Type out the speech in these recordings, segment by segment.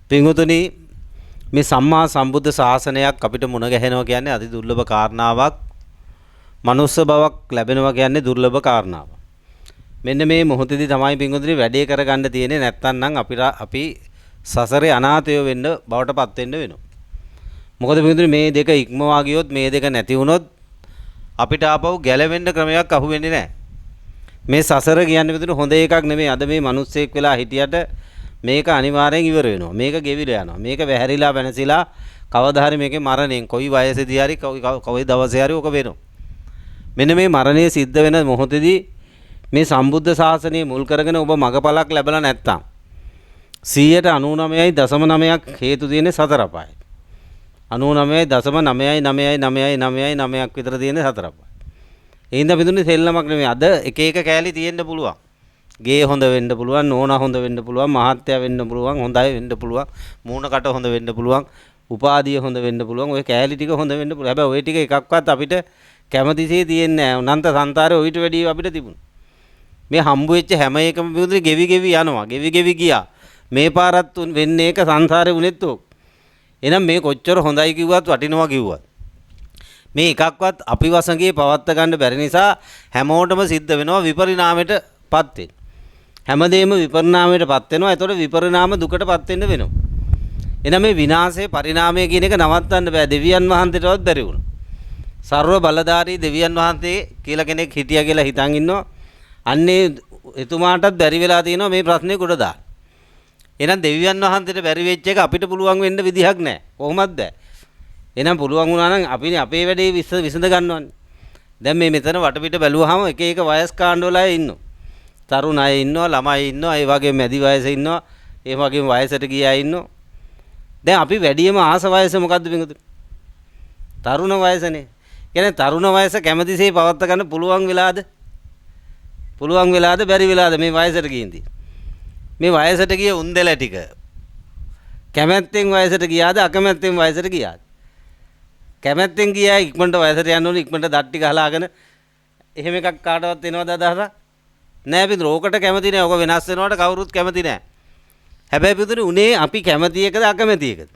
පින්වතුනි මේ සම්මා සම්බුද්ධ ශාසනයක් අපිට මුණ ගැහෙනවා කියන්නේ අති දුර්ලභ කාරණාවක්. මනුස්ස බවක් ලැබෙනවා කියන්නේ දුර්ලභ කාරණාවක්. මෙන්න මේ මොහොතේදී තමයි පින්වතුනි වැඩේ කරගන්න තියෙන්නේ. නැත්තම් නම් අපි සසරේ අනාථයෝ වෙන්න බවට පත් වෙන්න වෙනවා. මොකද පින්වතුනි මේ දෙක ඉක්මවා ගියොත් මේ දෙක නැති වුණොත් අපිට ආපහු ගැලවෙන්න ක්‍රමයක් අහු වෙන්නේ නැහැ. මේ සසර කියන්නේ පින්වතුනි හොඳ එකක් නෙමෙයි. අද මේ මිනිස්සෙක් වෙලා හිටියට මේක අනිවාර්යෙන් ඉවර වෙනවා. මේක ගෙවිලා යනවා. මේක වැහැරිලා වෙනසිලා කවදා හරි මේකේ මරණයෙන් කොයි වයසේදී හරි කොයි දවසේ හරි ඔක වෙනවා. මෙන්න මේ මරණය සිද්ධ වෙන මොහොතේදී මේ සම්බුද්ධ ශාසනය මුල් කරගෙන ඔබ මගපලක් ලැබලා නැත්තම් 99.9% හේතු තියෙන්නේ සතර අපායයි. 99.9999999ක් විතර තියෙන්නේ සතර අපායයි. ඒ හින්දා බිඳුනේ සෙල්ලමක් නෙමෙයි. අද එක එක කෑලි තියෙන්න පුළුවන්. ගේ හොඳ වෙන්න පුළුවන්, නෝනා හොඳ වෙන්න පුළුවන්, මහත්ය වෙන්න පුළුවන්, හොඳයි වෙන්න පුළුවන්, මූණකට හොඳ වෙන්න පුළුවන්, උපාධිය හොඳ වෙන්න පුළුවන්. ඔය කෑලි ටික හොඳ වෙන්න පුළුවන්. හැබැයි ඔය ටික එකක්වත් අපිට කැමතිසේ තියෙන්නේ නැහැ. උනන්ත සංසාරේ ඔయిత වැඩි අපිට තිබුණා. මේ හම්බු වෙච්ච හැම එකම විදිහට ගෙවි යනවා. ගෙවි ගියා. මේ පාරත් වෙන්නේ ඒක සංසාරේ උනේත් ඕක. එහෙනම් මේ කොච්චර හොඳයි කිව්වත් වටිනවා කිව්වත් මේ එකක්වත් අපි වසඟේ පවත්ත ගන්න බැරි නිසා හැමෝටම සිද්ධ වෙනවා විපරිණාමයටපත් වෙන්න. හැමදේම විපරිණාමයටපත් වෙනවා. ඒතකොට විපරිණාම දුකටපත් වෙන්න වෙනවා. එහෙනම් මේ විනාශයේ පරිණාමය කියන එක නවත්තන්න බෑ. දෙවියන් වහන්සේටවත් බැරි වුණා. සර්ව බලධාරී දෙවියන් වහන්සේ කියලා කෙනෙක් හිටියා කියලා හිතන් ඉන්නවා. අන්නේ එතුමාටත් බැරි වෙලා තියෙනවා මේ ප්‍රශ්නේ කොට දාන්න. එහෙනම් දෙවියන් වහන්සේට බැරි වෙච්ච එක අපිට පුළුවන් වෙන්න විදිහක් නැහැ. කොහොමද බෑ? එහෙනම් පුළුවන් වුණා නම් අපිනේ අපේ වැඩේ විසඳ ගන්නවන්නේ. දැන් මේ මෙතන වටපිට බැලුවාම එක එක වයස් කාණ්ඩවල අය ඉන්නවා. තරුණ අය ඉන්නවා, ළමයි ඉන්නවා, ඒ වගේම මැදි වයසේ ඉන්නවා, ඒ වගේම වයසට ගිය අය ඉන්නවා. දැන් අපි වැඩිම ආස වයස මොකද්ද බින්දුතුනි? තරුණ වයසනේ. කියන්නේ තරුණ වයස කැමැතිසේ පවත් ගන්න පුළුවන් වෙලාද? පුළුවන් වෙලාද බැරි වෙලාද මේ වයසට ගියන්දී? මේ වයසට ගිය උන්දැල ටික කැමැත්තෙන් වයසට ගියාද අකමැත්තෙන් වයසට ගියාද? කැමැත්තෙන් ගියා ඉක්මනට වයසට යන්න ඕනේ, ඉක්මනට දත් ටික අහලාගෙන එහෙම එකක් කාටවත් එනවද අදහසක්? නෑ පිටුර. ඕකට කැමති නෑ. ඕක වෙනස් වෙනවට කවුරුත් කැමති නෑ. හැබැයි පිටුර උනේ අපි කැමති එකද අකමැති එකද?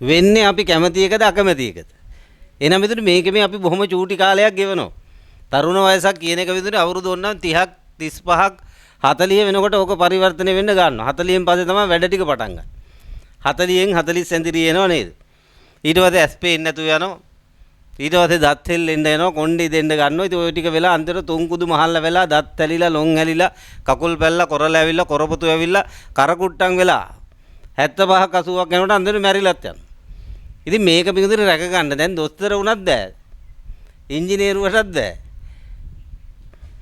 වෙන්නේ අපි කැමති එකද අකමැති එකද? එහෙනම් පිටුර මේක මේ අපි බොහොම චූටි කාලයක් ගෙවනවා. තරුණ වයසක් කියන එක පිටුර අවුරුදු ඕනනම් 30ක් 35ක් 40 වෙනකොට ඕක පරිවර්තනය වෙන්න ගන්නවා. 40න් පස්සේ තමයි වැඩ ටික පටන් ගන්න. 40න් 40 සෙන්තිරිය එනවා නේද? ඊට පස්සේ ඇස් පේන්නේ නැතුව යනවා. ඊට පස්සේ දත් හෙල්ලෙන්න යනවා, කොණ්ඩේ දෙන්න ගන්නවා. ඉතින් ඔය ටික වෙලා අන්තිමට තුන් කුදු මහල්ලා වෙලා, දත් ඇලිලා, ලොන් ඇලිලා, කකුල් පැල්ලා, කොරළ ඇවිල්ලා, කොරපොතු ඇවිල්ලා, කරකුට්ටම් වෙලා 75ක් 80ක් යනකොට අන්තිමට මැරිලත් යනවා. ඉතින් මේක පිටුදිර රැක ගන්න දැන් දොස්තර වුණත් බෑ. ඉංජිනේරුවටත් බෑ.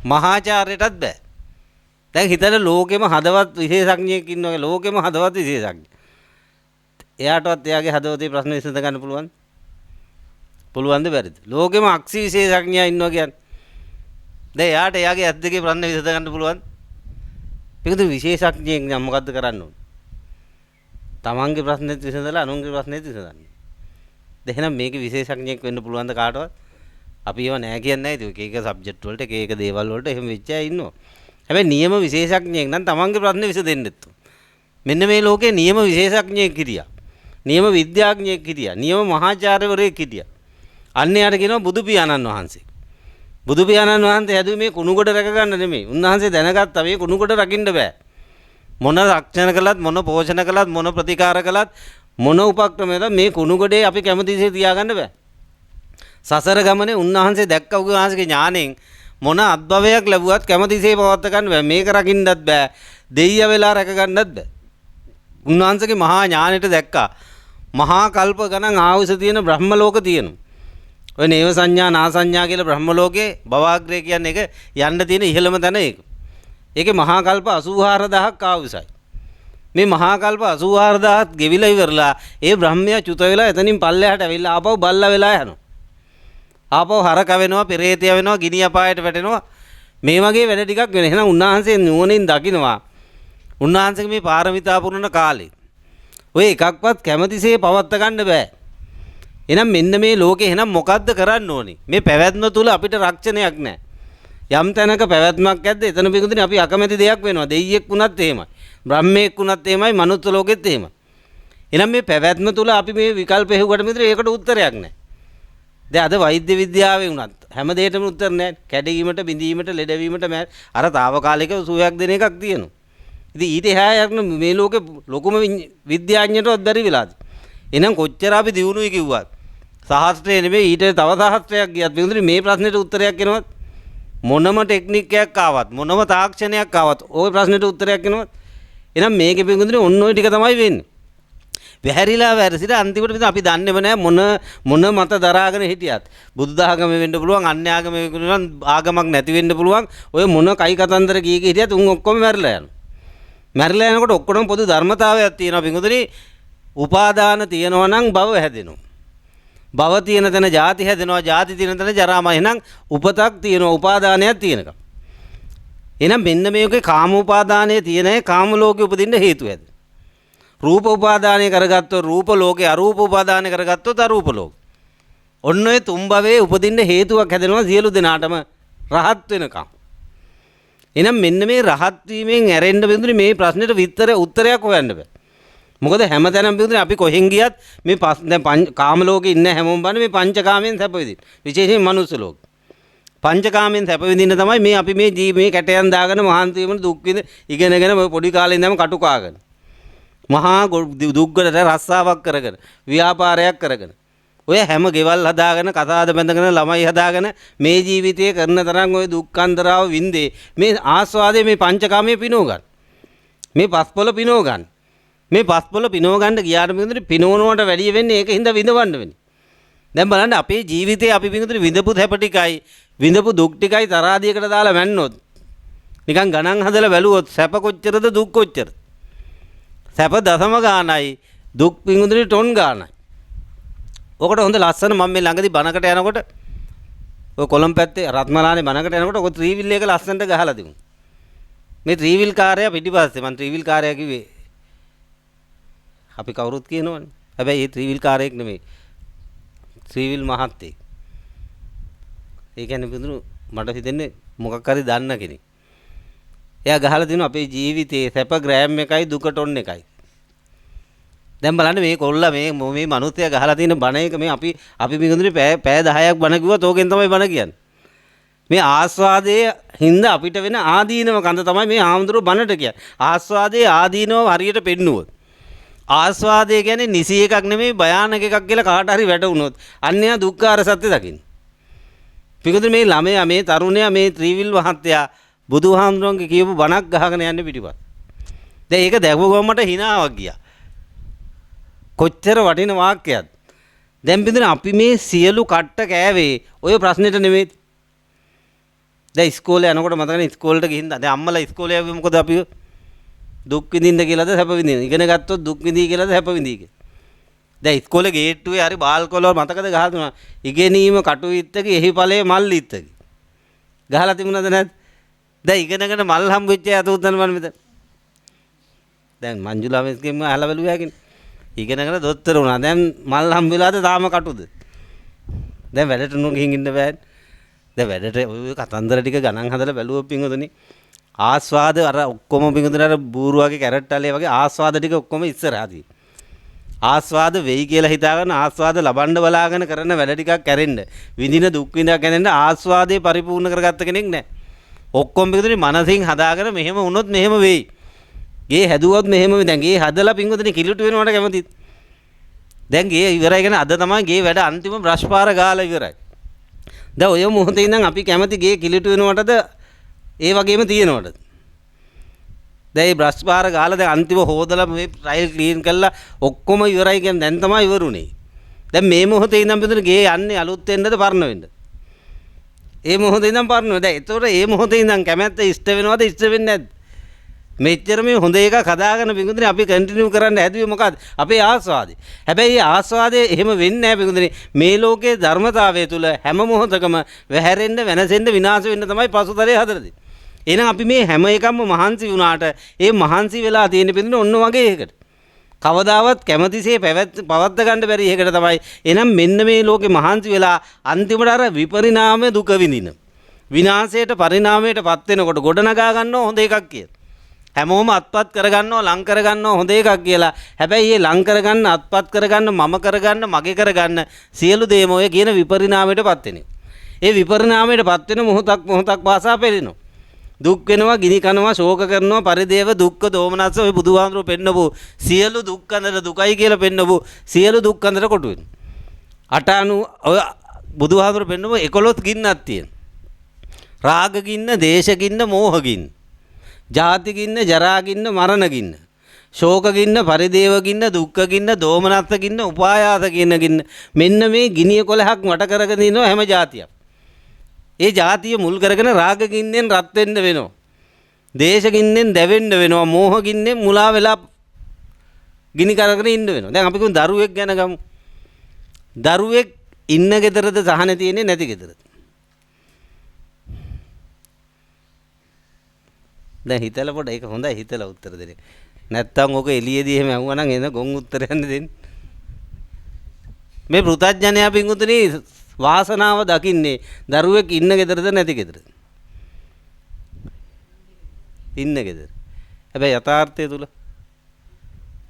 මහාචාර්යටත් බෑ. දැන් හිතන ලෝකෙම හදවත් විශේෂඥයෙක් ඉන්නවා. ලෝකෙම හදවත් විශේෂඥ. එයාටවත් එයාගේ හදවතේ ප්‍රශ්න විසඳ ගන්න පුළුවන්. පුළුවන්ද බැරිද? ලෝකෙම අක්ෂි විශේෂඥයා ඉන්නවා කියන්නේ. දැන් එයාට එයාගේ ඇස් දෙකේ ප්‍රශ්න විසඳ ගන්න පුළුවන්. මේකද විශේෂඥයෙක් නම් මොකද්ද කරන්න ඕන? තමන්ගේ ප්‍රශ්නෙත් විසඳලා අනුන්ගේ ප්‍රශ්නෙත් විසඳන්න. දැන් එහෙනම් මේකේ විශේෂඥයෙක් වෙන්න පුළුවන්ද කාටවත්? අපි ඒව නෑ කියන්නේ නැහැ. ඒක එක සබ්ජෙක්ට් වලට එක එක දේවල් වලට එහෙම වෙච්ච අය ඉන්නවා. හැබැයි නියම විශේෂඥයෙක් නම් තමන්ගේ ප්‍රශ්න විසඳෙන්නෙත්. මෙන්න මේ ලෝකේ නියම විශේෂඥයෙක් හිටියා. නියම විද්‍යාඥයෙක් හිටියා. නියම මහාචාර්යවරයෙක් හිටියා. අන්නයාට කියනවා බුදු පියාණන් වහන්සේ. බුදු පියාණන් වහන්සේ හැදුවේ මේ කුණුගොඩ රැක ගන්න නෙමෙයි. උන්වහන්සේ දැනගත්තා මේ කුණුගොඩ රකින්න බෑ. මොන රක්ෂණ කළත්, මොන පෝෂණ කළත්, මොන ප්‍රතිකාර කළත්, මොන උපක්‍රමයකද මේ කුණුගොඩේ අපි කැමතිසේ තියාගන්න බෑ. සසර ගමනේ උන්වහන්සේ දැක්ක උන්වහන්සේගේ ඥාණයෙන් මොන අත්භවයක් ලැබුවත් කැමතිසේ පවත් ගන්න බෑ. මේක රකින්නත් බෑ. දෙයිය වෙලා රැක ගන්නත් බෑ. උන්වහන්සේගේ මහා ඥාණයට දැක්කා. මහා කල්ප ගණන් ආයුෂ තියෙන බ්‍රහ්ම ලෝක තියෙනවා. ඔය නේව සංඥා නා සංඥා කියලා බ්‍රහ්ම ලෝකේ භවග්‍රේ කියන්නේ ඒක යන්න තියෙන ඉහළම තැන ඒක. ඒකේ මහා කල්ප 84000ක් ආයුෂයි. මේ මහා කල්ප 84000ත් ගෙවිලා ඉවරලා ඒ බ්‍රහ්මයා චුත වෙලා එතනින් පල්ලෙහාට ඇවිල්ලා ආපහු බල්ලා වෙලා යනවා. ආපහු හරක වෙනවා, පෙරේතය වෙනවා, ගිනි අපායට වැටෙනවා. මේ වගේ වැඩ ටිකක් වෙන. එහෙනම් උන්වහන්සේ නුවණින් දකිනවා. උන්වහන්සේගේ මේ පාරමිතා පුරන කාලේ ඔය එකක්වත් කැමතිසේ පවත්ත ගන්න බෑ. එහෙනම් මෙන්න මේ ලෝකේ එහෙනම් මොකද්ද කරන්න ඕනේ? මේ පැවැත්ම තුල අපිට රක්ෂණයක් නැහැ. යම් තැනක පැවැත්මක් ඇද්ද එතන බිඳුනේ අපි අකමැති දෙයක් වෙනවා. දෙයියෙක් වුණත් එහෙමයි. බ්‍රහ්මෙක් වුණත් එහෙමයි, මනුස්ස ලෝකෙත් එහෙමයි. එහෙනම් මේ පැවැත්ම තුල අපි මේ විකල්ප හේවුවට මිත්‍ර ඒකට උත්තරයක් නැහැ. දැන් අද වෛද්‍ය විද්‍යාවේ වුණත් හැම දෙයකටම උත්තර නැහැ. කැඩීමට, බිඳීමට, ලෙඩවීමට අර తాවකාලික සුවයක් දෙන එකක් තියෙනවා. ඉතින් ඊට එහා යන මේ ලෝකේ ලොකුම විද්‍යාඥයන්ටවත් බැරි වෙලාද. එහෙනම් කොච්චර අපි දිනුනුයි කිව්වත් සහස්ත්‍රය නෙමෙයි ඊට තව සහස්ත්‍රයක් ගියත් මේ ප්‍රශ්නෙට උත්තරයක් එනවත් මොනම ටෙක්නික් එකක් ආවත් මොනම තාක්ෂණයක් ආවත් ওই ප්‍රශ්නෙට උත්තරයක් එනවත්. එහෙනම් මේකේ පිටුඳුනේ ඔන්න ඔය ටික තමයි වෙන්නේ. වැහැරිලා වැරසිලා අන්තිමට අපි දන්නේම නැහැ මොන මත දරාගෙන හිටියත් බුදුදහම වෙන්න පුළුවන්, අන්‍ය ආගම වෙන්න පුළුවන්, ආගමක් නැති වෙන්න පුළුවන්. ඔය මොන කයි කතන්දර කී හිටියත් උන් ඔක්කොම මැරිලා යනවා. මැරිලා යනකොට ඔක්කොම පොදු ධර්මතාවයක් තියෙනවා පිටුඳුනේ. උපාදාන තියෙනවා නම් භව හැදෙනවා. භව තියෙන තැන ජාති හැදෙනවා, ජාති තියෙන තැන ජරාම. එහෙනම් උපතක් තියෙනවා, උපාදානයක් තියෙනකම්. එහෙනම් මෙන්න මේකේ කාම උපාදානයේ තියෙන කාම ලෝකෙ උපදින්න හේතු ඇද. රූප උපාදානය කරගත්තොත් රූප ලෝකේ, අරූප උපාදානය කරගත්තොත් අරූප ලෝක. ඔන්න ඔය තුන් භවයේ උපදින්න හේතුවක් හැදෙනවා සියලු දෙනාටම රහත් වෙනකම්. එහෙනම් මෙන්න මේ රහත් වීමෙන් ඇරෙන්න බඳුනේ මේ ප්‍රශ්නෙට උත්තරයක් හොයන්න බෑ. මොකද හැමතැනම බඳුනේ අපි කොහෙන් ගියත් මේ දැන් කාම ලෝකේ ඉන්න හැමෝම බලන්නේ මේ පංචකාමයෙන් සැප විඳින්න. විශේෂයෙන් මනුස්ස ලෝක. පංචකාමයෙන් සැප විඳින්න තමයි මේ අපි මේ කැටයන් දාගෙන මහන්සි වෙන දුක් විඳ ඉගෙනගෙන පොඩි කාලේ ඉඳන්ම කටුකාගෙන. මහා දුක්ගලට රස්සාවක් කරගෙන ව්‍යාපාරයක් කරගෙන ඔය හැම ගෙවල් හදාගෙන කතාද බැඳගෙන ළමයි හදාගෙන මේ ජීවිතයේ කරන තරම් ඔය දුක්ඛන්දරාව වින්දේ මේ ආස්වාදයේ මේ පංචකාමයේ පිනව ගන්න. මේ පස්පොළ පිනව ගන්න. මේ පස්පොළ පිනව ගන්න ගියාට පිටුදුනේ පිනවනවට වැඩිය වෙන්නේ ඒක හින්දා විඳවන්න වෙන්නේ. දැන් බලන්න අපේ ජීවිතේ අපි පිටුදුනේ විඳපු හැප ටිකයි විඳපු දුක් ටිකයි තරාදියකට දාලා වැන්නොත් නිකන් ගණන් හදලා බැලුවොත් සැප කොච්චරද දුක් කොච්චරද? සැප දසම ගානයි, දුක් පිටුදුනේ ටොන් ගානයි. ඔකට හොඳ ලස්සන මම මේ ළඟදී බණකට යනකොට ඔය කොළඹ පැත්තේ රත්මලානේ බණකට යනකොට ඔය ත්‍රිවිල් එක ලස්සනට ගහලා තිබුණා. මේ ත්‍රිවිල් කාර්යය පිටිපස්සේ මම ත්‍රිවිල් කාර්යය කිව්වේ අපි කවුරුත් කියනවනේ. හැබැයි ඒ ත්‍රිවිල් කාර්යයක් නෙමෙයි. ත්‍රිවිල් මහත්තයෙක්. ඒ කියන්නේ බඳුරු මට හිතෙන්නේ මොකක් හරි දන්න කෙනෙක්. එයා ගහලා තිනවා අපේ ජීවිතයේ සැප ග්‍රෑම් එකයි දුක ටොන් එකයි. දැන් බලන්න මේ කොල්ලා මේ මිනිස්සයා ගහලා තියෙන බණ එක මේ අපි බඳුරුනේ පැය 10ක් බණ කිව්වත් ඕකෙන් තමයි බණ කියන්නේ. මේ ආස්වාදයේ හින්දා අපිට වෙන ආදීනව කඳ තමයි මේ ආම්දුරු බණට කියන්නේ. ආස්වාදයේ ආදීනව හරියට පෙන්නුවොත්. ආස්වාදය කියන්නේ නිසි එකක් නෙමෙයි භයානක එකක් කියලා කාට හරි වැටුනොත් අන්‍යයා දුක්ඛාර සත්‍ය දකින්න. පිටුදුනේ මේ ළමයා මේ තරුණයා මේ ත්‍රිවිල් මහත්තයා බුදුහාමුදුරන්ගේ කියපු බණක් ගහගෙන යන්නේ පිටිපස්ස. දැන් ඒක දැක්වුවම මට හිනාවක් ගියා. කොච්චර වටින වාක්‍යයක්ද. දැන් පිටුදුනේ අපි මේ සියලු කට්ට කෑවේ ඔය ප්‍රශ්නෙට නෙමෙයි. දැන් ඉස්කෝලේ යනකොට මතකනේ ඉස්කෝලේට ගිහින් දැන් අම්මලා ඉස්කෝලේ ආවේ මොකද අපි දුක් විඳින්න කියලාද සැප විඳින්න. ඉගෙන ගත්තොත් දුක් විඳී කියලාද සැප විඳී කියලා. දැන් ඉස්කෝලේ ගේට්ටුවේ හරි බාල්කොලවල මතකද ගහලා තිබුණා. ඉගෙනීම කටුවිත්තක එහි ඵලයේ මල්ලිත්තක. ගහලා තිබුණාද නැද්ද? දැන් ඉගෙනගෙන මල් හම්බෙච්ච අය අතුතන මම මෙතන. දැන් මංජුලා මෙස්ගෙම අහලා බැලුවා යකින්. ඉගෙනගෙන දොස්තර වුණා. දැන් මල් හම්බෙලාද තාම කටුද? දැන් වැඩට නෝ ගිහින් ඉන්න බෑනේ. දැන් වැඩට ඔය කතන්දර ටික ගණන් හදලා බැලුවොත් පින්වතුනි ආස්වාද අර ඔක්කොම පිඟුදුන අර බූරුවාගේ කැරට් අලේ වගේ ආස්වාද ටික ඔක්කොම ඉස්සරහදී. ආස්වාද වෙයි කියලා හිතාගෙන ආස්වාද ලබන්න බලාගෙන කරන වැඩ ටිකක් කැරෙන්න. විඳින දුක් විඳා කැරෙන්න ආස්වාදේ පරිපූර්ණ කරගත්ත කෙනෙක් නැහැ. ඔක්කොම පිඟුදුනේ මනසින් හදාගෙන මෙහෙම වුණොත් මෙහෙම වෙයි. ගේ හැදුවොත් මෙහෙම වෙයි. දැන් ගේ හදලා පිඟුදුනේ කිලුට වෙනවට කැමතිද? දැන් ගේ ඉවරයි කියන අද තමයි ගේ වැඩ අන්තිම බ්‍රෂ් පාර ගාලා ඉවරයි. දැන් ඔය මොහොතේ ඉඳන් අපි කැමති ගේ කිලුට වෙනවටද ඒ වගේම තියෙනවද? දැන් මේ බ්‍රෂ් පාර ගාලා දැන් අන්තිම හොදලා මේ ටයිල් ක්ලීන් කරලා ඔක්කොම ඉවරයි කියන්නේ දැන් තමයි ඉවරුනේ. දැන් මේ මොහොතේ ඉඳන් බෙදුනේ ගේ යන්නේ අලුත් වෙන්නද පරණ වෙන්නද? ඒ මොහොතේ ඉඳන් පරණ වෙනවා. දැන් ඒතකොට මේ මොහොතේ ඉඳන් කැමැත්ත ඉෂ්ට වෙනවද ඉෂ්ට වෙන්නේ නැද්ද? මෙච්චර මේ හොඳ එකක් හදාගෙන බින්දුනේ අපි කන්ටිනියු කරන්න හැදුවේ මොකද්ද? අපේ ආස්වාදේ. හැබැයි මේ ආස්වාදේ එහෙම වෙන්නේ නැහැ බින්දුනේ. මේ ලෝකයේ ධර්මතාවය තුල හැම මොහොතකම වැහැරෙන්න, වෙනසෙන්න, විනාශ වෙන්න තමයි පසුතරය හදලා දෙන්නේ. එහෙනම් අපි මේ හැම එකක්ම මහන්සි වුණාට ඒ මහන්සි වෙලා තියෙන බින්දුනේ ඔන්න වගේ එකකට. කවදාවත් කැමැතිසේ පවත්ත ගන්න බැරි එකකට තමයි. එහෙනම් මෙන්න මේ ලෝකේ මහන්සි වෙලා අන්තිමට අර විපරිණාම දුක විඳින. විනාශයට පරිණාමයටපත් වෙනකොට ගොඩනගා ගන්නව හොඳ එකක් කියලා. හැමෝම අත්පත් කරගන්නවා ලං කරගන්නවා හොඳ එකක් කියලා. හැබැයි මේ ලං කරගන්න අත්පත් කරගන්න මම කරගන්න මගේ කරගන්න සියලු දේම ඔය කියන විපරිණාමයටපත් වෙනවා. ඒ විපරිණාමයටපත් වෙන මොහොතක් පාසා පෙළෙනවා. දුක් වෙනවා, ගිනි කනවා, ශෝක කරනවා, පරිදේව දුක්ඛ දෝමනස්ස ඔය බුදුහාමුදුරුවෝ පෙන්නපු සියලු දුක්ඛන්දර දුකයි කියලා පෙන්නපු සියලු දුක්ඛන්දර කොටු වෙනවා. 890 ඔය බුදුහාමුදුරුවෝ පෙන්නපු 11 ගින්නක් තියෙනවා. රාග ගින්න, දේශ ගින්න, මෝහ ගින්න. ජාති ගින්න, ජරා ගින්න, මරණ ගින්න. ශෝක ගින්න, පරිදේව ගින්න, දුක්ඛ ගින්න, දෝමනස්ස ගින්න, උපායාස ගින්න. මෙන්න මේ ගිනිය 11ක් වට කරගෙන ඉනවා හැම જાතියක්. ඒ જાතිය මුල් කරගෙන රාග ගින්නෙන් රත් වෙන්න වෙනවා. දේශ ගින්නෙන් දැවෙන්න වෙනවා. මෝහ ගින්නෙන් මුලා වෙලා ගිනි කරගෙන ඉන්න වෙනවා. දැන් අපි කියමු දරුවෙක් ගැන ගමු. දරුවෙක් ඉන්න ගෙදරද සහන තියෙන්නේ නැති ගෙදරද? දැන් හිතලා පොඩ ඒක හොඳයි හිතලා උත්තර දෙන්න. නැත්තම් ඔක එළියේදී එහෙම අහුවා නම් එන ගොන් උත්තරයක් දෙන්න. මේ පෘථග්ජනයා පිංගුතුනි වාසනාව දකින්නේ දරුවෙක් ඉන්න ගෙදරද නැති ගෙදරද? ඉන්න ගෙදර. හැබැයි යථාර්ථය තුල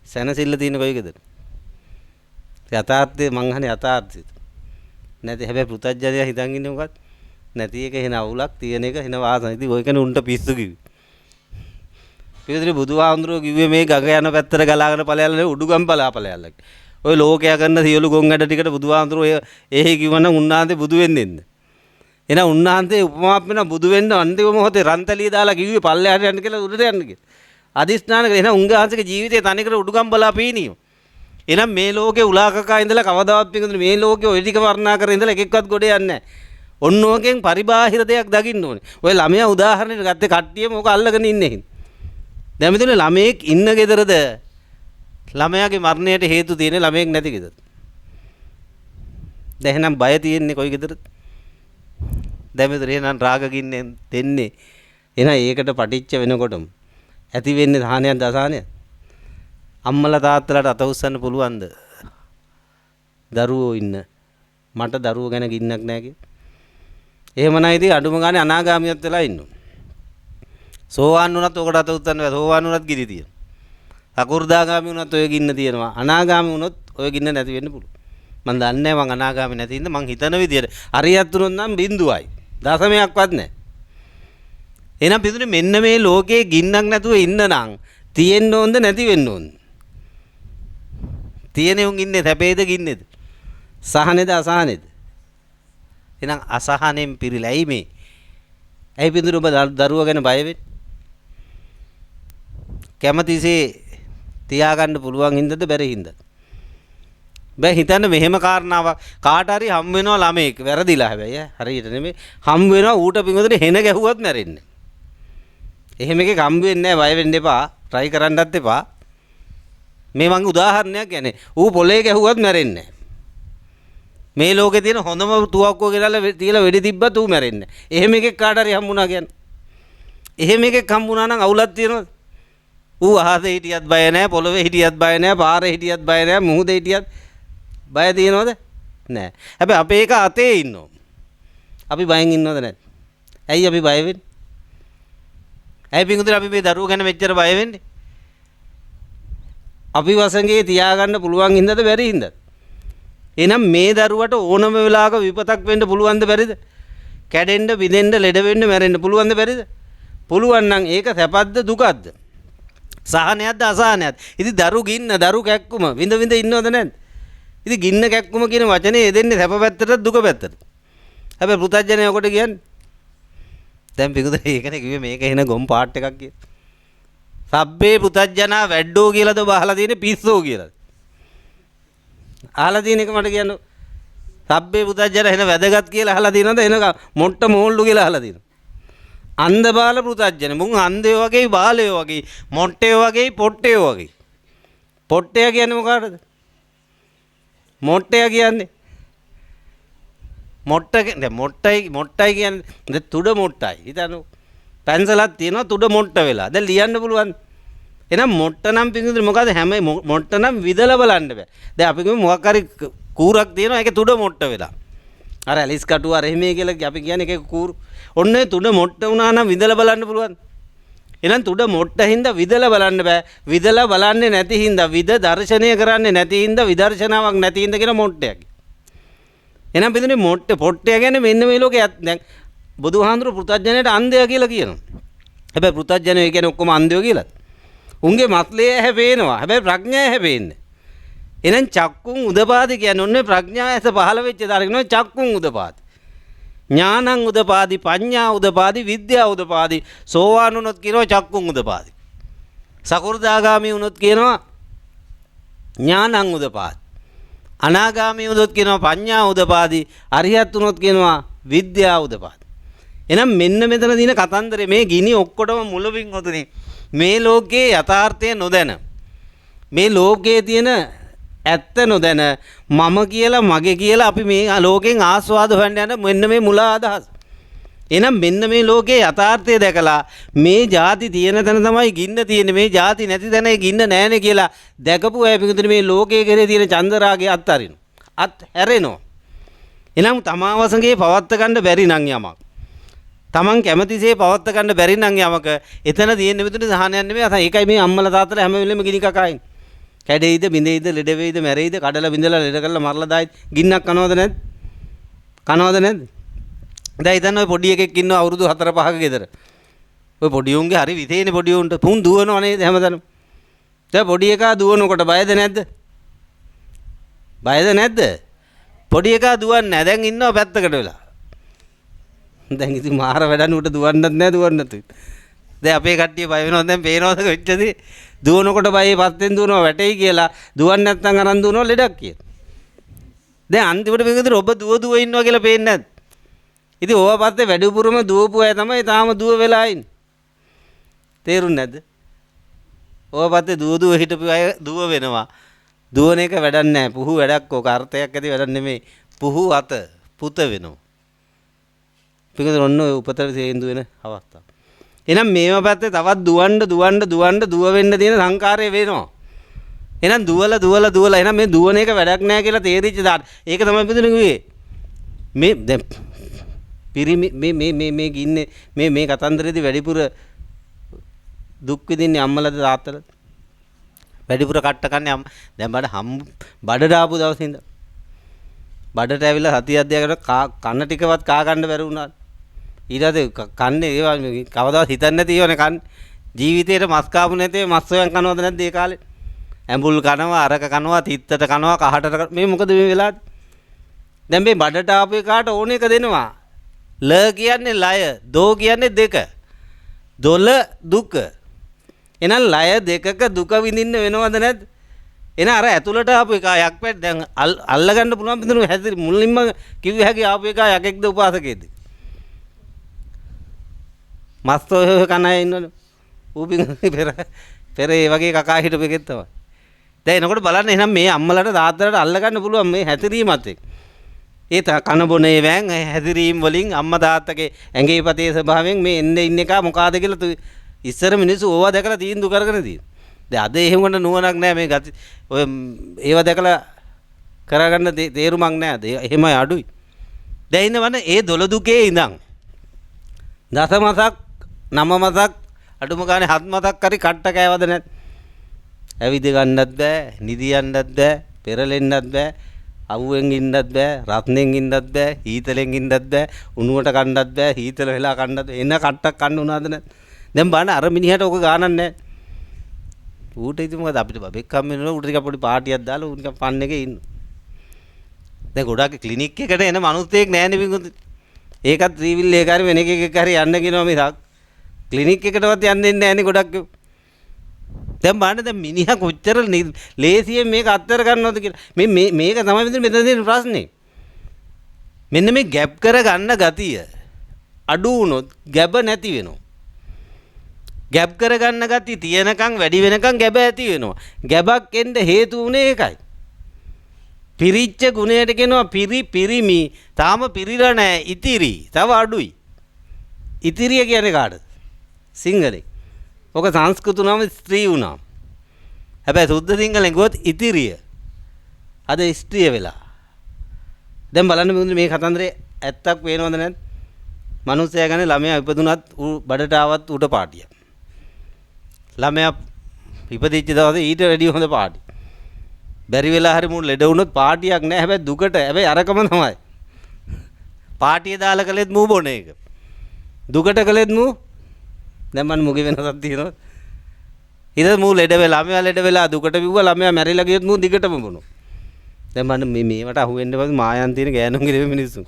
සැනසෙල්ල තියෙන කොයි ගෙදරද? යථාර්ථය මං අහන්නේ යථාර්ථය. නැති හැබැයි පෘථග්ජනයා හිතන් ඉන්නේ මොකක්ද? නැති එක එන අවුලක් තියෙන එක එන වාසන. ඉතින් ඔය කෙනෙක් උන්ට පිස්සු කිව්වේ. පිළිතුරු බුදුහාමුදුරුවෝ කිව්වේ මේ ගඟ යන පැත්තට ගලාගෙන ඵලයල්ලා උඩුගම් ඵලයල්ලා. ඔය ලෝකයා කරන සියලු ගොන් වැඩ ටිකට බුදුහාමුදුරුවෝ එහෙ කිව්වනම් උන්වහන්සේ බුදු වෙන්නේ නැද්ද? එහෙනම් උන්වහන්සේ උපමාවක් වෙන බුදු වෙන්න අන්තිම මොහොතේ රන්තලිය දාලා කිව්වේ පල්ලෙහාට යන්න කියලා උඩට යන්න කියලා. අදිස්ථාන කරේ. එහෙනම් උන්වහන්සේගේ ජීවිතේ තනිකර උඩුගම් බලා පීනියෝ. එහෙනම් මේ ලෝකේ උලාකකා ඉඳලා කවදාවත් පිටුනේ මේ ලෝකේ ඔය ටික වර්ණනා කරගෙන ඉඳලා එකෙක්වත් ගොඩ යන්නේ නැහැ. ඔන්න ඕකෙන් පරිබාහිර දෙයක් දකින්න ඕනේ. ඔය ළමයා උදාහරණයක් ගත්තේ කට්ටියම ඕක අල්ලගෙන ඉන්නේ. දැන් මෙතන ළමයෙක් ඉන්න ගෙදරද ළමයාගේ මරණයට හේතු තියෙන්නේ ළමයෙක් නැති ගෙදරද? දැන් එහෙනම් බය තියෙන්නේ කොයි ගෙදරද? දැන් මෙතන එහෙනම් රාග ගින්නෙන් දෙන්නේ. එහෙනම් ඒකට පටිච්ච වෙනකොටම ඇති වෙන්නේ සාහනයක් දසානයක්. අම්මලා තාත්තලාට අත උස්සන්න පුළුවන්ද? දරුවෝ ඉන්න මට දරුවෝ ගැන ගින්නක් නැහැ කියලා. එහෙම නැහැ ඉතින් අඩුම ගානේ අනාගාමියත් වෙලා ඉන්නවා. සෝවාන් වුණත් ඔකට අත උස්සන්න බෑ. සෝවාන් වුණත් ගිනි තියෙනවා. අකුරුදාගාමි වුණත් ඔය ගින්න තියෙනවා. අනාගාමි වුණොත් ඔය ගින්න නැති වෙන්න පුළුවන්. මම දන්නේ නැහැ මං අනාගාමි නැති ඉඳ මං හිතන විදියට හරියට වුණොත් නම් බිඳුවයි. දශමයක්වත් නැහැ. එහෙනම් පිටුනේ මෙන්න මේ ලෝකේ ගින්නක් නැතුව ඉන්න නම් තියෙන්න ඕනද නැති වෙන්න ඕනද? තියෙනේ උන් ඉන්නේ සැපේද ගින්නේද? සහනේද අසහනේද? එහෙනම් අසහනෙන් පිරීලායි මේ. ඇයි පිටුනේ ඔබ දරුවා ගැන බය වෙන්නේ? කැමතිසේ තියාගන්න පුළුවන් හින්දාද බැරි හින්දාද? බෑ හිතන්න මෙහෙම කාරණාවක් කාට හරි හම් වෙනවා ළමෙක් වැරදිලා හැබැයි හරියට නෙමෙයි හම් වෙනවා ඌට පිඟුදේ හෙන ගැහුවත් මැරෙන්නේ. එහෙම එකක් හම් වෙන්නේ නැහැ බය වෙන්න එපා try කරන්නත් එපා. මේ මං උදාහරණයක් කියන්නේ ඌ පොලේ ගැහුවත් මැරෙන්නේ නැහැ. මේ ලෝකේ තියෙන හොඳම තුවක්කුව ගෙනල්ලා තියලා වෙඩි තිබ්බත් ඌ මැරෙන්නේ නැහැ. එහෙම එකක් කාට හරි හම්බුණා කියන්නේ. එහෙම එකක් හම්බුණා නම් අවුලක් තියෙනවද? ඌ අහසේ හිටියත් බය නැහැ, පොළවේ හිටියත් බය නැහැ, පාරේ හිටියත් බය නැහැ, මුහුදේ හිටියත් බය තියෙනවද? නැහැ. හැබැයි අපේ එක අතේ ඉන්නවා. අපි බයෙන් ඉන්නවද නැද්ද? ඇයි අපි බය වෙන්නේ? ඇයි පිටුදේ අපි මේ දරුවෝ ගැන මෙච්චර බය වෙන්නේ? අපි වසඟේ තියාගන්න පුළුවන් හින්දාද බැරි හින්දාද? එහෙනම් මේ දරුවට ඕනම වෙලාවක විපතක් වෙන්න පුළුවන්ද බැරිද? කැඩෙන්න, බිඳෙන්න, ලෙඩ වෙන්න, මැරෙන්න පුළුවන්ද බැරිද? පුළුවන් නම් ඒක සැපද්ද දුකද්ද? සහනයක්ද අසහනයක්ද? ඉතින් දරු ගින්න, දරු කැක්කුම විඳ විඳ ඉන්නවද නැද්ද? ඉතින් ගින්න කැක්කුම කියන වචනේ යෙදෙන්නේ සැප පැත්තටද දුක පැත්තටද? හැබැයි පෘථග්ජනය ඔකට කියන්නේ දැන් පිටුද ඒකනේ කිව්වේ මේක එන ගොම් පාට් එකක් කියලා. සබ්බේ පෘථග්ජනා වැඩෝ කියලාද ඔබ අහලා තියෙන්නේ පිස්සෝ කියලාද? අහලා තියෙන එක මට කියන්න. සබ්බේ පෘථග්ජන එන වැදගත් කියලා අහලා තියෙනවද? එන මොට්ට මෝල්ලු කියලා අහලා තියෙනවද? අන්ධ බාල පෘථග්ජන. මුන් අන්ධයෝ වගේ බාලයෝ වගේ මොට්ටයෝ වගේ පොට්ටයෝ වගේ. පොට්ටය කියන්නේ මොකටද? මොට්ටය කියන්නේ මොට්ටයි කියන්නේ තුඩ මොට්ටයි. හිතන්න පැන්සලක් තියෙනවා තුඩ මොට්ට වෙලා. දැන් ලියන්න පුළුවන්. එහෙනම් මොට්ට නම් පිටින් මොකද හැම මොට්ට නම් විදලා බලන්න බෑ. දැන් අපි කිව්ව මොකක් හරි කූරක් තියෙනවා ඒකේ තුඩ මොට්ට වෙලා. අර ඇලිස් කටුව අර එහෙම කියලා අපි කියන්නේ ඒකේ කූරු. ඔන්න තුඩ මොට්ට වුණා නම් විදලා බලන්න පුළුවන්. එහෙනම් තුඩ මොට්ට හින්දා විදලා බලන්න බෑ. විදලා බලන්නේ නැති හින්දා විද දර්ශනය කරන්නේ නැති හින්දා විදර්ශනාවක් නැති හින්දා කියන මොට්ටයක්. එහෙනම් බින්දුනේ පොට්ටය කියන්නේ මෙන්න මේ ලෝකේ දැන් බුදුහාඳුරු පෘථජ්ජනයට අන්ධයා කියලා කියනවා. හැබැයි පෘථජ්ජනය කියන්නේ ඔක්කොම අන්ධයෝ කියලා. උන්ගේ මස්ලේ හැපේනවා. හැබැයි ප්‍රඥා හැපෙන්නේ. එහෙනම් චක්කුන් උදපාදි කියන්නේ ඔන්නේ ප්‍රඥා ඇස පහළ වෙච්ච දාරගෙන චක්කුන් උදපාදි. ඥානං උදපාදි පඤ්ඤා උදපාදි විද්‍යා උදපාදි සෝවාන් වුණොත් කියනවා චක්කුන් උදපාදි. සකෘදාගාමි වුණොත් කියනවා ඥානං උදපාදි. අනාගාමී වුණොත් කියනවා පඤ්ඤා උදපාදි. අරිහත් වුණොත් කියනවා විද්‍යා උදපාදි. එහෙනම් මෙන්න මෙතන දින කතන්දරේ මේ ගිනි ඔක්කොටම මුලවින් හොතුනේ මේ ලෝකයේ යථාර්ථය නොදැන මේ ලෝකයේ තියෙන ඇත්ත නොදැන මම කියලා මගේ කියලා අපි මේ ලෝකෙන් ආස්වාද හොයන්න යන මෙන්න මේ මුලා අදහස. එහෙනම් මෙන්න මේ ලෝකයේ යථාර්ථය දැකලා මේ ಜಾති තියෙන තැන තමයි ගින්න තියෙන්නේ මේ ಜಾති නැති තැන ඒ ගින්න නැහැනේ කියලා දැකපු අය පිටුතුනේ මේ ලෝකයේ කෙරේ තියෙන චන්දරාගය අත්හරිනවා. හැරෙනවා. එහෙනම් තමා වසඟේ පවත්ත ගන්න බැරි නම් යමක්. තමන් කැමතිසේ පවත්ත ගන්න බැරි නම් යමක එතන තියෙන්නේ පිටුනේ සහනයක් නෙමෙයි. ඒකයි මේ අම්මලා තාත්තලා හැම වෙලෙම ගිනි කකයින්. කැඩෙයිද බිඳෙයිද ලෙඩ වෙයිද මැරෙයිද කඩලා බිඳලා ලෙඩ කරලා මරලා දායි ගින්නක් කනවද නැද්ද? කනවද නැද්ද? දැන් ඉතින් ඔය පොඩි එකෙක් ඉන්නවා අවුරුදු 4-5ක ගෙදර. ඔය පොඩි උන්ගේ හරි විතේනේ පොඩි උන්ට. පුන් දුවනවා නේද හැමදාම. දැන් පොඩි එකා දුවනකොට බයද නැද්ද? බයද නැද්ද? පොඩි එකා දුවන්නේ නැහැ. දැන් ඉන්නවා පැත්තකට වෙලා. දැන් ඉතින් මාර වැඩනුවට දුවන්නත් නැහැ දුවන්නත්. දැන් අපේ කට්ටිය බය වෙනවා දැන් පේනවද වෙච්චදී දුවනකොට බයේ පස්සෙන් දුවනවා වැටෙයි කියලා දුවන්නේ නැත්නම් අරන් දුවනවා ලෙඩක් කියලා. දැන් අන්තිමට මේකද ඔබ දුව ඉන්නවා කියලා පේන්නේ නැද්ද? ඉතින් ඕවා පස්සේ වැඩිපුරම දුවපු අය තමයි තාම දුව වෙලා ඉන්නේ. තේරුන්නේ නැද්ද? ඕවා පස්සේ දුව හිටපු අය දුව වෙනවා. දුවන එක වැඩක් නැහැ. පුහු වැඩක් ඕක අර්ථයක් ඇති වැඩක් නෙමෙයි. පුහු අත පුත වෙනවා. පිටකද ඔන්න ඔය උපතට තේන්දු වෙන අවස්ථාව. එහෙනම් මේවා පැත්තේ තවත් දුව වෙන්න තියෙන සංකාරය වෙනවා. එහෙනම් දුවලා එහෙනම් මේ දුවන එක වැඩක් නැහැ කියලා තේරිච්ච දාට. ඒක තමයි පිටුනේ කිව්වේ. මේ දැන් පිරිමි මේ ගින්නේ මේ කතන්දරේදී වැඩිපුර දුක් විඳින්නේ අම්මලාද තාත්තලාද? වැඩිපුර කට්ට කන්නේ දැන් බඩට ආපු දවසේ ඉඳන් බඩට ඇවිල්ලා සතියක් දෙකකට කන ටිකවත් කා ගන්න බැරි වුණා. ඊට කන්නේ ඒවා කවදාවත් හිතන්නේ නැති ඒවානේ කන්නේ. ජීවිතේට මස් කාපු නැතේ මස් සොයන් කනවද නැද්ද ඒ කාලේ? ඇඹුල් කනවා, අරක කනවා, තිත්තට කනවා, කහටට මේ මොකද මේ වෙලාවේ? දැන් මේ බඩට ආපු එකාට ඕන එක දෙනවා. ල කියන්නේ ලය, දෝ කියන්නේ දෙක. දොල දුක. එහෙනම් ලය දෙකක දුක විඳින්න වෙනවද නැද්ද? එහෙනම් අර ඇතුළට ආපු එක යක් පැත් දැන් අල්ල ගන්න පුළුවන් බින්දුන හැදිරි මුලින්ම කිව්වේ හැකි ආපු එක යකෙක්ද උපාසකෙක්ද? මස්තෝ කන අය ඉන්නවනේ. ඌපින් පෙර ඒ වගේ කකා හිටපු එකෙක් තමයි. දැන් එනකොට බලන්න එහෙනම් මේ අම්මලාට තාත්තලාට අල්ල ගන්න පුළුවන් මේ හැතිරීමත් එක්ක. ඒ කන බොනේ වෑන් හැදිරීම් වලින් අම්මා තාත්තගේ ඇඟේ පතේ ස්වභාවයෙන් මේ එන්නේ ඉන්න එක මොකಾದ කියලා ඉස්සර මිනිස්සු ඕවා දැකලා තීන්දුව කරගෙන තියෙනවා. දැන් අද එහෙම වුණ නුවණක් නැහැ මේ ගති ඔය ඒවා දැකලා කරගන්න තේරුමක් නැහැ. එහෙමයි අඩුයි. දැන් ඉන්නවනේ ඒ දොළ දුකේ ඉඳන් දසමසක් නවමසක් අඩුම ගානේ හත්මසක් හරි කට්ට කෑවද නැත්? ඇවිද ගන්නත් බෑ, නිදියන්නත් බෑ, පෙරලෙන්නත් බෑ. අවුවෙන් ඉන්නත් බෑ, රත්නෙන් ඉන්නත් බෑ, හීතලෙන් ඉන්නත් බෑ, උණුවට කන්නත් බෑ, හීතල වෙලා කන්නත් එන කට්ටක් කන්න උනාද නැත්? දැන් බලන්න අර මිනිහට ඔක ගානක් නැහැ. ඌට ඉතින් මොකද අපිට බබෙක් හම් වෙනවා ඌට ටිකක් පොඩි පාටියක් දාලා ඌ නිකන් පන් එකේ ඉන්න. දැන් ගොඩාක් ක්ලිනික් එකට එන මිනිස්සෙක් නැහැනේ පිංගුත්. ඒකත් ත්‍රිවිල් එක හරි වෙන එකක හරි යන්න කියනවා මිසක් ක්ලිනික් එකටවත් යන්න දෙන්නේ නැහැනේ ගොඩක්. දැන් බලන්න දැන් මිනිහා කොච්චර ලේසියෙන් මේක අත්තර ගන්නවද කියලා. මේක තමයි මෙතන තියෙන ප්‍රශ්නේ. මෙන්න මේ ගැප් කර ගන්න ගතිය අඩු වුණොත් ගැබ නැති වෙනවා. ගැප් කර ගන්න ගතිය තියෙනකන් වැඩි වෙනකන් ගැබ ඇති වෙනවා. ගැබක් එන්න හේතු උනේ ඒකයි. පිරිච්ච ගුණයට කියනවා පිරිමි. තාම පිරිලා නැහැ ඉතිරි. තව අඩුයි. ඉතිරිය කියන්නේ කාටද? සිංහලෙන්. ඔක සංස්කෘත නම ස්ත්‍රී වුණා. හැබැයි සුද්ධ සිංහලෙන් ගොත් ඉතිරිය. අද ස්ත්‍රිය වෙලා. දැන් බලන්න මේ කතන්දරේ ඇත්තක් වෙනවද නැද්ද? මිනිස්සයා ගැන ළමයා ඉපදුනත් බඩට ආවත් උඩ පාටිය. ළමයා ඉපදිච්ච දවසේ ඊට වැඩි හොඳ පාටි. බැරි වෙලා හරි මුන් ලෙඩ වුණොත් පාටියක් නැහැ. හැබැයි දුකට හැබැයි අරකම තමයි. පාටිය දාලා කළෙත් මූ බොන එක. දුකට කළෙත් මූ දැන් මම මුගේ වෙනසක් තියෙනවා. ඊට මූ ලෙඩ වෙලා ළමයා ලෙඩ වෙලා දුකට බිව්වා ළමයා මැරිලා ගියොත් මූ දිගටම බොනවා. දැන් මම මේවට අහුවෙන්න බෑ මායන් තියෙන ගෑනුන්ගේ දෙවි මිනිස්සු.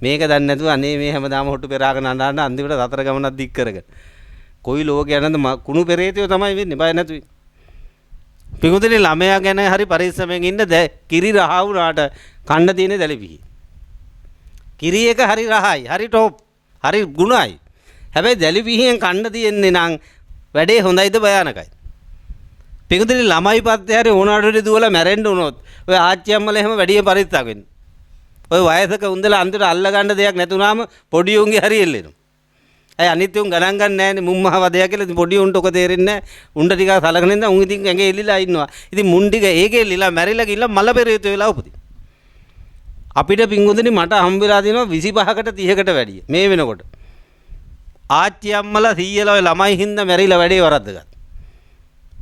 මේක දන්නේ නැතුව අනේ මේ හැමදාම හොට්ටු පෙරාගෙන අඬන අන්තිමට සතර ගමනක් දික් කරගෙන. කොයි ලෝකේ යනද කුණු පෙරේතයෝ තමයි වෙන්නේ බය නැතුව. පිඟුතුනේ ළමයා ගැන හරි පරිස්සමෙන් ඉන්න කිරි රහ වුණාට කන්න තියෙන දැලිපිහි. කිරි එක හරි රහයි, හරි ටොප්, හරි ගුණයි. හැබැයි දැලිපිහියෙන් කන්න තියෙන්නේ නම් වැඩේ හොඳයිද භයානකයි. පිඟුතුනේ ළමයි පත්තේ හරි ඕනාඩට දුවලා මැරෙන්න උනොත් ඔය ආච්චි අම්මලා එහෙම වැඩි පරිස්සක් වෙන්න. ඔය වයසක උන්දලා අන්තිමට අල්ල ගන්න දෙයක් නැතුණාම පොඩි උන්ගේ හරි එල්ලෙනවා. අය අනිත් උන් ගණන් ගන්න නැහැනේ මුම්මහ වදයක් කියලා. ඉතින් පොඩි උන්ට ඔක තේරෙන්නේ නැහැ. උන්ට ටිකක් සලකන ඉඳන් උන් ඉතින් ඇඟේ එල්ලිලා ඉන්නවා. ඉතින් මුන් ටික ඒකේ එල්ලිලා මැරිලා ගිහිල්ලා මල පෙරේත වෙලා උපදින. අපිට පිංගුඳුනි මට හම්බෙලා තියෙනවා 25කට 30කට වැඩිය. මේ වෙනකොට. ආච්චි අම්මලා සීයලා ඔය ළමයි හින්දා මැරිලා වැඩේ වරද්දගත්තා.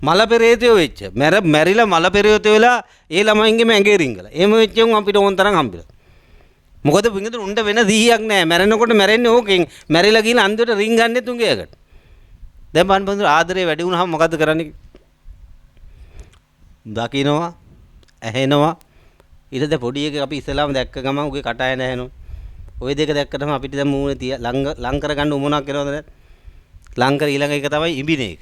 මල පෙරේතයෝ වෙච්ච. මැරිලා මල පෙරේත වෙලා ඒ ළමයින්ගේම ඇඟේ රිංගලා. එහෙම වෙච්ච උන් අපිට ඕන තරම් හම්බෙලා. මොකද පිංගුතුනි උන්ට වෙන 100ක් නැහැ. මැරෙනකොට මැරෙන්නේ ඕකෙන්. මැරිලා ගිහින් අන්තිමට රින් ගන්නෙ තුන්ගේකට. දැන් බලන්න බඳුර ආදරේ වැඩි වුණාම මොකද්ද කරන්නේ? දකින්නවා, ඇහෙනවා. ඊට දැන් පොඩි එකේ අපි ඉස්සලාම දැක්ක ගමන් උගේ කටය නැහෙනවා. ওই දෙක දැක්කටම අපිට දැන් මූණේ ලං කරගන්න උමනක් එනවද නැත්? ලං කර ඊළඟ එක තමයි ඉඹින එක.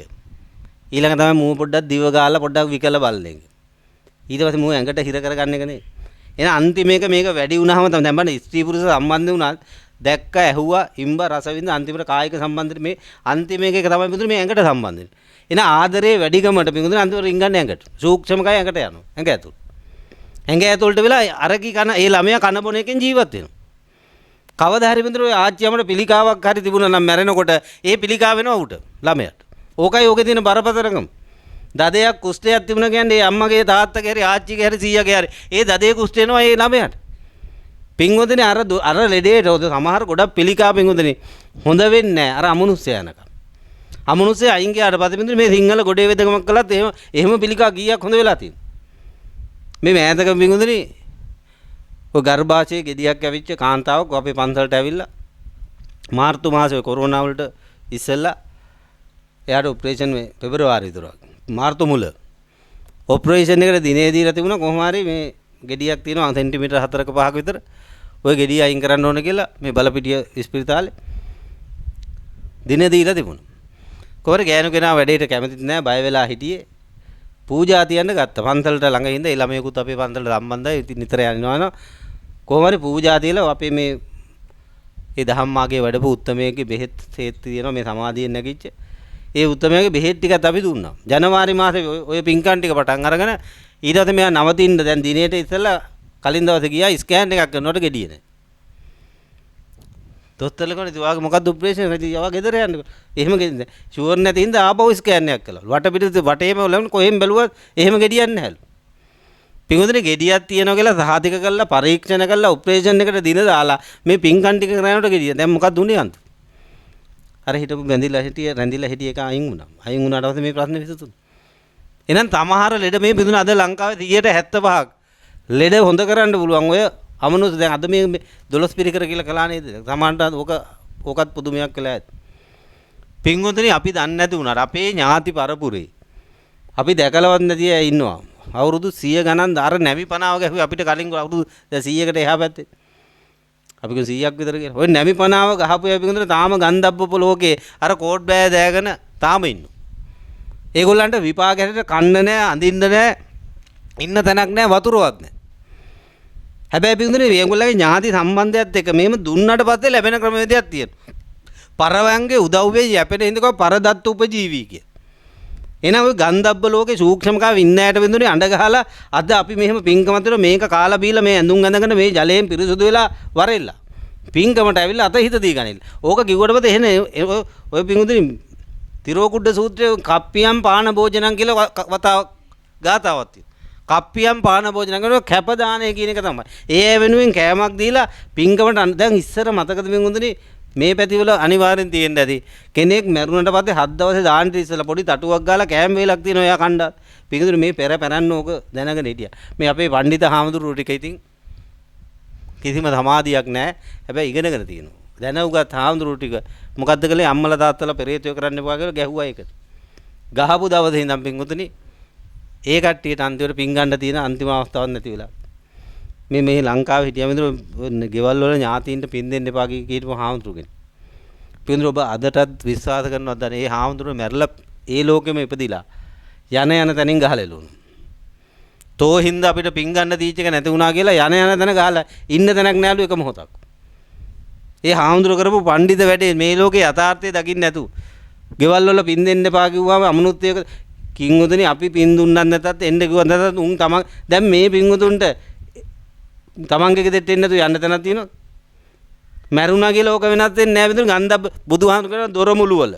ඊළඟ තමයි මූණ පොඩ්ඩක් දිව ගාලා පොඩ්ඩක් විකලා බලන්නේ. ඊට පස්සේ මූණ ඇඟට හිර කරගන්න එක නේ. එහෙනම් අන්තිම එක මේක වැඩි වුණාම තමයි දැන් බලන්න ස්ත්‍රී පුරුෂ සම්බන්ධ වුණා දැක්ක ඇහුවා ඉම්බ රස විඳ අන්තිමට කායික සම්බන්ධෙ මේ අන්තිම එක තමයි පිටුනේ මේ ඇඟට සම්බන්ධ වෙන්නේ. එහෙනම් ආදරේ වැඩිකමට පිටුනේ අන්තිමට රින්ගන්නේ ඇඟට. සූක්ෂම කය ඇඟට යනවා. ඇඟ ඇතුළ. ඇඟ ඇතුළට වෙලා අරකි කන ඒ ළමයා කන බොන එකෙන් ජීවත් වෙනවා. කවදා හරි පිටුනේ ඔය ආච්චියමට පිළිකාවක් හරි තිබුණා නම් මැරෙනකොට ඒ පිළිකාව වෙනවා උට ළමයාට. ඕකයි ඕකේ තියෙන බරපතලකම. දදයක් කුෂ්ඨයක් තිබුණා කියන්නේ ඒ අම්මගේ තාත්තගේ හරි ආච්චිගේ හරි සීයාගේ හරි ඒ දදේ කුෂ්ඨ එනවා ඒ ළමයාට. පින්වතුනි අර ලෙඩේට සමහර ගොඩක් පිළිකා පින්වතුනි හොඳ වෙන්නේ නැහැ අර අමනුෂ්‍යය යනකම්. අමනුෂ්‍යය අයින් ගියාට පස්සේ පින්වතුනි මේ සිංහල ගොඩේ වෙදකමක් කළත් එහෙම පිළිකා කීයක් හොඳ වෙලා තියෙනවා. මේ මෑතක පින්වතුනි ඔය ගර්භාෂයේ ගෙඩියක් ඇවිච්ච කාන්තාවක් අපේ පන්සලට ඇවිල්ලා මාර්තු මාසේ කොරෝනා වලට ඉස්සෙල්ලා එයාට ඔපරේෂන් මේ පෙබරවාරි විතර මාර්තු මුල ඔපරේෂන් එකට දිනේ දීලා තිබුණා කොහොම හරි මේ ගෙඩියක් තියෙනවා සෙන්ටිමීටර් 4ක 5ක විතර ওই ගෙඩිය අයින් කරන්න ඕන කියලා මේ බලපිටිය ඉස්පිරිතාලේ දිනේ දීලා තිබුණා. කොහොර ගෑනු කෙනා වැඩේට කැමතිත් නැහැ බය වෙලා හිටියේ පූජා තියන්න ගත්තා. පන්සලට ළඟ ඉඳ ඒ ළමයෙකුත් අපේ පන්සලට සම්බන්ධයි. ඉතින් නිතර යනවා කොහොම හරි පූජා තියලා අපේ මේ ඒ දහම්මාගේ වැඩපු උත්තමයේ බෙහෙත් සේත් තියෙනවා මේ සමාධියෙන් නැගිච්ච ඒ උත්තමයාගේ බෙහෙත් ටිකත් අපි දුන්නා. ජනවාරි මාසේ ඔය පින්කම් ටික පටන් අරගෙන ඊට පස්සේ මෙයා නවතින්න දැන් දිනේට ඉස්සෙල්ලා කලින් දවසේ ගියා ස්කෑන් එකක් කරනකොට ගෙඩිය නැහැ. දොස්තරලා කිව්වා ඉතින් ඔයාගේ මොකක්ද ඔපරේෂන් එක? ඉතින් යවා ගෙදර යන්න. එහෙම ගෙදින්න. ෂුවර් නැති හින්දා ආපහු ස්කෑන් එකක් කළා. වටේම ලැබුණ කොහෙන් බැලුවත් එහෙම ගෙඩියක් නැහැලු. පින්වතුනි ගෙඩියක් තියෙනවා කියලා සාධක කරලා පරීක්ෂණ කරලා ඔපරේෂන් එකට දින දාලා මේ පින්කම් ටික කරනකොට ගෙඩිය. දැන් මොකක්ද උනේ අන්ත? අර හිටපු රැඳිලා හිටිය එක අයින් වුණා. අයින් වුණාට පස්සේ මේ ප්‍රශ්නේ විසඳුණා. එහෙනම් තමහර ලෙඩ මේ පිටුන අද ලංකාවේ 75ක් ලෙඩ හොඳ කරන්න පුළුවන් ඔය අමනුෂ්‍ය දැන් අද මේ 12 පිරිකර කියලා කළා නේද? සමහරට ඕකත් පුදුමයක් කියලා ඇති. පින්වතුනි අපි දන්නේ නැති වුණාට අපේ ඥාති පරපුරේ අපි දැකලවත් නැති අය ඉන්නවා. අවුරුදු 100 ගණන් අර නැවි පනාව ගැහුවේ අපිට කලින් අවුරුදු 100කට එහා පැත්තේ. අපි කිව්ව 100ක් විතර කියලා. ඔය නැවි පනාව ගහපු අය පින්වතුනි තාම ගන්ධබ්බ ලෝකේ අර කෝට් බෑ දෑගෙන තාම ඉන්නවා. ඒගොල්ලන්ට විපාක හැටියට කන්න නැහැ, අඳින්න නැහැ, ඉන්න තැනක් නැහැ, වතුරවත් නැහැ. හැබැයි පිටුනේ මේගොල්ලන්ගේ ඥාති සම්බන්ධයත් එක්ක මෙහෙම දුන්නට පස්සේ ලැබෙන ක්‍රමවේදයක් තියෙනවා. පරවයන්ගේ උදව්වේ යැපෙන හින්දකෝ පරදත්ත උපජීවී කිය. එහෙනම් ඔය ගන්ධබ්බ ලෝකේ සූක්ෂමකාව ඉන්න ඇයට පිටුනේ අඬ ගහලා අද අපි මෙහෙම පින්කමතර මේක කාලා බීලා මේ ඇඳුම් ඇඳගෙන මේ ජලයෙන් පිරිසුදු වෙලා වරෙල්ලා. පින්කමට ඇවිල්ලා අත හිත දී ගනින්න. ඕක කිව්වට පස්සේ එහෙනේ ඔය පිටුනේ තිරෝකුඩ සූත්‍රයේ කප්පියම් පාන භෝජනං කියලා වතාවක් ගාතාවක් තියෙනවා. කප්පියම් පාන භෝජනං කියනවා කැප දානය කියන එක තමයි. ඒ වෙනුවෙන් කෑමක් දීලා පින්කමට දැන් ඉස්සර මතකද පින්වතුනි මේ පැතිවල අනිවාර්යෙන් තියෙන්න ඇති. කෙනෙක් මැරුණට පස්සේ 7 දවසේ දාන්න ඉස්සලා පොඩි තටුවක් ගාලා කෑම වේලක් තියෙනවා එයා කණ්ඩා. පිටුදුනේ මේ පෙර පැරන්න ඕක දැනගෙන හිටියා. මේ අපේ පඬිත හාමුදුරුවෝ ටික ඉතින් කිසිම සමාධියක් නැහැ. හැබැයි ඉගෙනගෙන තියෙනවා. දැනුගත් හාමුදුරුවෝ ටික මොකද්ද කළේ අම්මලා තාත්තලා පෙරේතය කරන්න එපා කියලා ගැහුවා ඒකට. ගහපු දවසේ ඉඳන් පින්වතුනි ඒ කට්ටියට අන්තිමට පින් ගන්න තියෙන අන්තිම අවස්ථාවක් නැති වෙලා. මේ ලංකාවේ හිටියා මිදුර ගෙවල් වල ඥාතීන්ට පින් දෙන්න එපා කියපු හාමුදුරුවෝ. පින්දුර ඔබ අදටත් විශ්වාස කරනවද දැන් ඒ හාමුදුරුවෝ මැරලා ඒ ලෝකෙම ඉපදිලා යන තැනින් ගහලෙලුණු. තෝ හින්දා අපිට පින් ගන්න දීච්ච එක නැති වුණා කියලා යන තැන ගහලා ඉන්න තැනක් නෑලු එක මොහොතක්. ඒ හාමුදුරුවෝ කරපු පඬිත වැඩේ මේ ලෝකේ යථාර්ථය දකින්න නැතු. ගෙවල් වල පින් දෙන්න එපා කිව්වම අමනුත් ඒක කිංගුතුනි අපි පින් දුන්නත් නැතත් එන්න කිව්වත් නැතත් උන් තමන් දැන් මේ පින්ගුතුන්ට තමන්ගේ ගෙදරට එන්න තු යන්න තැනක් තියෙනවා. මැරුණා කියලා ඕක වෙනත් වෙන්නේ නැහැ විතර ගන්ධ බුදුහාමුදුර කරන දොරමුළු වල.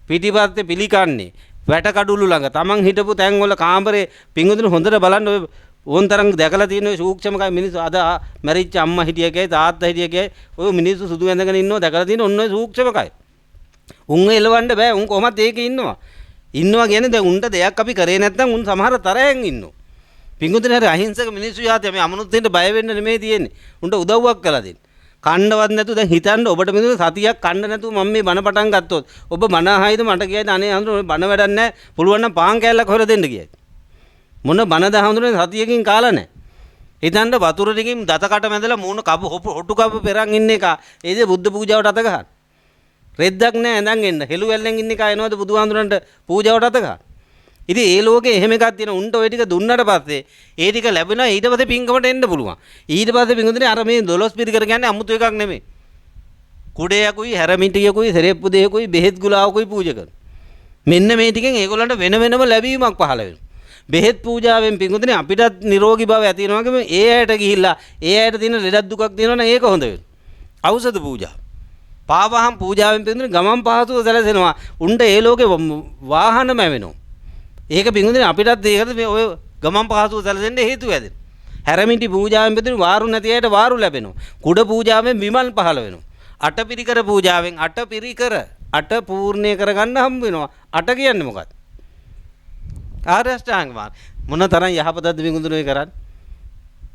පිටිපස්සේ පිළිකන්නේ වැට කඩුළු ළඟ තමන් හිටපු තැන් වල කාමරේ පින්ගුතුනි හොඳට බලන්න ඔය ඕන් තරම් දැකලා තියෙන ඔය සූක්ෂමකයි මිනිස්සු අද මැරිච්ච අම්මා හිටියකයි තාත්තා හිටියකයි ඔය මිනිස්සු සුදු ඇඳගෙන ඉන්නව දැකලා තියෙන ඔන්න ඔය සූක්ෂමකයි. උන් එලවන්න බෑ උන් කොහොමද ඒකේ ඉන්නවා. ඉන්නවා කියන්නේ දැන් උන්ට දෙයක් අපි කරේ නැත්නම් උන් සමහර තරහෙන් ඉන්නවා. පිංගුතුනි හරි අහිංසක මිනිස්සු යාතිය මේ අමනුත් දෙන්න බය වෙන්න නෙමෙයි තියෙන්නේ. උන්ට උදව්වක් කළා දෙන්න. කණ්ඩවත් නැතු දැන් හිතන්න ඔබට මිනිස්සු සතියක් කණ්ඩ නැතුව මම මේ බණ පටන් ගත්තොත් ඔබ බණ අහයිද මට කියයිද අනේ හඳුන බණ වැඩක් නැහැ. පුළුවන් නම් පාන් කෑල්ලක් හොර දෙන්න කියයි. මොන බණ දහඳුනේ සතියකින් කාලා නැහැ. හිතන්න වතුර ටිකින් දත කට මැදලා මූණ කප හොටු කප පෙරන් ඉන්න එක ඒද බුද්ධ පූජාවට අත ගහන. රෙද්දක් නැහැ ඇඳන් එන්න. හෙළු වැල්ලෙන් ඉන්න එක එනවද බුදුහාඳුනන්ට පූජාවට අත ගහන. ඉතින් ඒ ලෝකේ එහෙම එකක් තියෙන උන්ට ওই ටික දුන්නට පස්සේ ඒ ටික ලැබෙනවා ඊට පස්සේ පින්කමට එන්න පුළුවන්. ඊට පස්සේ පින්කුතුනේ අර මේ 12 පිරිකර කියන්නේ අමුතු එකක් නෙමෙයි. කුඩේයකුයි හැරමිටියකුයි සෙරෙප්පු දෙයකුයි බෙහෙත් ගුලාවකුයි පූජා කරන. මෙන්න මේ ටිකෙන් ඒගොල්ලන්ට වෙන වෙනම ලැබීමක් පහළ වෙනවා. බෙහෙත් පූජාවෙන් පින්කුතුනේ අපිටත් නිරෝගී භාවය ඇති වෙනවා වගේම ඒ ඇයට ගිහිල්ලා ඒ ඇයට තියෙන ලෙඩක් දුකක් තියෙනවා නම් ඒක හොඳ වෙනවා. ඖෂධ පූජා. පාවහම් පූජාවෙන් පින්කුතුනේ ගමන් පහසුව සැලසෙනවා. උන්ට ඒ ලෝකේ වාහනම වෙනවා. ඒක පින්කුතුනේ අපිටත් ඒකට මේ ඔය ගමන් පහසුව සැලසෙන්න හේතු වෙදින. හැරමිටි පූජාවෙන් පින්කුතුනේ වාරු නැති අයට වාරු ලැබෙනවා. කුඩ පූජාවෙන් විමල් පහළ වෙනවා. අටපිරිකර පූජාවෙන් අට පූර්ණය කරගන්න හම්බ වෙනවා. අට කියන්නේ මොකක්ද? ආර්ය අෂ්ටාංග මාර්ග. මොන තරම් යහපතක්ද පින්කුතුනේ කරන්නේ?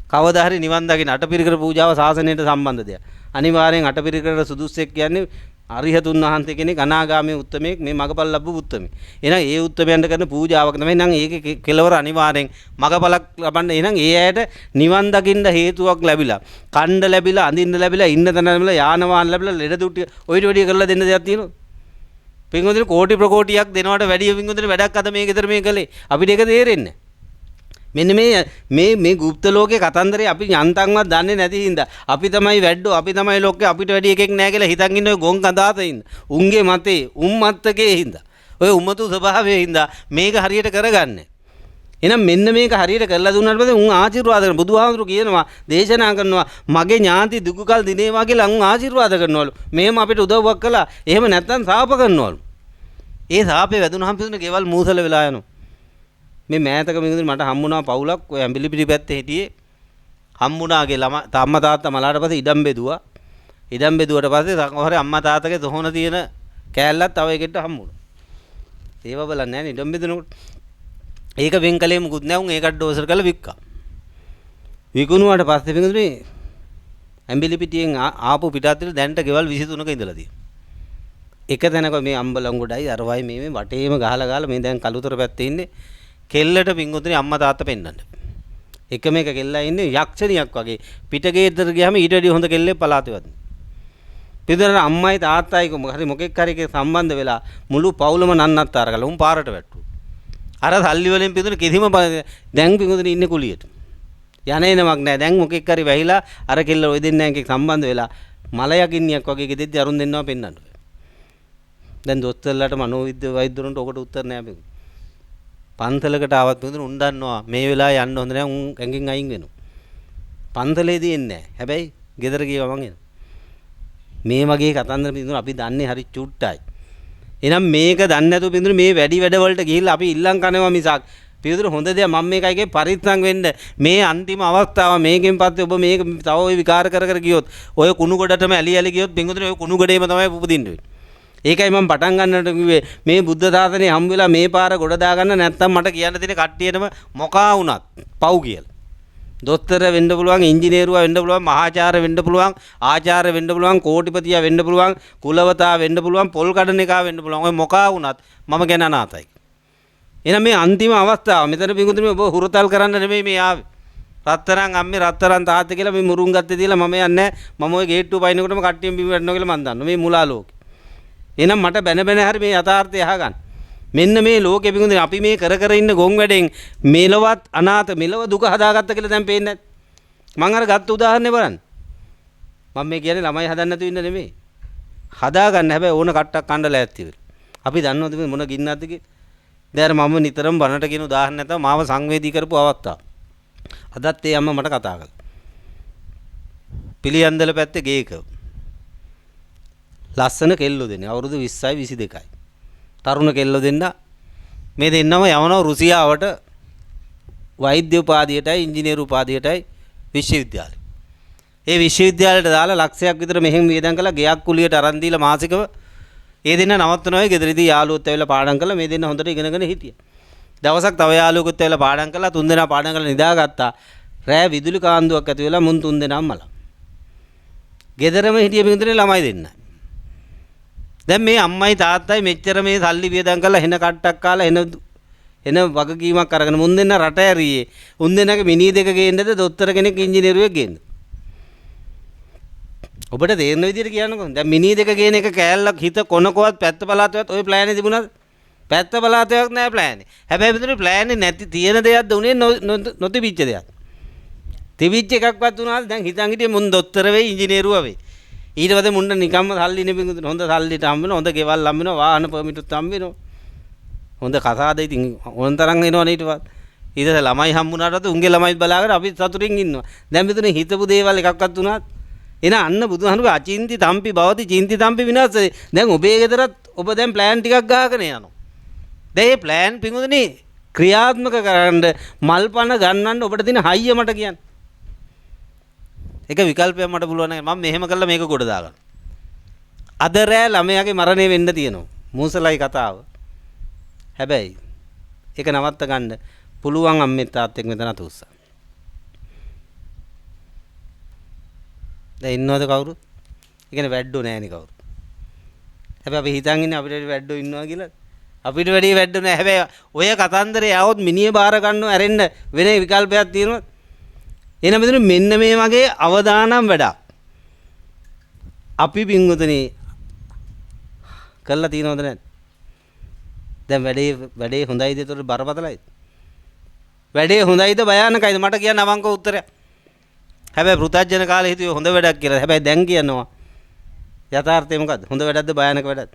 කවදා හරි නිවන් දකින්න අටපිරිකර පූජාව සාසනයට සම්බන්ධ දෙයක්. අනිවාර්යෙන් අටපිරිකර සුදුස්සෙක් කියන්නේ අරිහතුන් වහන්සේ කෙනෙක් අනාගාමී උත්තමයෙක් මේ මගපල් ලැබු උත්තමයෙක්. එහෙනම් ඒ උත්තමයන්ට කරන පූජාවක් තමයි. එහෙනම් ඒකේ කෙලවර අනිවාර්යෙන් මගපලක් ලබන්න. එහෙනම් ඒ ඇයට නිවන් දකින්න හේතුවක් ලැබිලා, කණ්ඩ ලැබිලා, අඳින්න ලැබිලා, ඉන්න තැන ලැබිලා, යාන වාහන ලැබිලා, ලෙඩ දුට්ටිය ඔයිට වැඩි කරලා දෙන්න දෙයක් තියෙනවද? පින්වතුනි කෝටි ප්‍රකෝටියක් දෙනවට වැඩිය පින්වතුනි වැඩක් අද මේ ගෙදර මේ කළේ. අපිට ඒක තේරෙන්නේ මෙන්න මේ গুপ্ত ලෝකේ කතන්දරේ අපි යන්තම්වත් දන්නේ නැති හින්දා අපි තමයි වැඩෝ අපි තමයි ලෝකේ අපිට වැඩි එකෙක් නැහැ කියලා හිතන් ඉන්න ඔය ගොන් කඳාතේ ඉන්න. උන්ගේ මතේ උම්මත්තකේ හින්දා. ඔය උම්මතු ස්වභාවයේ හින්දා මේක හරියට කරගන්නේ. එහෙනම් මෙන්න මේක හරියට කරලා දුන්නාට පස්සේ උන් ආශිර්වාද කරන බුදුහාමුදුරු කියනවා දේශනා කරනවා මගේ ඥාති දුකකල් දිනේවා කියලා උන් ආශිර්වාද කරනවලු. මෙහෙම අපිට උදව්වක් කළා. එහෙම නැත්නම් සාප කරනවලු. ඒ සාපේ වැදුනහම පිටුන ගෙවල් මූසල වෙලා යනවා. මේ මෑතක මිනිස්සු මට හම්බුණා පවුලක් ඔය ඇඹිලිපිටි පැත්තේ හිටියේ හම්බුණාගේ ළමා අම්මා තාත්තා මලාට පස්සේ ඉඩම් බෙදුවා. ඉඩම් බෙදුවට පස්සේ සමහර අම්මා තාත්තගේ තොහොන තියෙන කෑල්ලක් තව එකෙක්ට හම්බුණා. ඒව බලන්නේ නැහැ නේ ඉඩම් බෙදනකොට. ඒක වෙන් කලේ මුකුත් නැහැ. උන් ඒකට ඩෝසර් කරලා වික්කා. විකුණුවාට පස්සේ පිටුනේ ඇඹිලිපිටියෙන් ආපු පිටාතිර දැන්ට ගෙවල් 23ක ඉඳලා තියෙනවා. එක තැනක මේ අම්බලංගොඩයි අරවයි මේ වටේම ගහලා මේ දැන් කලුතර පැත්තේ ඉන්නේ කෙල්ලට පින්වතුනි අම්මා තාත්තා පෙන්නන්න. එකම එක කෙල්ලයි ඉන්නේ යක්ෂණියක් වගේ. පිටගේතර ගියාම ඊට වැඩි හොඳ කෙල්ලෙක් පලාතේවත්. පිටතර අම්මයි තාත්තයි හරි මොකෙක් හරි එකේ සම්බන්ධ වෙලා මුළු පවුලම නන්නත්තර කරලා උන් පාරට වැට්ටුවා. අර සල්ලි වලින් පිටුනේ කිසිම දැන් පින්වතුනි ඉන්නේ කුලියට. යන්නේ නමක් නැහැ. දැන් මොකෙක් හරි වැහිලා අර කෙල්ල ඔය දෙන්නා එකෙක් සම්බන්ධ වෙලා මලයකින්නියක් වගේ ගෙදෙද්දි අරුන් දෙන්නවා පෙන්නන්න. දැන් දොස්තරලාට මනෝවිද්‍ය වෛද්‍යවරුන්ට ඔකට උත්තර නැහැ පිටු. පන්සලකට ආවත් පිටුන උන් දන්නවා මේ වෙලාවේ යන්න හොඳ නැහැ උන් ඇඟෙන් අයින් වෙනවා. පන්සලේදී එන්නේ නැහැ. හැබැයි ගෙදර ගියා මං එනවා. මේ වගේ කතන්දර පිටුන අපි දන්නේ හරි චුට්ටයි. එහෙනම් මේක දන්නේ නැතුව පිටුන මේ වැඩි වැඩ වලට ගිහිල්ලා අපි ඉල්ලම් කනවා මිසක් පිළිතුරු හොඳ දෙයක් මම මේකයිගේ පරිස්සම් වෙන්න මේ අන්තිම අවස්ථාව මේකෙන් පස්සේ ඔබ මේක තව ඔය විකාර කර කර ගියොත් ඔය කුණු ගොඩටම ඇලි ඇලි ගියොත් පින්වතුනි ඔය කුණු ගොඩේම තමයි උපදින්න වෙන්නේ. ඒකයි මම පටන් ගන්නට කිව්වේ මේ බුද්ධ ශාසනය හම් වෙලා මේ පාර ගොඩ දාගන්න නැත්තම් මට කියන්න තියෙන කට්ටියටම මොකා වුණත් පව් කියලා. දොස්තර වෙන්න පුළුවන්, ඉංජිනේරුවා වෙන්න පුළුවන්, මහාචාර්ය වෙන්න පුළුවන්, ආචාර්ය වෙන්න පුළුවන්, කෝටිපතියා වෙන්න පුළුවන්, කුලවතා වෙන්න පුළුවන්, පොල් කඩන එකා වෙන්න පුළුවන්. ඔය මොකා වුණත් මම ගැන අනාතයි. එහෙනම් මේ අන්තිම අවස්ථාව මෙතන පිඟුතුනි ඔබ හුරතල් කරන්න නෙමෙයි මේ ආවේ. රත්තරන් අම්මේ රත්තරන් තාත්තේ කියලා මේ මුරුන් ගත්තේ තියලා මම යන්නේ මම ওই ගේට්ටුව පයින්නකොටම කට්ටියම බිම වැටෙනවා කියලා මම දන්නවා. මේ මුලා ලෝකේ. එහෙනම් මට බැන බැන හරි මේ යථාර්ථය අහගන්න. මෙන්න මේ ලෝකෙ පිඟුතුනි අපි මේ කර කර ඉන්න ගොන් වැඩෙන් මෙලවත් අනාත මෙලව දුක හදාගත්ත කියලා දැන් පේන්නේ නැත්. මම අර ගත්ත උදාහරණේ බලන්න. මම මේ කියන්නේ ළමයි හදන්න නැතුව ඉන්න නෙමෙයි. හදාගන්න හැබැයි ඕන කට්ටක් කණ්ඩ ලෑස්ති වෙලා. අපි දන්නවද මේ මොන ගින්නක්ද කියලා? දැන් මම නිතරම බනට කියන උදාහරණ තමයි මාව සංවේදී කරපු අවස්ථාව. අදත් ඒ අම්මා මට කතා කළා. පිළියන්දල පැත්තේ ගේක. ලස්සන කෙල්ලෝ දෙන්නේ අවුරුදු 20යි 22යි. තරුණ කෙල්ලෝ දෙන්න මේ දෙන්නම යවනවා රුසියාවට වෛද්‍ය උපාධියටයි ඉංජිනේරු උපාධියටයි විශ්වවිද්‍යාලෙ. ඒ විශ්වවිද්‍යාලයට දාලා ලක්ෂයක් විතර මෙහෙම වියදම් කළා ගෙයක් කුලියට අරන් දීලා මාසිකව ඒ දෙන්න නවත්තනවා ගෙදරදී යාළුවොත් ඇවිල්ලා පාඩම් කළා මේ දෙන්න හොඳට ඉගෙනගෙන හිටියා. දවසක් තව යාළුවෙකුත් ඇවිල්ලා පාඩම් කළා තුන් දෙනා පාඩම් කරලා නිදාගත්තා. රෑ විදුලි කාන්දුවක් ඇති වෙලා මුන් තුන් දෙනාම මල. ගෙදරම හිටිය බින්දුනේ ළමයි දෙන්න. දැන් මේ අම්මයි තාත්තයි මෙච්චර මේ සල්ලි වියදම් කරලා එන කට්ටක් කාලා එන වගකීමක් අරගෙන මුන් දෙන්න රට ඇරියේ. උන් දෙන්නගේ මිනි දෙක ගේන්නද දොස්තර කෙනෙක් ඉංජිනේරුවෙක් ගේන්නද? ඔබට තේරෙන විදිහට කියන්නකෝ. දැන් මිනි දෙක ගේන එක කෑල්ලක් හිත කොනකවත් පැත්ත පළාතවත් ওই ප්ලෑන් එක තිබුණාද? පැත්ත පළාතයක් නෑ ප්ලෑන් එක. හැබැයි මෙතන ප්ලෑන් එක නැති තියෙන දෙයක්ද උනේ නොතිබිච්ච දෙයක්. තිබිච්ච එකක්වත් උනාද? දැන් හිතන් හිටියේ මුන් දොස්තර වෙයි ඉංජිනේරුවා වෙයි. ඊට පස්සේ මුන්න නිකම්ම සල්ලි නෙපිඟුතුන හොඳ සල්ලිට හම්බ වෙනවා, හොඳ ගෙවල් හම්බ වෙනවා, වාහන පර්මිටුත් හම්බ වෙනවා. හොඳ කතාද ඉතින් ඕන තරම් එනවනේ ඊට පස්සේ. ඊට පස්සේ ළමයි හම්බුනාට උන්ගේ ළමයිත් බලාගෙන අපි සතුටින් ඉන්නවා. දැන් මෙතන හිතපු දේවල් එකක්වත් උනාත් එන අන්න බුදුහාමුදුරුවෝ අචින්ති තම්පි භවති චින්ති තම්පි විනාශය. දැන් ඔබේ ගෙදරත් ඔබ දැන් ප්ලෑන් ටිකක් ගහගෙන යනවා. දැන් මේ ප්ලෑන් පිඟුතුනේ ක්‍රියාත්මක කරන්න මල්පණ ගන්නන්න ඔබට තියෙන හයිය මට කියන්න. එක විකල්පයක් මට පුළුවන් නම් මම මෙහෙම කළා මේක ගොඩ දාගන්න. අද රෑ ළමයාගේ මරණය වෙන්න තියෙනවා. මූසලයි කතාව. හැබැයි ඒක නවත්ත ගන්න පුළුවන් අම්මේ තාත්තෙක් මෙතන අතුස්සා. දැන් ඉන්නවද කවුරුත්? ඒ කියන්නේ වැඩෝ නෑනේ කවුරුත්. හැබැයි අපි හිතන් ඉන්නේ අපිට වැඩෝ ඉන්නවා කියලා. අපිට වැඩි වැඩෝ නෑ. හැබැයි ඔය කතන්දරේ આવොත් මිනිහ බාර ගන්නව ඇරෙන්න වෙන විකල්පයක් තියෙනවා. එහෙනම් මෙන්න මේ වගේ අවදානම් වැඩක්. අපි පින්වතුනි කළා තියෙනවද නැද්ද? දැන් වැඩේ හොඳයිද? ඒතකොට බරපතලයිද? වැඩේ හොඳයිද භයානකයිද? මට කියන්න අවංක උත්තරයක්. හැබැයි පෘථජන කාලේ හිතුවේ හොඳ වැඩක් කියලා. හැබැයි දැන් කියනවා යථාර්ථය මොකද්ද? හොඳ වැඩක්ද භයානක වැඩක්ද?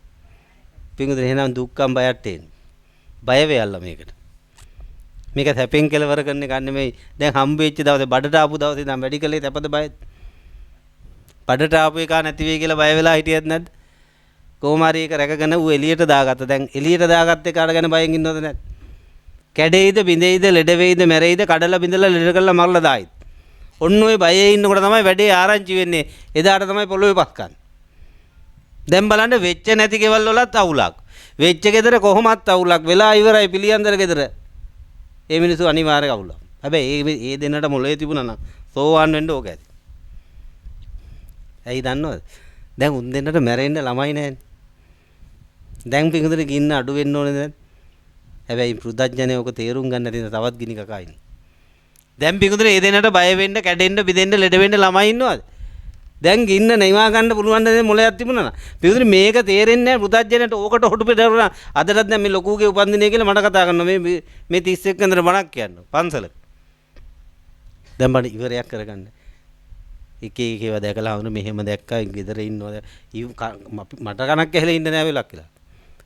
පින්වතුනි එහෙනම් දුක්ඛම් බයට එන්නේ. බය වෙයල්ලා මේකට. මේක හැපෙන් කෙලවර කරන එක නෙමෙයි. දැන් හම්බ වෙච්ච දවසේ බඩට ආපු දවසේ ඉඳන් වැඩි කලේ තැපද බයද? බඩට ආපු එක නැති වෙයි කියලා බය වෙලා හිටියද නැද්ද? කොහොම හරි ඒක රැකගෙන ඌ එළියට දාගත්තා. දැන් එළියට දාගත්ත එකට ගැන බයෙන් ඉන්නවද නැද්ද? කැඩෙයිද, බිඳෙයිද, ලෙඩ වෙයිද, මැරෙයිද, කඩලා බිඳලා ලෙඩ කරලා මරලා දායිද? ඔන්න ඔය බයේ ඉන්නකොට තමයි වැඩේ ආරංචි වෙන්නේ. එදාට තමයි පොළොවේ පස් කන්නේ. දැන් බලන්න වෙච්ච නැති ගෙවල් වලත් අවුලක්. වෙච්ච ගෙදර කොහොමත් අවුලක්. වෙලා ඉවරයි පිළියන්දර ගෙදර. ඒ මිනිස්සු අනිවාර්ය අවුලක්. හැබැයි ඒ දෙන්නට මොලේ තිබුණා නම් සෝවාන් වෙන්න ඕක ඇති. ඇයි දන්නවද? දැන් උන් දෙන්නට මැරෙන්න ළමයි නැහැනේ. දැන් පිටුදේ ගින්න අඩු වෙන්න ඕනේ නැද්ද? හැබැයි පෘථජ්ජනේ ඔක තේරුම් ගන්න තියෙන තවත් ගිනි කකා ඉන්නේ. දැන් පිටුදේ ඒ දෙන්නට බය වෙන්න, කැඩෙන්න, බිඳෙන්න, ලෙඩ වෙන්න ළමයි ඉන්නවද? දැන් ගින්න නෙවා ගන්න පුළුවන් ද මොලයක් තිබුණා නා. පිටුදේ මේක තේරෙන්නේ නැහැ පෘථජ්ජනට ඕකට හොටු පෙරවලා අදටත් දැන් මේ ලොකුගේ උපන්දිනේ කියලා මට කතා කරනවා. මේ 31 වෙනිදා බණක් කියනවා පන්සලක. දැන් බණ ඉවරයක් කරගන්න. එක එක ඒවා දැකලා වුණ මෙහෙම දැක්කා ගෙදර ඉන්නවා. මට කනක් ඇහලා ඉන්න නෑ වෙලක් කියලා.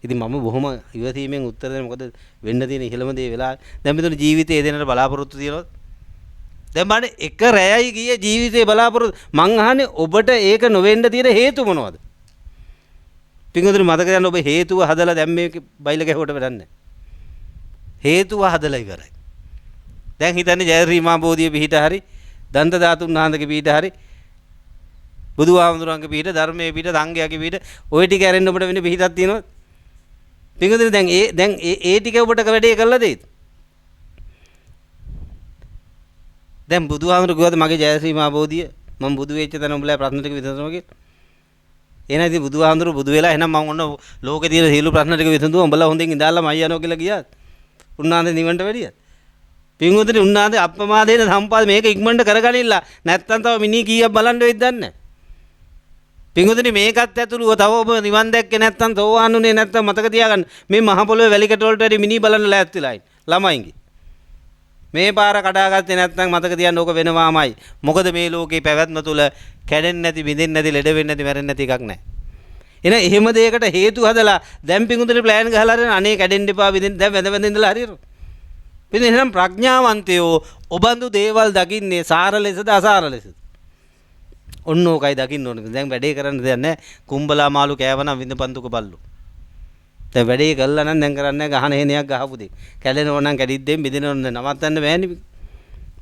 ඉතින් මම බොහොම ඉවසීමෙන් උත්තර දෙන්න මොකද වෙන්න තියෙන ඉහළම දේ වෙලා. දැන් මෙතන ජීවිතේ දෙන්නට බලාපොරොත්තු තියනොත් දැන් බලන්න එක රැයයි ගියේ ජීවිතේ බලාපොරොත්තු මං අහන්නේ ඔබට ඒක නොවෙන්න තියෙන හේතු මොනවද? පින්වතුනි මතක ගන්න ඔබ හේතුව හදලා දැන් මේ බයිල ගැහුවට වැඩක් නැහැ. හේතුව හදලා ඉවරයි. දැන් හිතන්නේ ජයශ්‍රී මහ බෝධිය පිහිට හරි දන්ත ධාතුන් වහන්සේගේ පිහිට හරි බුදුහාමුදුරන්ගේ පිහිට ධර්මයේ පිහිට සංඝයාගේ පිහිට ওই ටික ඇරෙන්න ඔබට වෙන පිහිටක් තියෙනවද? පිටුදින දැන් ඒ ටික ඔබට වැඩේ කළා දෙයිද? දැන් බුදුහාමුදුරු කිව්වද මගේ ජයශ්‍රී මහ බෝධිය මම බුදු වෙච්ච තැන උඹලා ප්‍රශ්න ටික විසඳනවා කියලා? එහෙනම් ඉතින් බුදුහාමුදුරු බුදු වෙලා එහෙනම් මම ඔන්න ලෝකේ තියෙන සියලු ප්‍රශ්න ටික විසඳුවා උඹලා හොඳින් ඉඳාලා මයි යනවා කියලා ගියාත් උන්නාන්සේ නිවන්ට වැඩියද? පින්වතුනි උන්නාන්සේ අප්‍රමාදේන සම්පාද මේක ඉක්මනට කරගනින්න නැත්තම් තව මිනී කීයක් බලන්න වෙයිද දන්නේ නැහැ. පින්වතුනි මේකත් ඇතුළුව තව ඔබ නිවන් දැක්කේ නැත්තම් තෝවාන්ුනේ නැත්තම් මතක තියාගන්න මේ මහ පොළොවේ වැලිකඩ වලට වැඩි මිනී බලන්න ලෑස්තිලා ඉන්න ළමයින්ගේ. මේ පාර කඩාගත්තේ නැත්නම් මතක තියන්න ඕක වෙනවාමයි. මොකද මේ ලෝකේ පැවැත්ම තුල කැඩෙන්නේ නැති, බිඳෙන්නේ නැති, ලෙඩ වෙන්නේ නැති, මැරෙන්නේ නැති එකක් නැහැ. එහෙනම් එහෙම දෙයකට හේතු හදලා දැන් පිඟුතුනේ ප්ලෑන් ගහලා හරින අනේ කැඩෙන්න එපා බිඳෙන්න දැන් වැඳ ඉඳලා හරියනවා. ඉතින් එහෙනම් ප්‍රඥාවන්තයෝ ඔබඳු දේවල් දකින්නේ සාර ලෙසද අසාර ලෙසද? ඔන්න ඕකයි දකින්න ඕනේ. දැන් වැඩේ කරන්න දෙයක් නැහැ. කුඹලා මාළු කෑවනම් විඳපන්තුක බල්ලු. දැන් වැඩේ කළා නම් දැන් කරන්නේ ගහන හේනියක් ගහපු දෙයක්. කැඩෙනව නම් කැඩිද්දෙන් බෙදෙනව නම් නවත්තන්න බෑනේ.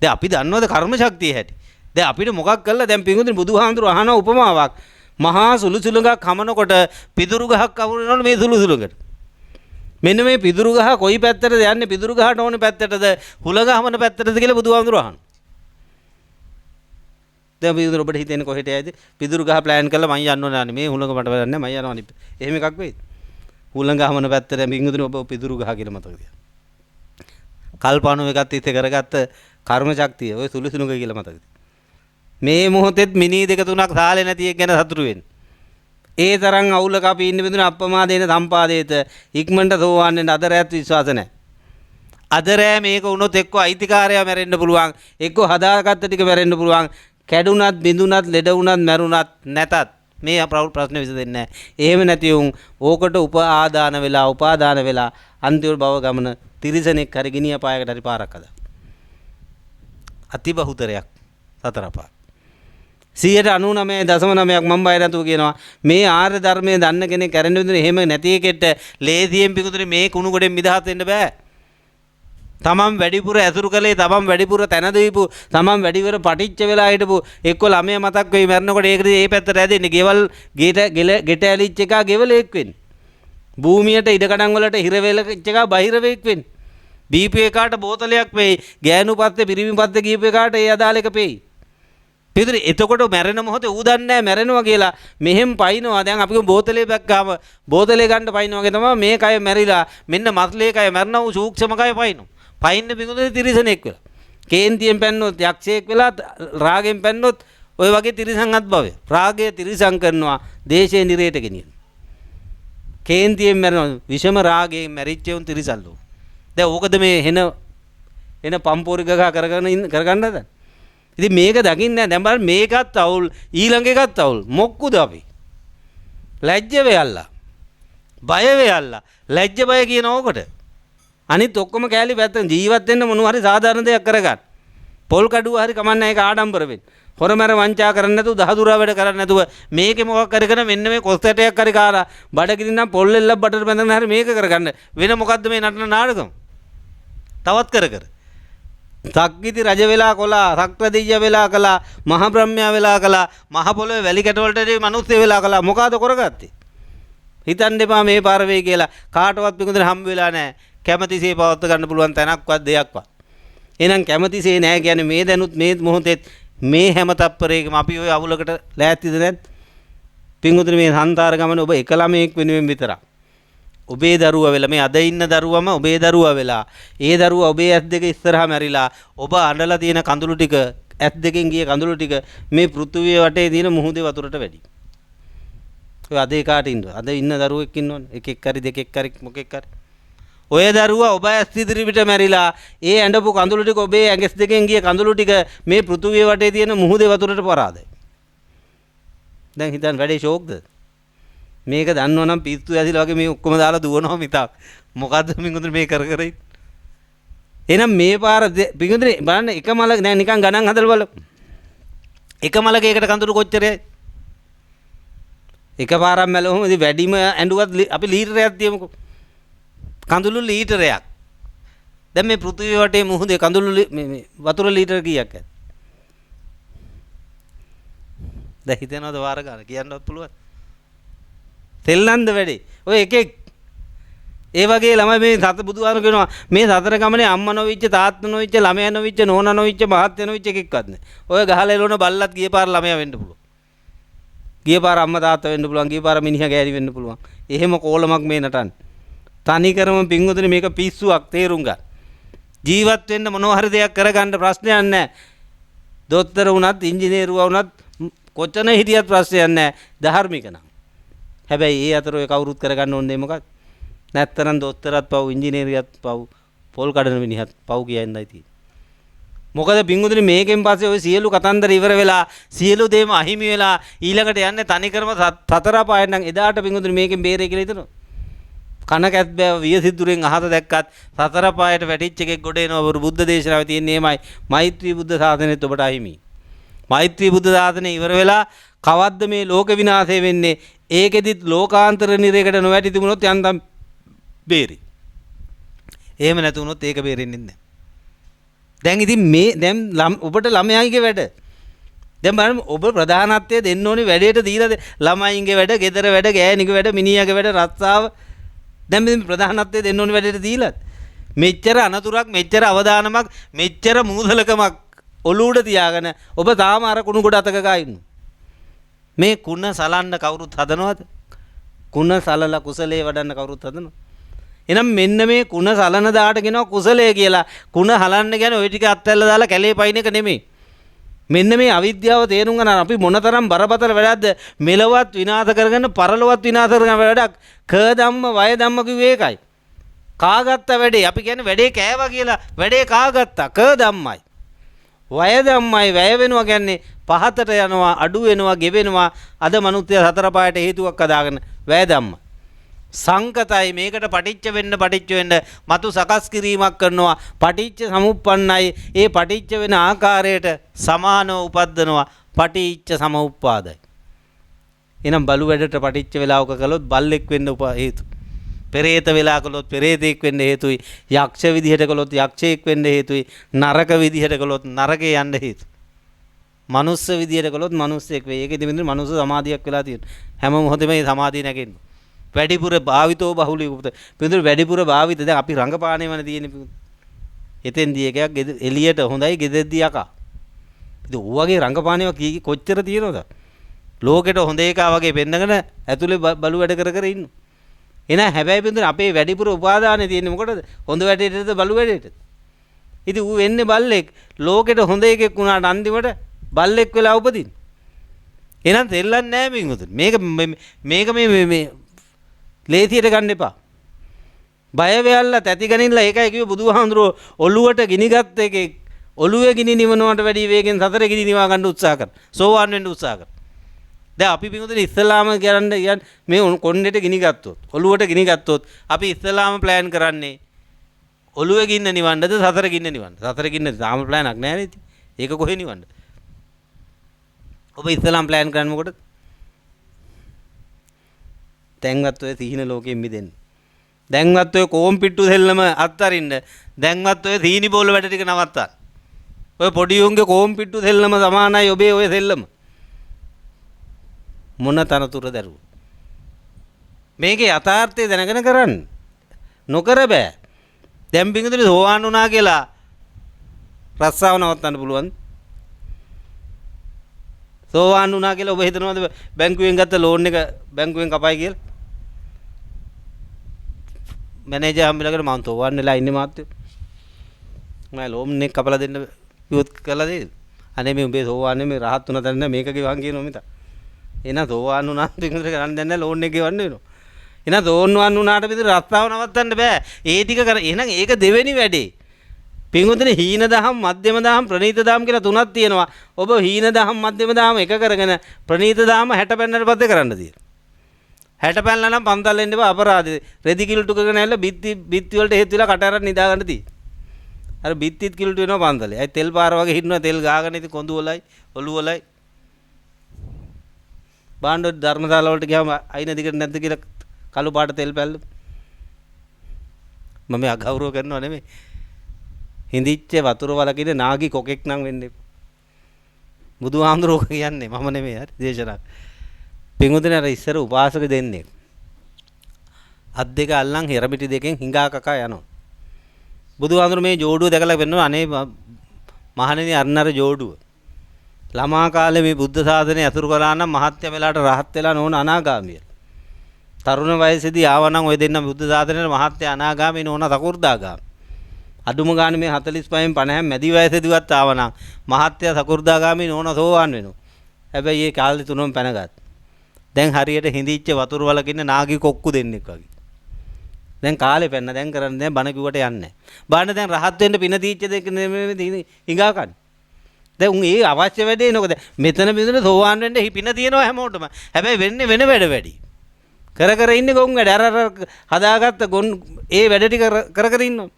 දැන් අපි දන්නවද කර්ම ශක්තිය හැටි? දැන් අපිට මොකක් කළා දැන් පිඟුතුනි බුදුහාමුදුරුවෝ අහන උපමාවක්. මහා සුළු සුළුඟක් කමනකොට පිදුරු ගහක් කවුරුනවනේ මේ සුළු සුළුඟට. මෙන්න මේ පිදුරු ගහ කොයි පැත්තටද යන්නේ? පිදුරු ගහට ඕනේ පැත්තටද හුලඟ හමන පැත්තටද කියලා බුදුහාමුදුරුවෝ අහනවා. දැන් පිදුරු ඔබට හිතෙන්නේ කොහෙට යයිද? පිදුරු ගහ ප්ලෑන් කරලා මම යන්න ඕනේ මේ හුලඟ මට වැඩක් නැහැ මම යනවා අනිත්. එහෙම එකක් වෙයිද? හුලඟ හමන පැත්තට පිඟුතුනි ඔබ පිදුරු ගහ කියලා මතක තියාගන්න. කල්පණු එකත් ඉස්සේ කරගත්ත කර්ම ශක්තිය ඔය සුළු සුළුඟ කියලා මතක තියාගන්න. මේ මොහොතෙත් මිනී දෙක තුනක් සාලේ නැති එක ගැන සතුටු වෙන්න. ඒ තරම් අවුලක අපි ඉන්න බඳුන අප්‍රමාදේන සම්පාදේත ඉක්මනට සෝවන්නේ අද රැත් විශ්වාස නැහැ. අද රෑ මේක වුණොත් එක්ක අයිතිකාරයා මැරෙන්න පුළුවන්, එක්ක හදාගත්ත ටික මැරෙන්න පුළුවන්. කැඩුනත්, බිඳුනත්, ලෙඩ වුණත්, මැරුණත් නැතත් මේ ප්‍රශ්න විසඳෙන්නේ නැහැ. එහෙම නැති වුන් ඕකට උපාදාන වෙලා අන්තිම භව ගමන තිරිසනෙක් හරි ගිනිය පායකට හරි පාරක් හදා. අති බහුතරයක් සතර පාර. 99.9ක් මම බය නැතුව කියනවා මේ ආර්ය ධර්මයේ දන්න කෙනෙක් කරන්න විදිහට එහෙම නැති එකෙට ලේසියෙන් පිටුතුනේ මේ කුණු ගොඩෙන් මිදහත් වෙන්න බෑ. තමන් වැඩිපුර ඇසුරු කළේ, තමන් වැඩිපුර තැන දීපු, තමන් වැඩිපුර පටිච්ච වෙලා හිටපු එක්ක ළමයා මතක් වෙයි මැරෙනකොට ඒකද මේ පැත්තට ඇදෙන්නේ. ගෙවල් ගෙට ඇලිච්ච එක ගෙවල එක් වෙන්නේ. භූමියට ඉඩකඩම් වලට හිර වෙලච්ච එක බහිර වෙක් වෙන්නේ. බීපී එකාට බෝතලයක් වෙයි, ගෑනු පත්තේ පිරිමි පත්තේ ගියපු එකාට ඒ අදාළ එක වෙයි. පිටුනේ එතකොට මැරෙන මොහොතේ ඌ දන්නේ නැහැ මැරෙනවා කියලා. මෙහෙම පයින්නවා. දැන් අපි බෝතලේ බැක්කාම බෝතලේ ගන්න පයින්නවා වගේ තමයි මේ කය මැරිලා මෙන්න මස්ලේ කය මැරෙනවා ඌ සූක්ෂම කය පයින්නවා. පයින්න පිඟුතුනේ තිරිසනෙක් වෙලා. කේන්තියෙන් පැන්නොත් යක්ෂයෙක් වෙලා, රාගෙන් පැන්නොත් ඔය වගේ තිරිසන්වත් භවය. රාගය තිරිසන් කරනවා, දේශේ නිරේට ගෙනියන. කේන්තියෙන් මැරෙනවා, විෂම රාගයෙන් මැරිච්ච උන් තිරිසල්ලෝ. දැන් ඕකද මේ එන පම්පෝරි ගහ කරගන්නද? ඉතින් මේක දකින්නේ නැහැ. දැන් බලන්න මේකත් අවුල්, ඊළඟ එකත් අවුල්. මොක්කුද අපි? ලැජ්ජ වෙයල්ලා. බය වෙයල්ලා. ලැජ්ජ බය කියන ඕකට. අනිත් ඔක්කොම කෑලි පැත්තෙන් ජීවත් වෙන්න මොනවා හරි සාධාරණ දෙයක් කරගන්න. පොල් කඩුව හරි කමන්නේ ඒක ආඩම්බර වෙන්න. හොරමර වංචා කරන්නේ නැතුව දහදුරා වැඩ කරන්නේ නැතුව මේකේ මොකක් කරගෙන මෙන්න මේ කොස්තටයක් හරි කාලා බඩගිනි නම් පොල් එල්ලක් බඩට බැඳගෙන හරි මේක කරගන්න. වෙන මොකද්ද මේ නටන නාටකම්? තවත් කර. සක්විති රජ වෙලා කොලා, සක්‍රදීය වෙලා කළා, මහ බ්‍රහ්මයා වෙලා කළා, මහ පොළොවේ වැලි කැට වලට මිනිස්සු වෙලා කළා. මොකಾದ කරගත්තේ? හිතන්න එපා මේ පාර වෙයි කියලා. කාටවත් පිටුදෙන හම්බ වෙලා නැහැ. කැමැතිසේ පවත් ගන්න පුළුවන් තැනක්වත් දෙයක්වත්. එහෙනම් කැමැතිසේ නැහැ කියන්නේ මේ දැනුත් මේ මොහොතේ මේ හැම තප්පරයකම අපි ওই අවුලකට ලෑස්තිද නැද්ද? පිටුදෙන මේ සංසාර ගමන ඔබ එක ළමයෙක් වෙනුවෙන් විතරක්. ඔබේ දරුවා වෙලා මේ අද ඉන්න දරුවම ඔබේ දරුවා වෙලා ඒ දරුවා ඔබේ ඇස් දෙක ඉස්සරහා මැරිලා ඔබ අඬලා තියෙන කඳුළු ටික ඇස් දෙකෙන් ගිය කඳුළු ටික මේ පෘථුවිය වටේ තියෙන මුහුදේ වතුරට වැඩි. ඔය අද එකාට ඉන්නවා. අද ඉන්න දරුවෙක් ඉන්නවනේ. එකෙක් හරි දෙකෙක් හරි මොකෙක් හරි. ඔය දරුවා ඔබ ඇස් ඉදිරි පිට මැරිලා ඒ ඇඬපු කඳුළු ටික ඔබේ ඇඟස් දෙකෙන් ගිය කඳුළු ටික මේ පෘථුවිය වටේ තියෙන මුහුදේ වතුරට පරාදයි. දැන් හිතන්න වැඩේ ෂෝක්ද? මේක දන්නවනම් පිස්සු ඇසිලා වගේ මේ ඔක්කොම දාලා දුවනවා මිතක්. මොකද්ද මින්ගුතුනේ මේ කර ඉන්නේ? එහෙනම් මේ පාර පින්ගුතුනේ බලන්න එක මල නෑ නිකන් ගණන් හදලා බලමු. එක මලක ඒකට කඳුළු කොච්චරයි? එක පාරක් මැලුවම ඉතින් වැඩිම ඇඬුවත් අපි ලීටරයක් තියමුකෝ. කඳුළු ලීටරයක්. දැන් මේ පෘථිවිය වටේ මුහුදේ කඳුළු මේ වතුර ලීටර කීයක් ඇද්ද? දැන් හිතනවද වාර ගන්න කියන්නවත් පුළුවන්? තෙල්ලන්ද වැඩේ. ඔය එකෙක් ඒ වගේ ළමයි මේ සත බුදුහාම කියනවා මේ සතර ගමනේ අම්මා නොවිච්ච තාත්තා නොවිච්ච ළමයා නොවිච්ච නෝනා නොවිච්ච මහත්තයා නොවිච්ච එකෙක්වත් නැහැ. ඔය ගහලා එළවන බල්ලත් ගිය පාර ළමයා වෙන්න පුළුවන්. ගිය පාර අම්මා තාත්තා වෙන්න පුළුවන්. ගිය පාර මිනිහා ගෑණි වෙන්න පුළුවන්. එහෙම කෝලමක් මේ නටන්නේ. තනිකරම පිංගුතුනි මේක පිස්සුවක් තේරුම් ගන්න. ජීවත් වෙන්න මොනවා හරි දෙයක් කරගන්න ප්‍රශ්නයක් නැහැ. දොස්තර වුණත් ඉංජිනේරුවා වුණත් කොච්චර හිටියත් ප්‍රශ්නයක් නැහැ. ධාර්මික නම්. හැබැයි ඒ අතර ඔය කවුරුත් කරගන්න ඕනේ මොකක්ද? නැත්තරම් දොස්තරත් පව් ඉංජිනේරියත් පව් පොල් කඩන මිනිහත් පව් කියන්නයි තියෙන්නේ. මොකද පිංගුතුනි මේකෙන් පස්සේ ඔය සියලු කතන්දර ඉවර වෙලා සියලු දේම අහිමි වෙලා ඊළඟට යන්නේ තනිකරම සතර පායෙන් නම් එදාට පිංගුතුනි මේකෙන් බේරෙයි කියලා හිතනවා. කන කැත් බෑව වියසිතුරෙන් අහත දැක්කත් සතර පායට වැටිච්ච එකෙක් ගොඩ එනවා. බුද්ධ දේශනාවේ තියෙන්නේ එමය. මෛත්‍රී බුද්ධ සාසනෙත් ඔබට අහිමි. මෛත්‍රී බුද්ධ සාසනය ඉවර වෙලා කවද්ද මේ ලෝක විනාශය වෙන්නේ? ඒකෙදිත් ලෝකාන්තර නිරයකට නොවැටි තිබුණොත් යන්තම් බේරි. එහෙම නැතු වුණොත් ඒක බේරෙන්නේ නැහැ. දැන් ඉතින් මේ දැන් ඔබට ළමයාගේ වැඩ. දැන් බලන්න ඔබ ප්‍රධානත්වය දෙන්න ඕනේ වැඩේට දීලා ළමයින්ගේ වැඩ, ගෙදර වැඩ, ගෑණිගේ වැඩ, මිනිහාගේ වැඩ, රස්සාව. දැන් මේ ප්‍රධානත්වය දෙන්න ඕනේ වැඩේට දීලා. මෙච්චර අනතුරක්, මෙච්චර අවදානමක්, මෙච්චර මූදලකමක් ඔලුවට තියාගෙන ඔබ තාම අර කුණු කොට අතක ගා ඉන්නවා. මේ කුණ සලන්න කවුරුත් හදනවද? කුණ සලලා කුසලයේ වඩන්න කවුරුත් හදනවද? එහෙනම් මෙන්න මේ කුණ සලන දාට කියනවා කුසලයේ කියලා. කුණ හලන්න කියන්නේ ওই ටික අත්හැල්ලා දාලා කැලේ පයින් එක නෙමෙයි. මෙන්න මේ අවිද්‍යාව තේරුම් ගන්න අපි මොනතරම් බරපතල වැඩක්ද මෙලවත් විනාශ කරගෙන පරලොවත් විනාශ කරන වැඩක්. ක ධම්ම වය ධම්ම කිව්වේ ඒකයි. කාගත්ත වැඩේ අපි කියන්නේ වැඩේ කෑවා කියලා වැඩේ කාගත්තා ක ධම්මයි. වය ධම්මයි වැය වෙනවා කියන්නේ පහතට යනවා අඩු වෙනවා ගෙවෙනවා. අද මනුස්සය සතර පායට හේතුවක් අදාගෙන වැය ධම්ම. සංකතයි මේකට පටිච්ච වෙන්න මතු සකස් කිරීමක් කරනවා. පටිච්ච සමුප්පන්නයි ඒ පටිච්ච වෙන ආකාරයට සමානව උපද්දනවා. පටිච්ච සමුප්පාදයි. එහෙනම් බලු වැඩට පටිච්ච වෙලාවක කළොත් බල්ලෙක් වෙන්න හේතු. පෙරේත වෙලා කළොත් පෙරේතෙක් වෙන්න හේතුයි. යක්ෂ විදිහට කළොත් යක්ෂයෙක් වෙන්න හේතුයි. නරක විදිහට කළොත් නරකේ යන්න හේතු. මනුස්ස විදිහට කළොත් මනුස්සයෙක් වෙයි. ඒකෙදි මෙන්න මනුස්ස සමාධියක් වෙලා තියෙනවා. හැම මොහොතෙම මේ සමාධිය නැගෙන්නේ. වැඩිපුර භාවිතෝ බහුලී උපත. පිටුර වැඩිපුර භාවිත දැන් අපි රංගපානේ වන තියෙන්නේ. එතෙන්දී එකක් එළියට හොඳයි ගෙදෙද්දී යකා. ඉතින් ඌවගේ රංගපානේව කොච්චර තියෙනවද? ලෝකෙට හොඳ එකා වගේ පෙන්නගෙන ඇතුලේ බලු වැඩ කර ඉන්නවා. එහෙනම් හැබැයි පිටුර අපේ වැඩිපුර උපාදානේ තියෙන්නේ මොකටද? හොඳ වැඩේටද බලු වැඩේටද? ඉතින් ඌ වෙන්නේ බල්ලෙක්. ලෝකෙට හොඳ එකෙක් වුණාට අන්තිමට බල්ලෙක් වෙලා උපදින්න. එහෙනම් තෙල්ලන්නේ නැහැ මින්ගුතුනි. මේක මේ ලේසියට ගන්න එපා. බය වෙයල්ලා තැති ගනින්න ඒකයි කිව්වේ බුදුහාමුදුරුවෝ ඔළුවට ගිනිගත් එකෙක් ඔළුවේ ගිනි නිවනවට වැඩි වේගෙන් සතර ගිනි නිවා ගන්න උත්සාහ කරන. සෝවාන් වෙන්න උත්සාහ කරන. දැන් අපි පිටුදින ඉස්ලාම කියන්නේ මේ කොණ්ඩේට ගිනි ගත්තොත් ඔළුවට ගිනි ගත්තොත් අපි ඉස්ලාම ප්ලෑන් කරන්නේ ඔළුවේ ගින්න නිවන්නද සතර ගින්න නිවන්න. සතර ගින්න තාම ප්ලෑන්ක් නැහැ නේද? ඒක කොහේ නිවන්නද? ඔබ ඉස්ලාම් ප්ලෑන් කරන්නේ මොකටද? දැන්වත් ඔය සීන ලෝකයෙන් මිදෙන්න. දැන්වත් ඔය කෝම්පිට්ටු දෙල්ලම අත්තරින්න. දැන්වත් ඔය සීනි බෝල වැඩ ටික නවත්තන්න. ඔය පොඩි උන්ගේ කෝම්පිට්ටු දෙල්ලම සමානයි ඔබේ ඔය දෙල්ලම. මොන තනතුර දරුවෝ. මේකේ යථාර්ථය දැනගෙන කරන්න. නොකර බෑ. දැන් බින්දුනේ සෝවාන් වුණා කියලා රස්සාව නවත්තන්න පුළුවන්. සෝවාන් වුණා කියලා ඔබ හිතනවද බැංකුවෙන් ගත්ත ලෝන් එක බැංකුවෙන් කපයි කියලා? මැනේජර් හම්බෙලාගෙන මම සෝවාන් වෙලා ඉන්නේ මාත්‍යෝ. මම ලෝන් එක කපලා දෙන්න විවෘත කළා දෙයිද? අනේ මේ උඹේ සෝවාන් නෙමෙයි රහත් වුණා දැන් මේක ගෙවන් කියනවා මිත. එහෙනම් සෝවාන් වුණා බින්දුනේ කරන්න දැන් නෑ ලෝන් එක ගෙවන්න වෙනවා. එහෙනම් සෝවාන් වුණාට විතර රස්සාව නවත්තන්න බෑ. ඒ ටික කර එහෙනම් ඒක දෙවෙනි වැඩේ. පින්වතුනි හීන දහම් මධ්‍යම දහම් ප්‍රණීත දහම් කියලා තුනක් තියෙනවා. ඔබ හීන දහම් මධ්‍යම දහම් එක කරගෙන ප්‍රණීත දහම් 60 පෙන්නට පස්සේ කරන්න තියෙනවා. 60 පැනලා නම් පන්තල් එන්න එපා අපරාධේ. රෙදි කිලු ටුකගෙන ඇවිල්ලා බිත්ති වලට හේතු වෙලා කට අරන් නිදා ගන්න තියෙනවා. අර බිත්තිත් කිලුට වෙනවා පන්තලේ. අයි තෙල් පාර වගේ හිටිනවා තෙල් ගාගෙන ඉතින් කොඳු වලයි ඔලු වලයි. බාණ්ඩ ධර්මශාලා වලට ගියාම අයින දිගට නැද්ද කියලා කළු පාට තෙල් පැල්ල. මම අගෞරව කරනව නෙමෙයි. හිඳිච්ච වතුර වලකින නාගි කොකෙක් නම් වෙන්න එපා. බුදුහාමුදුරුවෝ කියන්නේ මම නෙමෙයි හරි දේශනා. පිඟුතුනේ අර ඉස්සර උපාසක දෙන්නේ. අත් දෙක අල්ලන් හිරමිටි දෙකෙන් හිඟා කකා යනවා. බුදුහාමුදුරුවෝ මේ ජෝඩුව දැකලා වෙනවා අනේ මහණෙනි අන්නර ජෝඩුව. ළමා කාලේ මේ බුද්ධ ශාසනය අතුරු කරා නම් මහත්ය වෙලාට රහත් වෙලා නොවන අනාගාමිය. තරුණ වයසේදී ආවනම් ඔය දෙන්න බුද්ධ ශාසනයේ මහත්ය අනාගාමී නොවන සකු르දාගාමී. අඩුම ගානේ මේ 45න් 50න් මැදි වයසේදීවත් ආවනම් මහත්ය සකු르දාගාමී නොවන සෝවාන් වෙනවා. හැබැයි ඒ කාලේ තුනම පැනගත්. දැන් හරියට හිඳිච්ච වතුර වලක ඉන්න නාගි කොක්කු දෙන්නෙක් වගේ. දැන් කාලේ පැන්න දැන් කරන්නේ දැන් බණ කිව්වට යන්නේ නැහැ. බාන්න දැන් රහත් වෙන්න පින තීච්ච දෙක නෙමෙයි හිඟා කන්නේ. දැන් උන් ඒ අවශ්‍ය වැඩේ නෝකද මෙතන බින්දුනේ සෝවාන් වෙන්න පින තියෙනවා හැමෝටම. හැබැයි වෙන්නේ වෙන වැඩ වැඩි. කර කර ඉන්නේ ගොන් වැඩ අර හදාගත්ත ගොන් ඒ වැඩ ටික කර කර ඉන්නවා.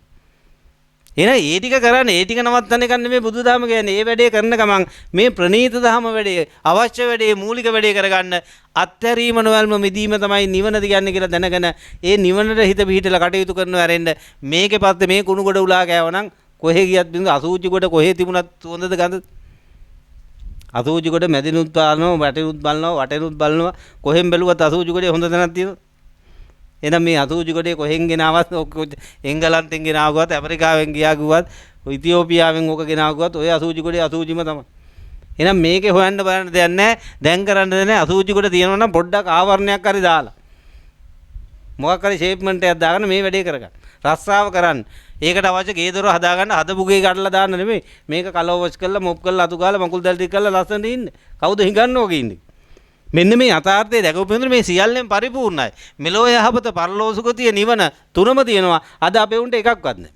එහෙනම් ඒ ටික කරන්නේ ඒ ටික නවත්තන්න එක නෙමෙයි බුදුදහම කියන්නේ. ඒ වැඩේ කරන ගමන් මේ ප්‍රණීත ධහම වැඩේ අවශ්‍ය වැඩේ මූලික වැඩේ කරගන්න අත්හැරීම නොවල්ම මිදීම තමයි නිවන කියන්නේ කියලා දැනගෙන ඒ නිවනට හිත පිහිටලා කටයුතු කරනවා ඇරෙන්න මේකේ පස්සේ මේ කුණු ගොඩ උලා ගෑවනම් කොහෙ ගියත් බින්ද අසූචි කොට කොහෙ තිබුණත් හොඳද ගඳ අසූචි කොට මැදිනුත් බලනවා වටිනුත් බලනවා වටේනුත් බලනවා කොහෙන් බැලුවත් අසූචි කොටේ හොඳ තැනක් තියෙනවා. එහෙනම් මේ අසූචි කොටේ කොහෙන් ගෙනාවත් එංගලන්තෙන් ගෙනාවුවත් ඇමරිකාවෙන් ගියා ගුවත් ඉතියෝපියාවෙන් ඕක ගෙනාවුවත් ඔය අසූචි කොටේ අසූචිම තමයි. එහෙනම් මේකේ හොයන්න බලන්න දෙයක් නැහැ. දැන් කරන්න දෙන්නේ අසූචි කොට තියෙනවා නම් පොඩ්ඩක් ආවරණයක් හරි දාලා මොකක් හරි ෂේප්මන්ට් එකක් දාගෙන මේ වැඩේ කරගන්න. රස්සාව කරන්න. ඒකට අවශ්‍ය ගේ දොර හදාගන්න හදපු ගේ කඩලා දාන්න නෙමෙයි. මේක කලවොස් කරලා මොප් කරලා අතු ගාලා මකුල් දැල් ටික කරලා ලස්සනට ඉන්නේ. කවුද හිඟන්නේ ඕකේ ඉන්නේ? මෙන්න මේ යථාර්ථය දැකපු මේ සියල්ලෙන් පරිපූර්ණයි. මෙලෝ යහපත පරලෝසුගතිය නිවන තුනම තියෙනවා. අද අපේ උන්ට එකක්වත් නැහැ.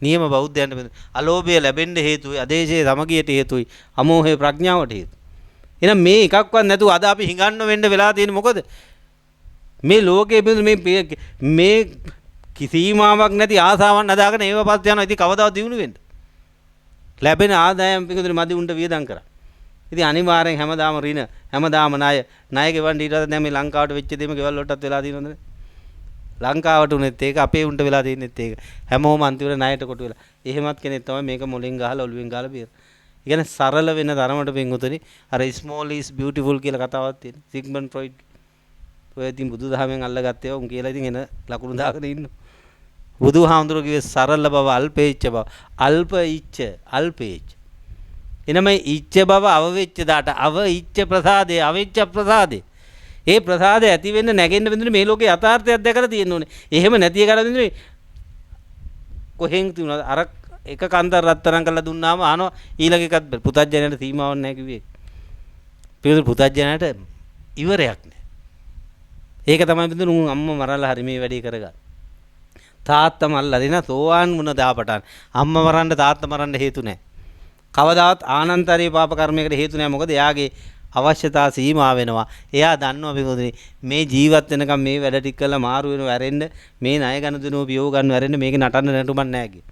නියම බෞද්ධයන්ට අලෝභය ලැබෙන්න හේතුයි, අදේශයේ සමගියට හේතුයි, අමෝහය ප්‍රඥාවට හේතුයි. එහෙනම් මේ එකක්වත් නැතුව අද අපි හිඟන්න වෙන්න වෙලා තියෙන්නේ මොකද? මේ ලෝකයේ මේ කිසිමාවක් නැති ආසාවන් හදාගෙන ඒව පස්ස යනවා. ඉතින් කවදාවත් දිනු වෙන්න. ලැබෙන ආදායම් පිටුදුනේ මදි උන්ට වියදම් කරා. ඉතින් අනිවාර්යෙන් හැමදාම ඍණ හැමදාම ණය ගෙවන්න ඊට පස්සේ දැන් මේ ලංකාවට වෙච්ච දේම ගෙවල් වලටත් වෙලා තියෙනවද? ලංකාවට උනේත් ඒක අපේ උන්ට වෙලා තියෙනෙත් ඒක. හැමෝම අන්තිමට ණයට කොට වෙලා. එහෙමත් කෙනෙක් තමයි මේක මොලෙන් ගහලා ඔළුවෙන් ගහලා බියර. ඒ කියන්නේ සරල වෙන තරමට පින්වතුනි අර small is beautiful කියලා කතාවක් තියෙනවා. සිග්මන්ඩ් ෆ්‍රොයිඩ් ඔය ඉතින් බුදුදහමෙන් අල්ලගත්තේ උන් කියලා ඉතින් එන ලකුණු දාගෙන ඉන්නවා. බුදුහාමුදුරුවෝ කිව්වේ සරල බව අල්පේච්ඡ බව. අල්පේච්ඡ. එනම ඉච්ඡ බව අවවෙච්ච දාට ඉච්ඡ ප්‍රසාදේ අවෙච්ඡ ප්‍රසාදේ. ඒ ප්‍රසාදය ඇති වෙන්න නැගෙන්න බඳුනේ මේ ලෝකේ යථාර්ථයක් දැකලා තියෙන්න ඕනේ. එහෙම නැති එකකට බඳුනේ කොහෙන් තියුණා අර එක කන්දර රත්තරන් කරලා දුන්නාම අහනවා ඊළඟ එකත් පුතඥයන්ට සීමාවක් නැහැ කිව්වේ. පිළිතුරු පුතඥයන්ට ඉවරයක් නැහැ. ඒක තමයි බඳුනේ උන් අම්මා මරලා හරි මේ වැඩේ කරගන්න. තාත්තා මල්ලා දෙන සෝවාන් වුණ දාපටන් අම්මා මරන්න තාත්තා මරන්න හේතු නැහැ. කවදාවත් ආනන්තරී පාප කර්මයකට හේතු නැහැ. මොකද එයාගේ අවශ්‍යතා සීමා වෙනවා. එයා දන්නවා පිටුදුනේ මේ ජීවත් වෙනකම් මේ වැඩ ටික කරලා මාරු වෙනව ඇරෙන්න මේ ණය ගන්න දෙනව පියව ගන්න ඇරෙන්න මේක නටන්න නටුමක් නැහැ කිය.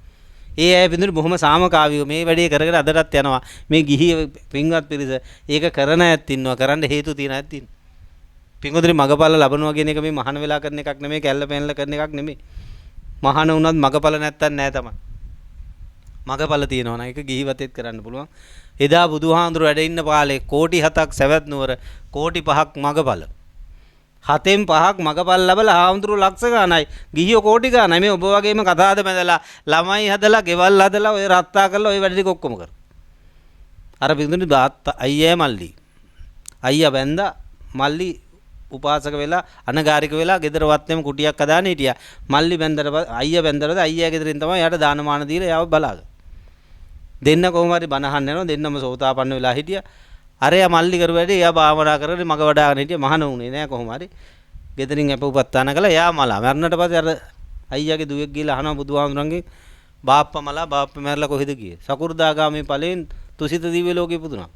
ඒ අය පිටුදුනේ බොහොම සාමකාමීව මේ වැඩේ කරගෙන අදටත් යනවා. මේ ගිහි පින්වත් පිරිස ඒක කරන අයත් ඉන්නවා. කරන්න හේතු තියෙන අයත් ඉන්නවා. පිටුදුනේ මගපල ලබනවා කියන එක මේ මහාන වෙලා කරන එකක් නෙමෙයි කැල්ල පෙන්ල කරන එකක් නෙමෙයි. මහාන වුණත් මගපල නැත්තන් නැහැ තමයි. මගපල තියෙනවා නම් ඒක ගිහිවතෙත් කරන්න පුළුවන්. එදා බුදුහාඳුර වැඩ ඉන්න කාලේ කෝටි 7ක් සවැත් නුවර කෝටි 5ක් මගපල. 7න් 5ක් මගපල ලැබලා හාමුදුරු ලක්ෂ ගානයි ගිහියෝ කෝටි ගානයි. මේ ඔබ වගේම කතාද බැඳලා ළමයි හදලා ගෙවල් හදලා ඔය රත්තා කරලා ඔය වැඩ ටික ඔක්කොම කර. අර බින්දුනේ තාත්තා අයියා මල්ලි. අයියා බැඳා මල්ලි උපාසක වෙලා අනගාരിക වෙලා ගෙදර වත්තේම කුටියක් හදාන හිටියා. මල්ලි බැඳලා අයියා බැඳලා අයියා ගෙදරින් තමයි යාට දානමාන දීලා යාව බලාගෙන. දෙන්න කොහොම හරි බණ අහන්න යනවා. දෙන්නම සෝතාපන්න වෙලා හිටියා. අරයා මල්ලි කරු වැඩේ එයා භාවනා කරගෙන මග වඩාගෙන හිටියා. මහාන උනේ නෑ කොහොම හරි. ගෙදරින් අප උපස්ථාන කළා. එයා මලා මරණට පස්සේ අර අයියාගේ දුවෙක් ගිහලා අහනවා බුදුහාමුදුරන්ගෙන් බාප්පා මලා බාප්පා මැරලා කොහෙද ගියේ? සකු르දාගාමී ඵලයෙන් තුසිත දිව්‍ය ලෝකෙ ඉපදුනා.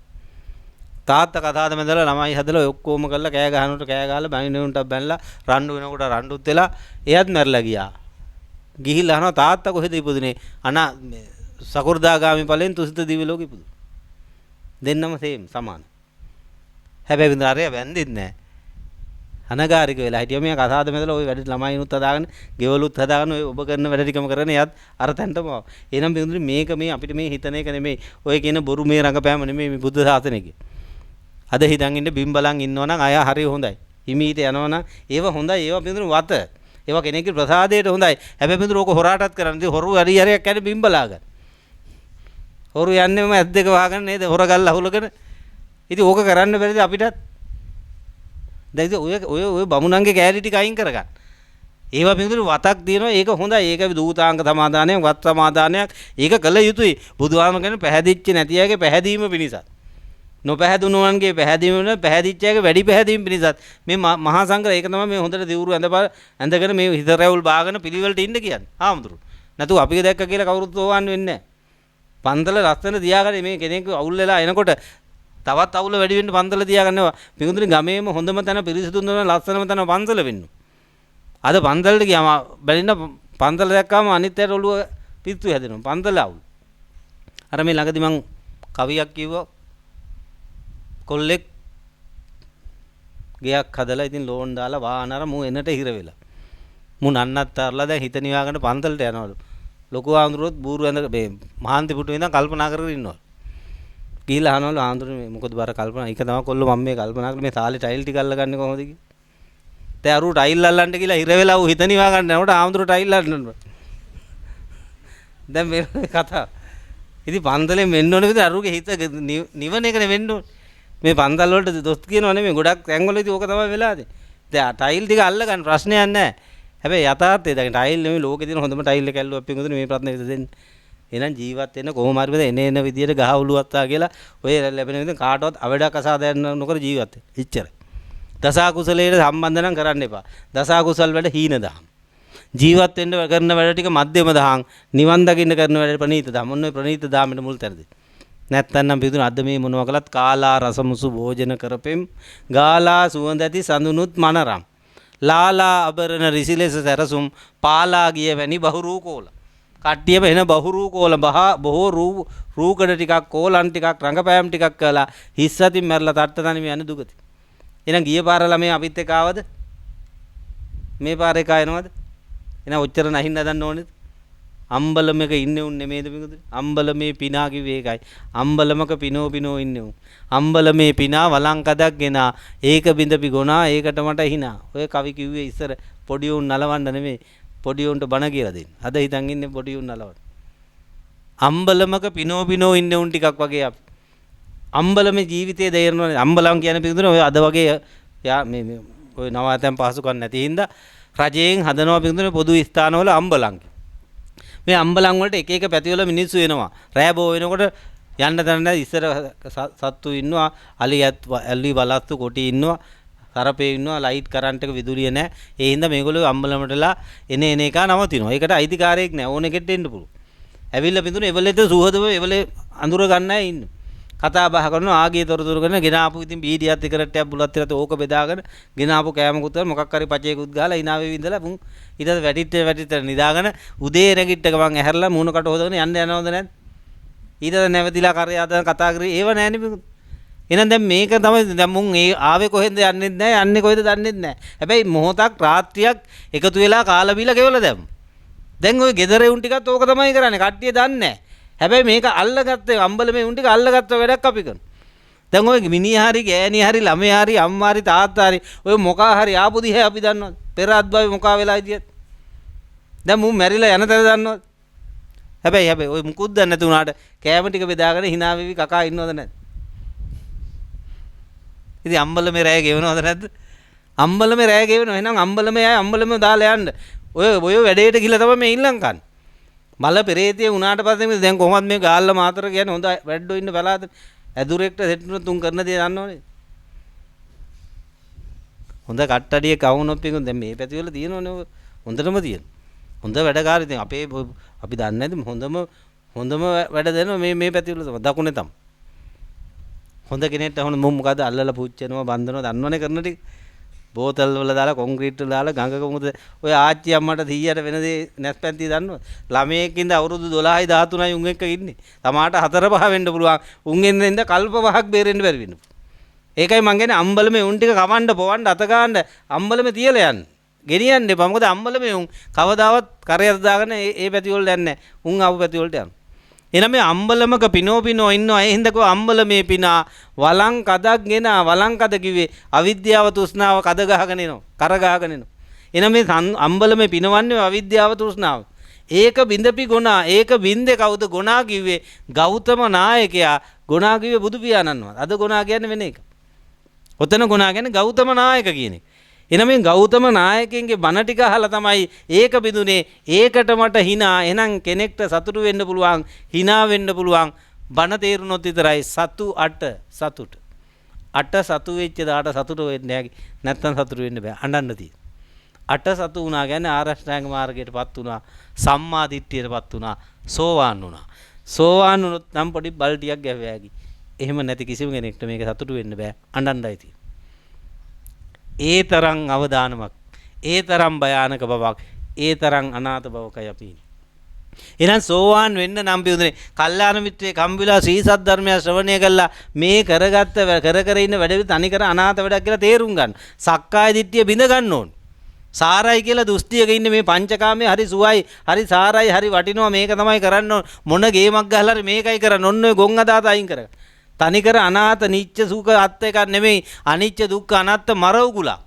තාත්තා කතාවද මැදලා ළමයි හදලා ඔක්කොම කරලා කෑ ගහනකොට කෑ ගහලා බණිනුන්ට බැනලා රණ්ඩු වෙනකොට රණ්ඩුත් වෙලා එයාත් මැරලා ගියා. ගිහිල්ලා අහනවා තාත්තා කොහෙද ඉපදුනේ? සකු르දාගාමී ඵලයෙන් තුසිත දිව්‍ය ලෝකෙ ඉපදුනා. දෙන්නම සේම් සමාන. හැබැයි වින්දරය වැන්දෙන්නේ නැහැ. අනගාരിക වෙලා හිටියා මේ කතාවද මෙතන ওই වැඩ ළමයිනුත් හදාගෙන ගෙවලුත් හදාගෙන ඔය ඔබ කරන වැඩ ටිකම කරගෙන යත් අර තැනටම ආවා. එහෙනම් බින්දුනේ මේක මේ අපිට මේ හිතන එක නෙමෙයි. ඔය කියන බොරු මේ රංගපෑම නෙමෙයි මේ බුද්ධ ශාසනයේ. අද හිතන් ඉන්න බිම් බලන් ඉන්නවනම් අය හරිය හොඳයි. හිමීට යනවනම් ඒව හොඳයි. ඒව බින්දුනේ වත. ඒව කෙනෙක්ගේ ප්‍රසාදයට හොඳයි. හැබැයි බින්දුනේ ඕක හොරාටත් කරන්න. ඉතින් හොරු හරි හරියක් යන්නේ බිම් බලාගෙන. හොරු යන්නේම ඇස් දෙක වහගෙන නේද? හොරගල් අහුලගෙන. ඉතින් ඕක කරන්න බැරිද අපිටත්? දැන් ඉතින් ඔය බමුණන්ගේ කෑලි ටික අයින් කරගන්න. ඒවා බින්දුනේ වතක් දිනනවා. ඒක හොඳයි. ඒක දූතාංග සමාදානයක්, වත් සමාදානයක්. ඒක කළ යුතුයි. බුදුහාම කියන්නේ පැහැදිච්ච නැති අයගේ පැහැදීම පිණිසත්. නොපැහැදුණුවන්ගේ පැහැදීම වෙන පැහැදිච්ච අයගේ වැඩි පැහැදීම පිණිසත්. මේ මහා සංඝරත්නය ඒක තමයි මේ හොඳට දිවුරු ඇඳගෙන මේ හිත රැවුල් බාගෙන පිළිවෙලට ඉන්න කියන්නේ. ආමුදුරු. නැතු අපි දැක්ක කියලා කවුරුත් ඕවන්න වෙන්නේ නැහැ. පන්තල ලස්සන තියාගන්න මේ කෙනෙක් අවුල් වෙලා එනකොට තවත් අවුල වැඩි වෙන්න පන්තල තියාගන්නවා. පිඟුතුනි ගමේම හොඳම තැන පිරිසිදුම තැන ලස්සනම තැන පන්සල වෙන්න. අද පන්සලට ගියාම බැලින්න පන්සල දැක්කාම අනිත් ඇට ඔළුව පිස්සු හැදෙනවා. පන්සල අවුල්. අර මේ ළඟදී මං කවියක් කිව්වා. කොල්ලෙක් ගයක් හදලා ඉතින් ලෝන් දාලා වාහනර මූ එනට හිර වෙලා. මූ නන්නත් තරලා දැන් හිත නිවාගෙන පන්සලට යනවලු. ලොකු ආඳුරුවත් බూరు ඇඳ මේ මහන්ති පුටුවේ ඉඳන් කල්පනා කරගෙන ඉන්නවා. ගිහිල්ලා අහනවලු ආඳුරු මේ මොකද බර කල්පනා. ඒක තමයි කොල්ල මම මේ කල්පනා කරලා මේ තාලේ ටයිල් ටික අල්ලගන්නේ කොහොමද කියලා. දැන් අරු ටයිල් අල්ලන්න කියලා හිර වෙලා ඌ හිත නිවා ගන්න යනකොට ආඳුරු ටයිල් අල්ලනවා. දැන් මේ කතාව. ඉතින් පන්සලෙන් වෙන්න ඕනේ විදිහ අරුගේ හිත නිවන එකනේ වෙන්න ඕනේ. මේ පන්සල් වලට දොස් කියනවා නෙමෙයි ගොඩක් තැන්වලදී ඕක තමයි වෙලාදී. දැන් ටයිල් ටික අල්ල ගන්න ප්‍රශ්නයක් නැහැ. හැබැයි යථාර්ථය දැන් ටයිල් නෙමෙයි ලෝකේ තියෙන හොඳම ටයිල් එක ඇල්ලුවා පිටුදුනේ මේ ප්‍රශ්නේ විසඳ දෙන්න. එහෙනම් ජීවත් වෙන්න කොහොම හරි වෙද එන විදියට ගහ උලුවත්තා කියලා ඔය ලැබෙන විදිහ කාටවත් අවඩක් අසාදයන් නොකර ජීවත් වෙන්න. එච්චරයි. දසා කුසලයට සම්බන්ධ නම් කරන්න එපා. දසා කුසල් වැඩ හීන දහම්. ජීවත් වෙන්න කරන වැඩ ටික මධ්‍යම දහම්. නිවන් දකින්න කරන වැඩ ප්‍රණීත දහම්. ඔන්න ඔය ප්‍රණීත දහමෙට මුල් තැන දෙන්න. නැත්තම් පිටුන අද මේ මොනවා කළත් කාලා රසමුසු භෝජන කරපෙම් ගාලා සුවඳ ඇති සඳුනුත් මනරම් ලාලා අබරණ රිසිලෙස සැරසුම් පාලා ගිය වැනි බහුරූ කෝල කට්ටියම එන බහුරූ කෝල බොහෝ රූකඩ ටිකක් කෝලන් ටිකක් රංගපෑම් ටිකක් කළා හිස්සතින් මැරලා තට්ට තනිම යන දුගති. එහෙනම් ගිය පාර ළමයි අපිත් එක්ක ආවද? මේ පාර එක ආයනවද? එහෙනම් ඔච්චර නැහින්න හදන්න ඕනේද? අම්බලමක ඉන්නේ උන් නෙමේද පිටුදුනේ? අම්බලමේ පිනා කිව්වේ ඒකයි. අම්බලමක පිනෝ ඉන්නේ උන්. අම්බලමේ පිනා වලංකදක් ගෙනා ඒක බින්දපි ගොනා ඒකට මට හිනා. ඔය කවි කිව්වේ ඉස්සර පොඩි උන් නලවන්න නෙමෙයි. පොඩි උන්ට බණ කියලා දෙන්න. අද හිතන් ඉන්නේ පොඩි උන් නලවන්න. අම්බලමක පිනෝ ඉන්නේ උන් ටිකක් වගේ අපි. අම්බලමේ ජීවිතේ දෙයරනවනේ. අම්බලම් කියන්නේ පිටුදුනේ ඔය අද වගේ මේ ඔය නවාතැන් පහසුකම් නැති හින්දා රජයෙන් හදනවා පිටුදුනේ පොදු ස්ථානවල අම්බලම්. මේ අම්බලම් වලට එක එක පැතිවල මිනිස්සු එනවා. රෑ බෝ වෙනකොට යන්න තැන නැහැ. ඉස්සර සත්තු ඉන්නවා, අලි වලස්සු කොටි ඉන්නවා, කරපේ ඉන්නවා, ලයිට් කරන්ට් එක විදුලිය නැහැ. ඒ හින්දා මේගොල්ලෝ අම්බලමටලා එන එක නවතිනවා. ඒකට අයිතිකාරයෙක් නැහැ. ඕන එකට එන්න පුළුවන්. ඇවිල්ලා පිටුනේ එවලෙත් සුහදව එවලේ අඳුර ගන්නයි ඉන්නේ. කතා බහ කරනවා ආගේ තොරතුරු කරන ගෙන ආපු ඉතින් බීඩියක් සිගරට්ටයක් බුලත් ටිකත් ඕක බෙදාගෙන ගෙන ආපු කෑමකුත් මොකක් හරි පචේකුත් ගාලා ඉනාවේ වින්දලා මුන් ඊට වැටිට නිදාගෙන උදේ නැගිට ගමන් ඇහැරලා මූණකට හොදගෙන යන්න යනවද නැද්ද? ඊට නැවතිලා කරේ ආදන කතා කරේ ඒව නැහැනේ බිකු. එහෙනම් දැන් මේක තමයි දැන් මුන් ඒ ආවේ කොහෙන්ද යන්නෙත් නැහැ යන්නේ කොහෙද දන්නෙත් නැහැ. හැබැයි මොහොතක් රාත්‍රියක් එකතු වෙලා කාලා බීලා ගෙවලා දැම්මු. දැන් ওই ගෙදර උන් ටිකත් ඕක තමයි කරන්නේ. කට්ටිය දන්නේ නැහැ. හැබැයි මේක අල්ලගත්තේ අම්බලමේ උන් ටික අල්ලගත්ත වැඩක් අපි කරනවා. දැන් ඔය මිනිහා හරි ගෑණි හරි ළමයා හරි අම්මා හරි තාත්තා හරි ඔය මොකා හරි ආපු දිහා අපි දන්නවද? පෙර අත්භවයේ මොකා වෙලා ඉදියත්. දැන් මු මැරිලා යන තැන දන්නවද? හැබැයි ඔය මුකුත් දන්නේ නැති උනාට කෑම ටික බෙදාගෙන hina වෙවි කකා ඉන්නවද නැද්ද? ඉතින් අම්බලමේ රැය ගෙවනවද නැද්ද? අම්බලමේ රැය ගෙවනවා. එහෙනම් අම්බලමේ අය අම්බලමේ දාලා යන්න. ඔය වැඩේට ගිහලා තමයි මේ ඉල්ලම් කන්නේ. මල පෙරේතිය උනාට පස්සේ දැන් කොහොමද මේ ගාල්ල මාතර කියන්නේ හොඳ වැඩෝ ඉන්න බලාද ඇදුරෙක්ට සෙට්ටුන තුන් කරන දේ දන්නවනේ. හොඳ කට්ටඩිය කවුනොත් පිටුන් දැන් මේ පැති වල තියෙනවනේ හොඳටම තියෙන. හොඳ වැඩකාරී ඉතින් අපි දන්නේ නැති හොඳම වැඩ දෙනවා මේ පැති වල තමයි දකුණේ තමයි. හොඳ කෙනෙක්ට හොඳ මොකද අල්ලලා පුච්චනවා බන්ධනවා දන්නවනේ කරන ටික. බෝතල් වල දාලා කොන්ක්‍රීට් වල දාලා ගඟක මුද ඔය ආච්චි අම්මට 100ට වෙන දේ නැස්පැන්ති දන්නවද? ළමයෙක් ඉඳ අවුරුදු 12යි 13යි උන් එක්ක ඉන්නේ. තමාට 4 5 වෙන්න පුළුවන්. උන් එන්න කල්ප 5ක් බේරෙන්න බැරි වෙනවා. ඒකයි මං කියන්නේ අම්බලමේ උන් ටික කවන්න පොවන්න අත ගන්න අම්බලමේ තියලා යන්න. ගෙනියන්න එපා. මොකද අම්බලමේ උන් කවදාවත් කරයට දාගෙන ඒ පැති වලට යන්නේ නැහැ. උන් ආපු පැති වලට යනවා. එහෙනම් මේ අම්බලමක පිනෝ ඉන්නවා. ඒ හින්දා කෝ අම්බලමේ පිනා වලං කදක් ගෙන වලං කද කිව්වේ අවිද්‍යාව තෘෂ්ණාව කද ගහගෙන එනවා. කර ගහගෙන එනවා. එහෙනම් මේ අම්බලමේ පිනවන්නේ අවිද්‍යාව තෘෂ්ණාව. ඒක බින්දපි ගුණා. ඒක බින්දේ කවුද ගුණා කිව්වේ? ගෞතම නායකයා ගුණා කිව්වේ බුදු පියාණන් වහන්සේ. අද ගුණා කියන්නේ වෙන එක. ඔතන ගුණා කියන්නේ ගෞතම නායක කියන එක. එහෙනම් මේ ගෞතම නායකයන්ගේ බණ ටික අහලා තමයි ඒක බිඳුනේ. ඒකට මට hina. එහෙනම් කෙනෙක්ට සතුටු වෙන්න පුළුවන්, hina වෙන්න පුළුවන්. බණ තේරුනොත් විතරයි සතුට. සතු වෙච්ච දාට සතුට වෙන්නේ නැහැ. නැත්තම් සතුට වෙන්න බෑ. අඬන්න තියෙන. සතු වුණා කියන්නේ ආරෂ්ඨාංග මාර්ගයටපත් වුණා. සම්මා දිට්ඨියටපත් වුණා. සෝවාන් වුණා. සෝවාන් වුණොත් නම් පොඩි බල් ටිකක් ගැවෑගි. එහෙම නැති කිසිම කෙනෙක්ට මේක සතුටු වෙන්න බෑ. අඬන්නයි තියෙන්නේ. ඒ තරම් අවදානමක්, ඒ තරම් භයානක බවක්, ඒ තරම් අනාථ බවකයි අපි ඉන්නේ. එහෙනම් සෝවාන් වෙන්න නම් පියුදුනේ කල්යාණ මිත්‍රයේ කම්බිලා ශ්‍රී සද්ධර්මය ශ්‍රවණය කළා මේ කරගත්ත කර ඉන්න වැඩේ තනිකර අනාථ වැඩක් කියලා තේරුම් ගන්න. සක්කාය දිට්ඨිය බිඳ ගන්න ඕන. සාරයි කියලා දෘෂ්ටියක ඉන්නේ මේ පංචකාමයේ හරි සුවයි, හරි සාරයි, හරි වටිනවා මේක තමයි කරන්න ඕන. මොන ගේමක් ගහලා හරි මේකයි කරන්න. ඔන්න ඔය ගොන් අදාත අයින් කරගන්න. තනිකර අනාථ නිච්ච සුඛ අත් එකක් නෙමෙයි අනිච්ච දුක්ඛ අනාත්ත මරවුගුලා.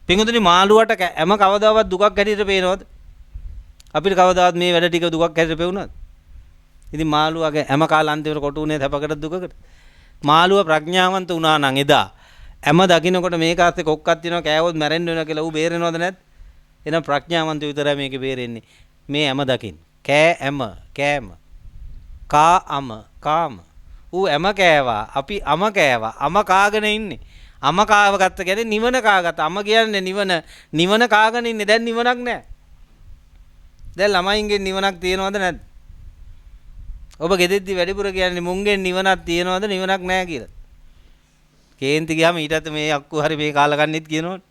පිඟුතුනි මාළුවට හැම කවදාවත් දුකක් හැටියට පේනවද? අපිට කවදාවත් මේ වැඩ ටික දුකක් හැටියට පෙවුනද? ඉතින් මාළුවාගේ හැම කාලාන්තිමට කොට උනේ තපකට දුකකට. මාළුවා ප්‍රඥාවන්ත වුණා නම් එදා හැම දකින්නකොට මේක ඇස්සේ කොක්කක් තියෙනවා කෑවොත් මැරෙන්න වෙනවා කියලා ඌ බේරෙනවද නැද්ද? එහෙනම් ප්‍රඥාවන්ත විතරයි මේකේ බේරෙන්නේ. මේ හැම දකින්න. කෑම. කාම ඌ හැම කෑවා. අපි අම කෑවා. අම කාගෙන ඉන්නේ. අම කාව ගත්ත කියන්නේ නිවන කාගත්ත. අම කියන්නේ නිවන කාගෙන ඉන්නේ. දැන් නිවනක් නැහැ. දැන් ළමයින්ගෙන් නිවනක් තියෙනවද නැද්ද? ඔබ ගෙදෙද්දි වැඩිපුර කියන්නේ මුංගෙන් නිවනක් තියෙනවද නිවනක් නැහැ කියලා. කේන්ති ගියාම ඊටත් මේ අක්කු හරි මේ කාලා ගන්නෙත් කියනවනේ.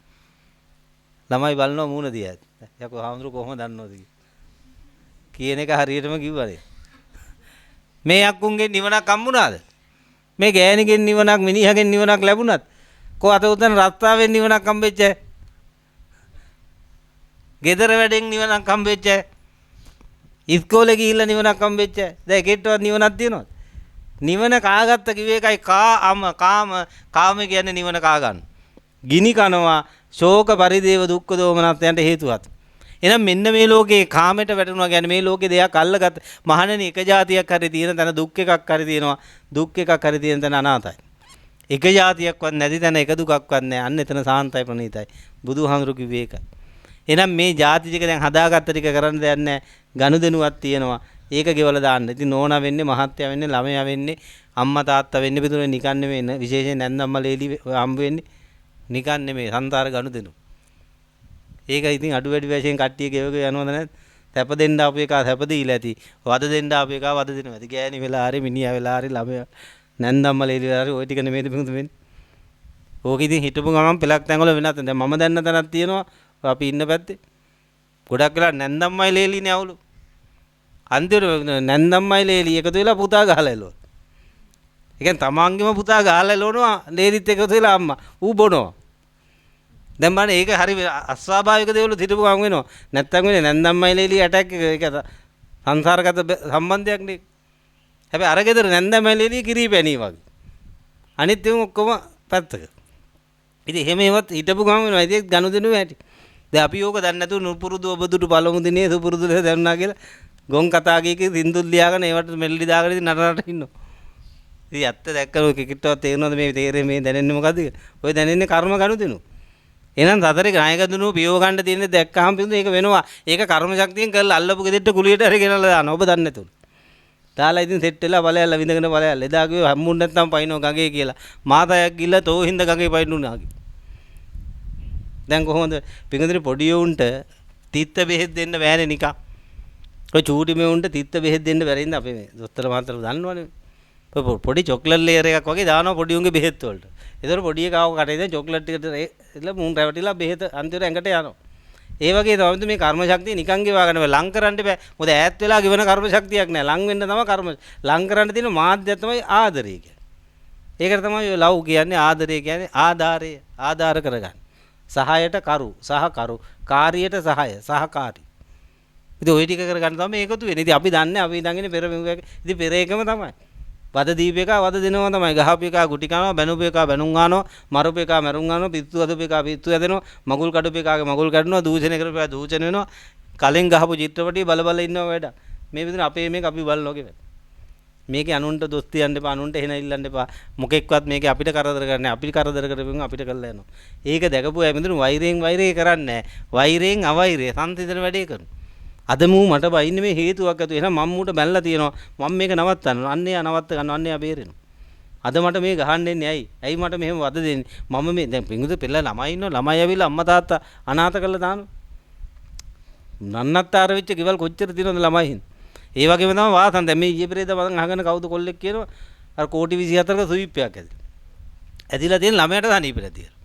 ළමයි බලනවා මූණ දිහා. යකෝ හාමුදුරු කොහොමද දන්නවද කියන එක හරියටම කිව්වනේ. මේ අක්කුන්ගෙන් නිවනක් හම්බුණාද? මේ ගෑණිගෙන් නිවනක් මිනිහගෙන් නිවනක් ලැබුණත් කො අත උතන රත්තාවෙන් නිවනක් හම්බෙච්ච අය. ගෙදර වැඩෙන් නිවනක් හම්බෙච්ච අය. ඉස්කෝලේ ගිහිල්ලා නිවනක් හම්බෙච්ච අය. දැන් එකෙක්ටවත් නිවනක් තියෙනවද? නිවන කාගත්ත කිව්ව එකයි කාම කියන්නේ නිවන කා ගන්න. ගිනි කනවා ශෝක පරිදේව දුක්ඛ දෝමනස්යන්ට හේතුවත්. එහෙනම් මෙන්න මේ ලෝකේ කාමයට වැටෙනවා කියන්නේ මේ ලෝකේ දෙයක් අල්ලගත් මහණෙනි එක જાතියක් හරි තියෙන තැන දුක් එකක් හරි තියෙනවා. දුක් එකක් හරි තියෙන තැන අනාතයි. එක જાතියක්වත් නැති තැන එක දුකක්වත් නැහැ. අන්න එතන සාන්තයි ප්‍රණීතයි. බුදුහාමුදුරු කිව්වේ ඒකයි. එහෙනම් මේ ಜಾති ටික දැන් හදාගත්ත ටික කරන්න දෙයක් නැහැ. ගනුදෙනුවක් තියෙනවා. ඒක ගෙවලා දාන්න. ඉතින් නෝනා වෙන්නේ, මහත්තයා වෙන්නේ, ළමයා වෙන්නේ, අම්මා තාත්තා වෙන්නේ බිතුනේ නිකන් නෙමෙයි. විශේෂයෙන් නැන්දම්මා ලේලි හම්බ වෙන්නේ නිකන් නෙමෙයි. සංසාර ගනුදෙනු. ඒක ඉතින් අඩු වැඩි වශයෙන් කට්ටිය ගෙවක යනවද නැද්ද? සැප දෙන්න ආපු එක සැප දීලා ඇති. වද දෙන්න ආපු එක වද දෙනවා ඇති. ගෑණි වෙලා හරි මිනිහා වෙලා හරි ළමයා නැන්දම්මා ලේලි වෙලා හරි ওই ටික නෙමෙයිද බිතුනේ වෙන්නේ. ඕක ඉතින් හිටපු ගමන් පෙලක් තැන් වල වෙනත්. දැන් මම දන්න තැනක් තියෙනවා. අපි ඉන්න පැත්තේ. ගොඩක් වෙලා නැන්දම්මයි ලේලිනේ අවුලු. අන්තිමට නැන්දම්මයි ලේලි එකතු වෙලා පුතා ගහලා එළවන. ඒ කියන්නේ තමන්ගේම පුතා ගහලා එළවනවා ලේලිත් එකතු වෙලා අම්මා. ඌ බොනවා. දැන් බලන්න ඒක හරි අස්වාභාවික දේවල් හිටපු ගමන් වෙනවා. නැත්තම් වෙන්නේ නැන්දම්මයි ලේලි ඇටැක් එක. ඒක සංසාරගත සම්බන්ධයක් නේ. හැබැයි අර ගෙදර නැන්දම්මයි ලේලි කිරී පැණී වගේ. අනිත් ඒවා ඔක්කොම පැත්තක. ඉතින් එහෙම ඒවත් හිටපු ගමන් වෙනවා. ඉතින් ගනුදෙනු ඇති. දැන් අපි ඕක දන්නේ නැතුව නුපුරුදු ඔබදුටු පළමු දිනේ සුපුරුදු ලෙස දැනුණා කියලා ගොන් කතා කීකේ සින්දුල් ලියාගෙන ඒවට මෙල්ලි දාගෙන ඉතින් නටනට ඉන්නවා. ඉතින් ඇත්ත දැක්කම කිකිට්ටවත් තේරෙනවද මේ තේරෙන්නේ මේ දැනෙන්නේ මොකද්ද කියලා? ඔය දැනෙන්නේ කර්ම ගනුදෙනු. එහෙනම් සතරේ නායක දුනු පියව ගන්න තියෙන්නේ දැක්කහම පිටු ඒක වෙනවා. ඒක කර්ම ශක්තියෙන් කරලා අල්ලපු ගෙදෙට්ට කුලියට හරි ගෙනල්ලා දානවා. ඔබ දන්නේ නැතුව. දාලා ඉතින් සෙට් වෙලා බලයල්ලා විඳගෙන බලයල්ලා. එදා කිව්වේ හම්බුන් නැත්නම් පයින්නෝ ගඟේ කියලා. මාතයක් ගිල්ල තෝ හින්ද ගඟේ පයින්නුනා කිව්වා. දැන් කොහොමද පිඟුදුනේ පොඩි උන්ට තිත්ත බෙහෙත් දෙන්න බෑනේ නිකන්. ඔය චූටි මේ උන්ට තිත්ත බෙහෙත් දෙන්න බැරි ඉඳ අපේ මේ දොස්තර මහත්තයෝ දන්නවනේ. පොඩි චොක්ලට් ලේයර් එකක් වගේ දානවා පොඩි උන්ගේ බෙහෙත් වලට. ඒතර පොඩි එකව කටේ දැන් චොක්ලට් ටිකට ඉතලා මුන් රැවටිලා බෙහෙත් අන්තිමට ඇඟට යනවා. ඒ වගේ තමයි මේ කර්ම ශක්තිය නිකන් ගෙවා ගන්න බෑ. ලං කරන්න බෑ. මොකද ඈත් වෙලා ගෙවන කර්ම ශක්තියක් නෑ. ලං වෙන්න තමයි කර්ම. ලං කරන්න තියෙන මාධ්‍යය තමයි ආදරය කියන්නේ. ඒකට තමයි ඔය ලව් කියන්නේ ආදරය කියන්නේ ආධාර කරගන්න. සහායට කරු සහකරු කාර්යයට සහාය සහකාරී. ඉතින් ওই ටික කරගන්න තමයි මේකතු වෙන්නේ. ඉතින් අපි දන්නේ අපි ඉඳන්ගෙන පෙර මෙව්වක ඉතින් පෙර එකම තමයි. වද දීප එක වද දෙනවා තමයි. ගහපු එක ගුටි කනවා, බැනුපු එක බැනුම් ගන්නවා, මරුපු එක මරුම් ගන්නවා, පිස්සු හදපු එක පිස්සු හදනවා, මගුල් කඩපු එකගේ මගුල් කඩනවා, දූෂණය කරපු එක දූෂණය වෙනවා. කලින් ගහපු චිත්‍රපටිය බල බල ඉන්නව වැඩ. මේ විදිහට අපේ මේක අපි බලනවා වගේ වැඩ. මේකේ අනුන්ට දොස් තියන්න එපා, අනුන්ට එහෙන ඉල්ලන්න එපා. මොකෙක්වත් මේකේ අපිට කරදර කරන්නේ, අපිට කරදර කරපුවම අපිට කළා යනවා. ඒක දැකපුවා හැමදෙනු වෛරය කරන්නේ නැහැ. වෛරයෙන් අවෛරය සංසිඳන වැඩේ කරනවා. අද මූ මට බයින්නේ මේ හේතුවක් ඇතුව. එහෙනම් මම මූට බැලලා තියෙනවා. මම මේක නවත්තනවා. අන්නේ යා නවත්ත ගන්න, අන්නේ යා බේරෙනවා. අද මට මේ ගහන්න එන්නේ ඇයි? ඇයි මට මෙහෙම වද දෙන්නේ? මම මේ දැන් පිඟුද පෙළ ළමයි ඉන්නවා. ළමයි ඇවිල්ලා අම්මා තාත්තා අනාථ කරලා දානවා. නන්නත්තර වෙච්ච ගෙවල් කොච්චර තියෙනවද ළමයි හින්දා. ඒ වගේම තමයි වාසන් දැන් මේ ඊයේ පෙරේද මම අහගෙන කවුද කොල්ලෙක් කියනවා අර කෝටි 24ක සුයිප් එකක් ඇදිලා තියෙන ළමයට සනීපෙලා තියෙනවා.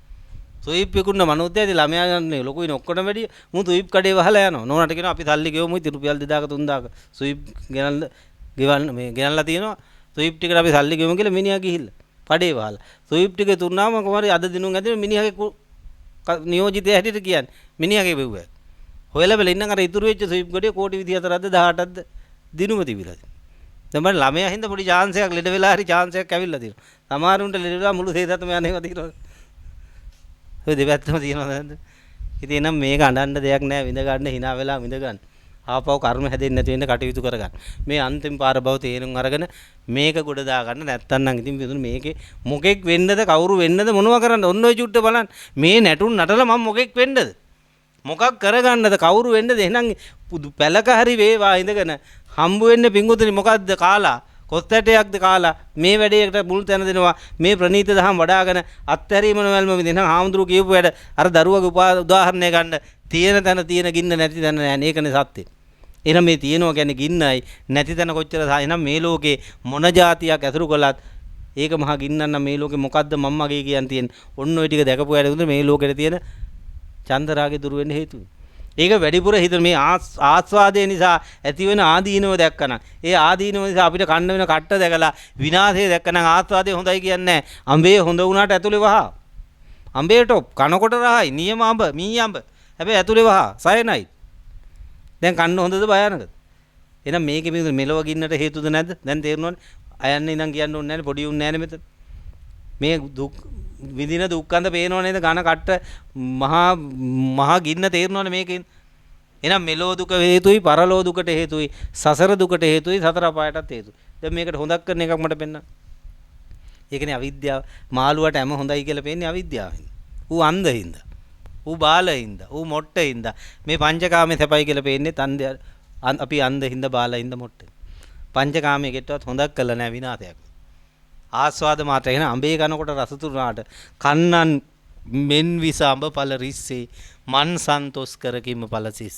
සුයිප් එකුන්න මනෝද්‍යය ඉතින් ළමයා යන්නේ ලොකුයින ඔක්කොටම වැඩි මු සුයිප් කඩේ වහලා යනවා. නෝනාට කියනවා අපි සල්ලි ගෙවමු ඉතින් රුපියල් 2000ක 3000ක සුයිප් ගෙනල්ලා තියෙනවා. සුයිප් ටිකට අපි සල්ලි ගෙවමු කියලා මිනිහා ගිහිල්ලා කඩේ වහලා. සුයිප් ටිකේ තුන්නාම කොහමද අද දිනුම් ඇදින මිනිහාගේ නියෝජිතය හැටියට කියන්නේ මිනිහාගේ බෙව්වා. හොයලා බැල ඉන්නම් අර ඉතුරු වෙච්ච සුයිප් ගඩේ කෝටි 24ක්ද 18ක්ද දිනුම තිබිලා තියෙනවා. දැන් මම ළමයා හින්දා පොඩි chance එකක් ලෙඩ වෙලා හරි chance එකක් ඇවිල්ලා තියෙනවා. සමහරුන්ට ලෙඩ වෙලා මුළු සේසතම යන්නේම තියෙනවා. ඔය දෙපැත්තම තියෙනවා නේද? ඉතින් එනම් මේක අඬන්න දෙයක් නෑ, විඳ ගන්න hina වෙලා විඳ ගන්න. ආපහු කර්ම හැදෙන්නේ නැති වෙන්න කටයුතු කරගන්න. මේ අන්තිම පාර බව තේරුම් අරගෙන මේක ගොඩ දා ගන්න. නැත්තම් නම් ඉතින් විදුන මේකේ මොකෙක් වෙන්නද කවුරු වෙන්නද මොනවා කරන්නද? ඔන්න ඔය චුට්ට බලන්න. මේ නැටුන් නටලා මම මොකෙක් වෙන්නද? මොකක් කරගන්නද කවුරු වෙන්නද? එහෙනම් පැලක හරි වේවා ඉඳගෙන හම්බ වෙන්නේ පිංගුතුනි මොකද්ද කාලා? කොස්තැටයක්ද කාලා මේ වැඩේකට මුල් තැන දෙනවා. මේ ප්‍රණීත දහම් වඩාගෙන අත්හැරීම නොවැල්ම විදිහ නම් හාමුදුරුවෝ කියපු වැඩ අර දරුවගේ උදාහරණය ගන්න තියෙන තැන තියෙන ගින්න නැති තැන නෑ. ඒකනේ සත්‍ය. එහෙනම් මේ තියෙනවා කියන්නේ ගින්නයි නැති තැන කොච්චර එහෙනම් මේ ලෝකේ මොන જાතියක් ඇසුරු කළත් ඒක මහා ගින්නක් නම් මේ ලෝකේ මොකද්ද මම්මගේ කියන් තියෙන්නේ. ඔන්න ඔය ටික දැකපු වැඩ මේ ලෝකෙට තියෙන චන්දරාගේ දුර වෙන්න හේතුව. ඒක වැඩිපුර හිතන මේ ආස්වාදය නිසා ඇතිවෙන ආදීනව දැක්කනම් ඒ ආදීනව නිසා අපිට කන්න වෙන කට්ට දැකලා විනාශය දැක්කනම් ආස්වාදය හොඳයි කියන්නේ නැහැ. අඹේ හොඳ වුණාට ඇතුලේ වහ. අඹේට කනකොට රහයි නියම අඹ මී අඹ. හැබැයි ඇතුලේ වහ සයනයි. දැන් කන්න හොඳද භයානකද? එහෙනම් මේකේ මෙලව ගින්නට හේතුද නැද්ද? දැන් තේරුණානේ. අයන්නේ ඉඳන් කියන්න ඕනේ නැහැ පොඩි උන්නේ නැහැ මෙතන. මේ දුක් විඳින දුක්ඛන්ද පේනව නේද? ඝන කට්ට මහා ගින්න තේරෙනවනේ මේකෙන්. එහෙනම් මෙලෝ දුක හේතුයි, පරලෝ දුකට හේතුයි, සසර දුකට හේතුයි, සතර අපායටත් හේතුයි. දැන් මේකට හොදක් කරන එකක් මට පෙන්නන්න. ඒකනේ අවිද්‍යාව. මාළුවට හැම හොඳයි කියලා පෙන්නේ අවිද්‍යාවෙන්. ඌ අන්ධින්ද. ඌ බාලින්ද. ඌ මොට්ටින්ද. මේ පංචකාමයේ සැපයි කියලා පෙන්නේ තන්දය. අපි අන්ධින්ද බාලින්ද මොට්ටේ. පංචකාමයේ කෙටවත් හොදක් කළා නෑ විනාශයක්. ආස්වාද මාත්‍ර එන අඹේ කනකොට රස තුරුනාට කන්නන් මෙන් විස අඹ ඵල රිස්සේ මන් සන්තොස් කර කිම ඵලසිස්